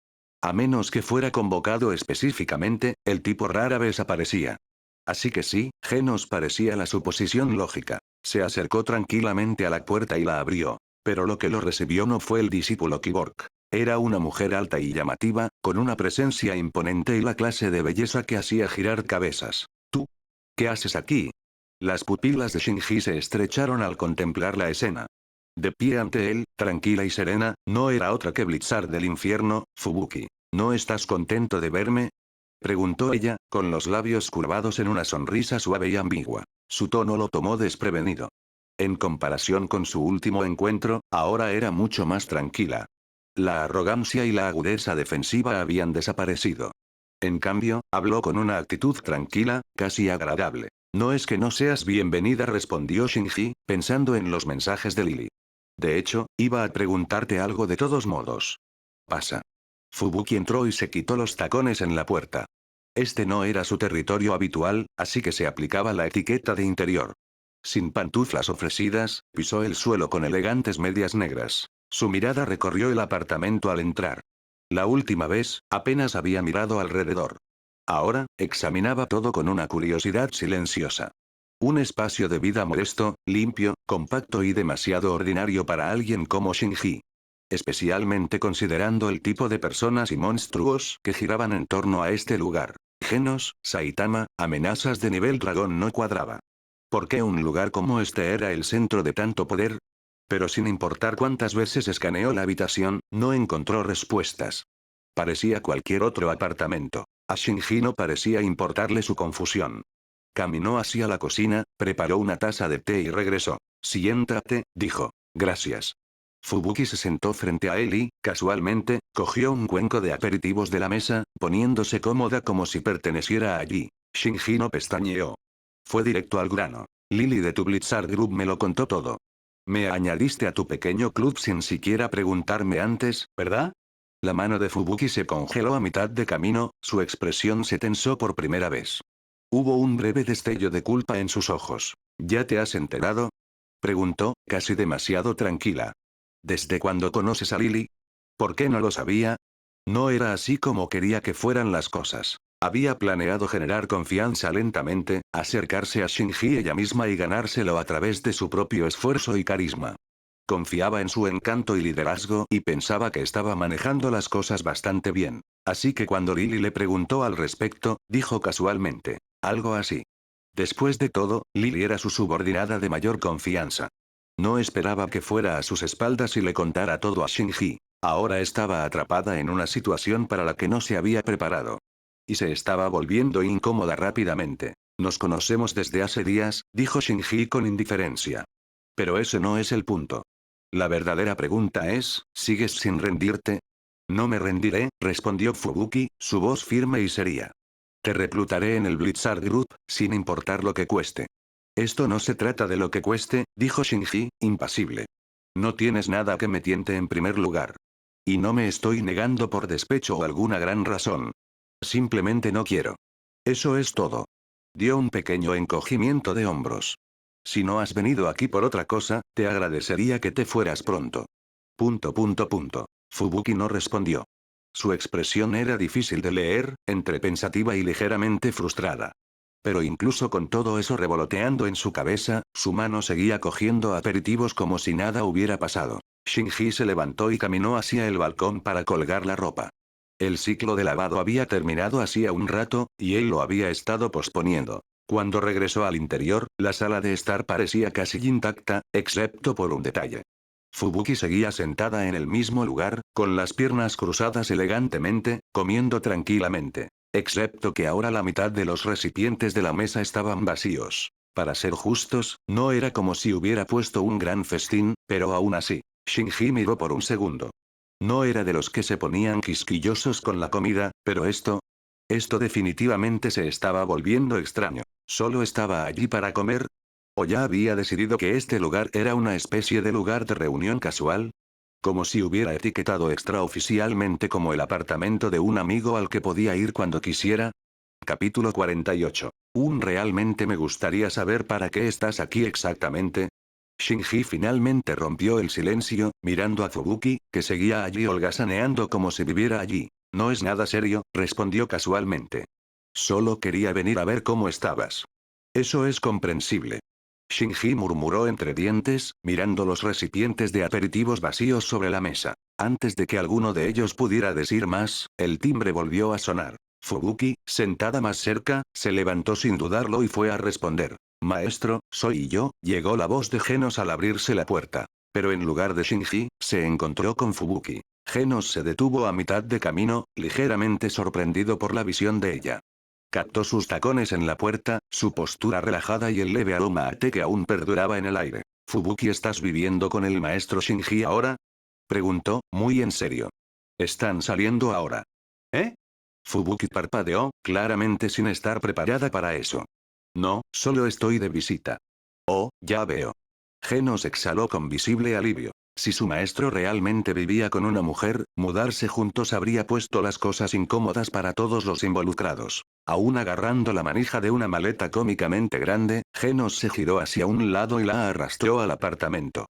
A menos que fuera convocado específicamente, el tipo rara vez aparecía. Así que sí, Genos parecía la suposición lógica. Se acercó tranquilamente a la puerta y la abrió. Pero lo que lo recibió no fue el discípulo Kiborg. Era una mujer alta y llamativa, con una presencia imponente y la clase de belleza que hacía girar cabezas. ¿Tú? ¿Qué haces aquí? Las pupilas de Shinji se estrecharon al contemplar la escena. De pie ante él, tranquila y serena, no era otra que Blizzard del infierno, Fubuki. ¿No estás contento de verme? Preguntó ella, con los labios curvados en una sonrisa suave y ambigua. Su tono lo tomó desprevenido. En comparación con su último encuentro, ahora era mucho más tranquila. La arrogancia y la agudeza defensiva habían desaparecido. En cambio, habló con una actitud tranquila, casi agradable. No es que no seas bienvenida, respondió Shinji, pensando en los mensajes de Lily. De hecho, iba a preguntarte algo de todos modos. Pasa. Fubuki entró y se quitó los tacones en la puerta. Este no era su territorio habitual, así que se aplicaba la etiqueta de interior. Sin pantuflas ofrecidas, pisó el suelo con elegantes medias negras. Su mirada recorrió el apartamento al entrar. La última vez, apenas había mirado alrededor. Ahora, examinaba todo con una curiosidad silenciosa. Un espacio de vida modesto, limpio, compacto y demasiado ordinario para alguien como Shinji. especialmente considerando el tipo de personas y monstruos que giraban en torno a este lugar. Genos, Saitama, amenazas de nivel dragón no cuadraba. ¿Por qué un lugar como este era el centro de tanto poder? Pero sin importar cuántas veces escaneó la habitación, no encontró respuestas. Parecía cualquier otro apartamento. A Shinji no parecía importarle su confusión. Caminó hacia la cocina, preparó una taza de té y regresó. Siéntate, dijo. Gracias. Fubuki se sentó frente a él y, casualmente, cogió un cuenco de aperitivos de la mesa, poniéndose cómoda como si perteneciera allí. Shinji no pestañeó. Fue directo al grano. Lily de tu Blizzard Group me lo contó todo. Me añadiste a tu pequeño club sin siquiera preguntarme antes, ¿verdad? La mano de Fubuki se congeló a mitad de camino, su expresión se tensó por primera vez. Hubo un breve destello de culpa en sus ojos. ¿Ya te has enterado? Preguntó, casi demasiado tranquila. ¿Desde cuándo conoces a Lily? ¿Por qué no lo sabía? No era así como quería que fueran las cosas. Había planeado generar confianza lentamente, acercarse a Shinji ella misma y ganárselo a través de su propio esfuerzo y carisma. Confiaba en su encanto y liderazgo y pensaba que estaba manejando las cosas bastante bien. Así que cuando Lily le preguntó al respecto, dijo casualmente. Algo así. Después de todo, Lily era su subordinada de mayor confianza. No esperaba que fuera a sus espaldas y le contara todo a Shinji. Ahora estaba atrapada en una situación para la que no se había preparado. Y se estaba volviendo incómoda rápidamente. Nos conocemos desde hace días, dijo Shinji con indiferencia. Pero ese no es el punto. La verdadera pregunta es, ¿sigues sin rendirte? No me rendiré, respondió Fubuki, su voz firme y seria. Te reclutaré en el Blizzard Group, sin importar lo que cueste. Esto no se trata de lo que cueste, dijo Shinji, impasible. No tienes nada que me tiente en primer lugar. Y no me estoy negando por despecho o alguna gran razón. Simplemente no quiero. Eso es todo. Dio un pequeño encogimiento de hombros. Si no has venido aquí por otra cosa, te agradecería que te fueras pronto. Fubuki no respondió. Su expresión era difícil de leer, entre pensativa y ligeramente frustrada. Pero incluso con todo eso revoloteando en su cabeza, su mano seguía cogiendo aperitivos como si nada hubiera pasado. Shinji se levantó y caminó hacia el balcón para colgar la ropa. El ciclo de lavado había terminado hacía un rato, y él lo había estado posponiendo. Cuando regresó al interior, la sala de estar parecía casi intacta, excepto por un detalle. Fubuki seguía sentada en el mismo lugar, con las piernas cruzadas elegantemente, comiendo tranquilamente. Excepto que ahora la mitad de los recipientes de la mesa estaban vacíos. Para ser justos, no era como si hubiera puesto un gran festín, pero aún así. Shinji miró por un segundo. No era de los que se ponían quisquillosos con la comida, pero esto definitivamente se estaba volviendo extraño. ¿Solo estaba allí para comer? ¿O ya había decidido que este lugar era una especie de lugar de reunión casual? Como si hubiera etiquetado extraoficialmente como el apartamento de un amigo al que podía ir cuando quisiera. Capítulo 48. Realmente me gustaría saber para qué estás aquí exactamente. Shinji finalmente rompió el silencio, mirando a Fubuki, que seguía allí holgazaneando como si viviera allí. No es nada serio, respondió casualmente. Solo quería venir a ver cómo estabas. Eso es comprensible. Shinji murmuró entre dientes, mirando los recipientes de aperitivos vacíos sobre la mesa. Antes de que alguno de ellos pudiera decir más, el timbre volvió a sonar. Fubuki, sentada más cerca, se levantó sin dudarlo y fue a responder. Maestro, soy yo, llegó la voz de Genos al abrirse la puerta. Pero en lugar de Shinji, se encontró con Fubuki. Genos se detuvo a mitad de camino, ligeramente sorprendido por la visión de ella. Captó sus tacones en la puerta, su postura relajada y el leve aroma a té que aún perduraba en el aire. ¿Fubuki estás viviendo con el maestro Shinji ahora? Preguntó, muy en serio. Están saliendo ahora. ¿Eh? Fubuki parpadeó, claramente sin estar preparada para eso. No, solo estoy de visita. Oh, ya veo. Genos exhaló con visible alivio. Si su maestro realmente vivía con una mujer, mudarse juntos habría puesto las cosas incómodas para todos los involucrados. Aún agarrando la manija de una maleta cómicamente grande, Genos se giró hacia un lado y la arrastró al apartamento.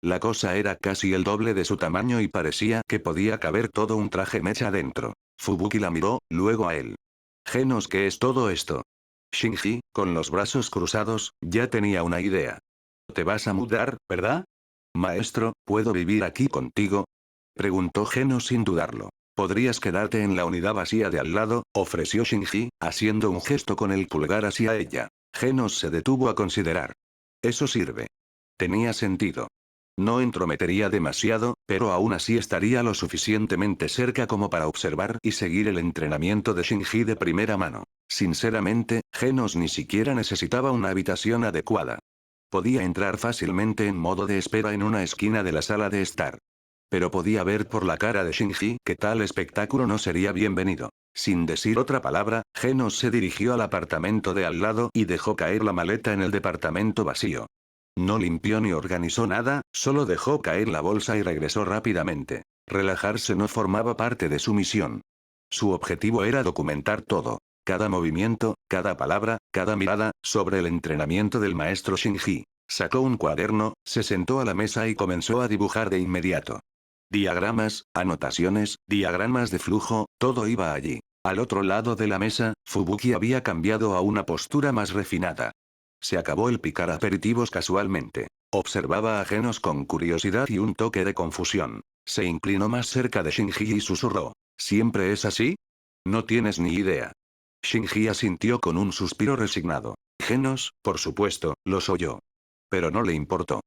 La cosa era casi el doble de su tamaño y parecía que podía caber todo un traje mecha dentro. Fubuki la miró, luego a él. Genos, ¿qué es todo esto? Shinji, con los brazos cruzados, ya tenía una idea. Te vas a mudar, ¿verdad? Maestro, ¿puedo vivir aquí contigo? Preguntó Genos sin dudarlo. Podrías quedarte en la unidad vacía de al lado, ofreció Shinji, haciendo un gesto con el pulgar hacia ella. Genos se detuvo a considerar. Eso sirve. Tenía sentido. No entrometería demasiado, pero aún así estaría lo suficientemente cerca como para observar y seguir el entrenamiento de Shinji de primera mano. Sinceramente, Genos ni siquiera necesitaba una habitación adecuada. Podía entrar fácilmente en modo de espera en una esquina de la sala de estar. Pero podía ver por la cara de Shinji que tal espectáculo no sería bienvenido. Sin decir otra palabra, Genos se dirigió al apartamento de al lado y dejó caer la maleta en el departamento vacío. No limpió ni organizó nada, solo dejó caer la bolsa y regresó rápidamente. Relajarse no formaba parte de su misión. Su objetivo era documentar todo. Cada movimiento, cada palabra, cada mirada, sobre el entrenamiento del maestro Shinji. Sacó un cuaderno, se sentó a la mesa y comenzó a dibujar de inmediato. Diagramas, anotaciones, diagramas de flujo, todo iba allí. Al otro lado de la mesa, Fubuki había cambiado a una postura más refinada. Se acabó el picar aperitivos casualmente. Observaba a Genos con curiosidad y un toque de confusión. Se inclinó más cerca de Shinji y susurró. ¿Siempre es así? No tienes ni idea. Shinji asintió con un suspiro resignado. Genos, por supuesto, lo oyó. Pero no le importó.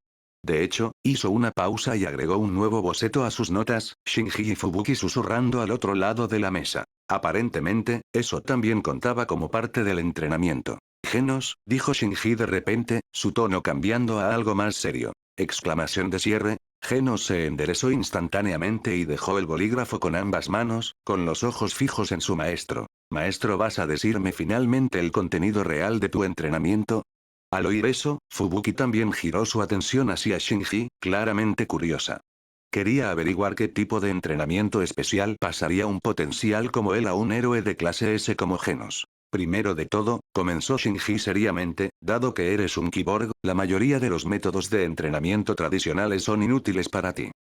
De hecho, hizo una pausa y agregó un nuevo boceto a sus notas, Shinji y Fubuki susurrando al otro lado de la mesa. Aparentemente, eso también contaba como parte del entrenamiento. Genos, dijo Shinji de repente, su tono cambiando a algo más serio. Exclamación de cierre. Genos se enderezó instantáneamente y dejó el bolígrafo con ambas manos, con los ojos fijos en su maestro. Maestro, ¿vas a decirme finalmente el contenido real de tu entrenamiento? Al oír eso, Fubuki también giró su atención hacia Shinji, claramente curiosa. Quería averiguar qué tipo de entrenamiento especial pasaría un potencial como él a un héroe de clase S como Genos. Primero de todo, comenzó Shinji seriamente, dado que eres un cyborg, la mayoría de los métodos de entrenamiento tradicionales son inútiles para ti.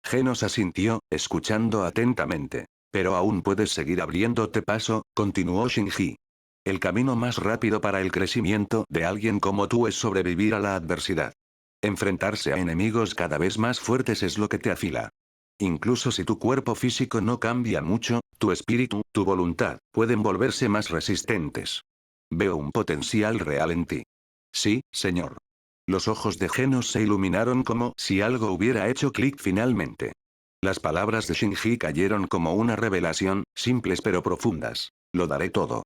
Genos asintió, escuchando atentamente. Pero aún puedes seguir abriéndote paso, continuó Shinji. El camino más rápido para el crecimiento de alguien como tú es sobrevivir a la adversidad. Enfrentarse a enemigos cada vez más fuertes es lo que te afila. Incluso si tu cuerpo físico no cambia mucho, tu espíritu, tu voluntad, pueden volverse más resistentes. Veo un potencial real en ti. Sí, señor. Los ojos de Genos se iluminaron como si algo hubiera hecho clic finalmente. Las palabras de Shinji cayeron como una revelación, simples pero profundas. Lo daré todo.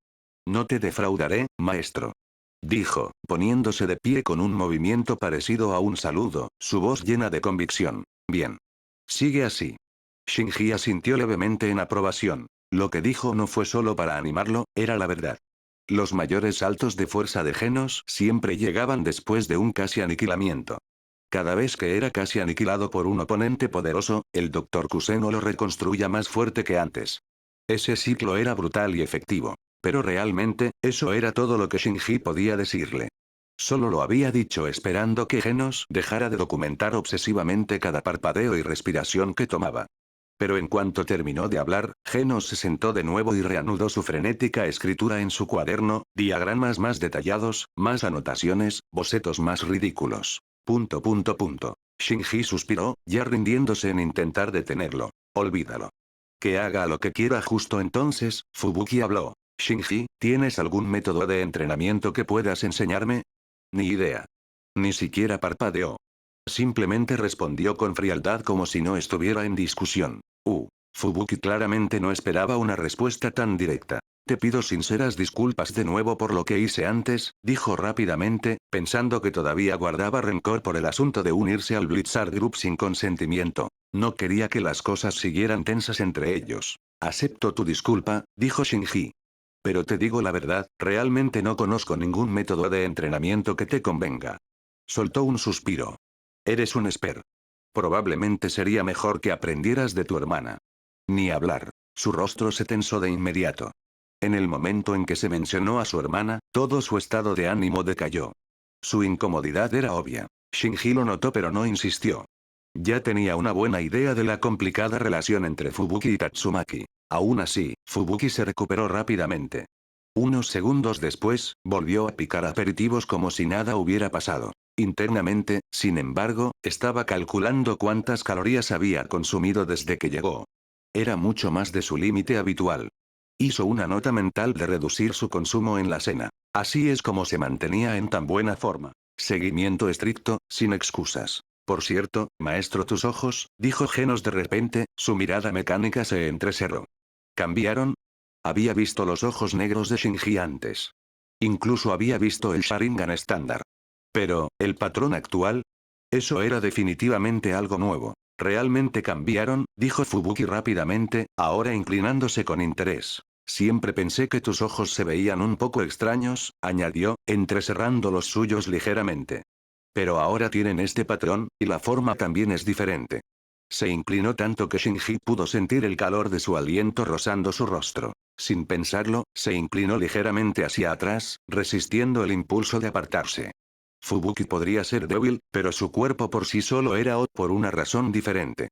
No te defraudaré, maestro. Dijo, poniéndose de pie con un movimiento parecido a un saludo, su voz llena de convicción. Bien. Sigue así. Shinji asintió levemente en aprobación. Lo que dijo no fue solo para animarlo, era la verdad. Los mayores saltos de fuerza de Genos siempre llegaban después de un casi aniquilamiento. Cada vez que era casi aniquilado por un oponente poderoso, el Dr. Kuseno lo reconstruía más fuerte que antes. Ese ciclo era brutal y efectivo. Pero realmente, eso era todo lo que Shinji podía decirle. Solo lo había dicho esperando que Genos dejara de documentar obsesivamente cada parpadeo y respiración que tomaba. Pero en cuanto terminó de hablar, Genos se sentó de nuevo y reanudó su frenética escritura en su cuaderno, diagramas más detallados, más anotaciones, bocetos más ridículos. ... Shinji suspiró, ya rindiéndose en intentar detenerlo. Olvídalo. Que haga lo que quiera. Justo entonces, Fubuki habló. Shinji, ¿tienes algún método de entrenamiento que puedas enseñarme? Ni idea. Ni siquiera parpadeó. Simplemente respondió con frialdad como si no estuviera en discusión. Fubuki claramente no esperaba una respuesta tan directa. Te pido sinceras disculpas de nuevo por lo que hice antes, dijo rápidamente, pensando que todavía guardaba rencor por el asunto de unirse al Blizzard Group sin consentimiento. No quería que las cosas siguieran tensas entre ellos. Acepto tu disculpa, dijo Shinji. Pero te digo la verdad, realmente no conozco ningún método de entrenamiento que te convenga. Soltó un suspiro. Eres un esper. Probablemente sería mejor que aprendieras de tu hermana. Ni hablar. Su rostro se tensó de inmediato. En el momento en que se mencionó a su hermana, todo su estado de ánimo decayó. Su incomodidad era obvia. Shinji lo notó pero no insistió. Ya tenía una buena idea de la complicada relación entre Fubuki y Tatsumaki. Aún así, Fubuki se recuperó rápidamente. Unos segundos después, volvió a picar aperitivos como si nada hubiera pasado. Internamente, sin embargo, estaba calculando cuántas calorías había consumido desde que llegó. Era mucho más de su límite habitual. Hizo una nota mental de reducir su consumo en la cena. Así es como se mantenía en tan buena forma. Seguimiento estricto, sin excusas. Por cierto, maestro, tus ojos, dijo Genos de repente, su mirada mecánica se entrecerró. ¿Cambiaron? Había visto los ojos negros de Shinji antes. Incluso había visto el Sharingan estándar. Pero, ¿el patrón actual? Eso era definitivamente algo nuevo. ¿Realmente cambiaron?, dijo Fubuki rápidamente, ahora inclinándose con interés. Siempre pensé que tus ojos se veían un poco extraños, añadió, entrecerrando los suyos ligeramente. Pero ahora tienen este patrón, y la forma también es diferente. Se inclinó tanto que Shinji pudo sentir el calor de su aliento rozando su rostro. Sin pensarlo, se inclinó ligeramente hacia atrás, resistiendo el impulso de apartarse. Fubuki podría ser débil, pero su cuerpo por sí solo era por una razón diferente.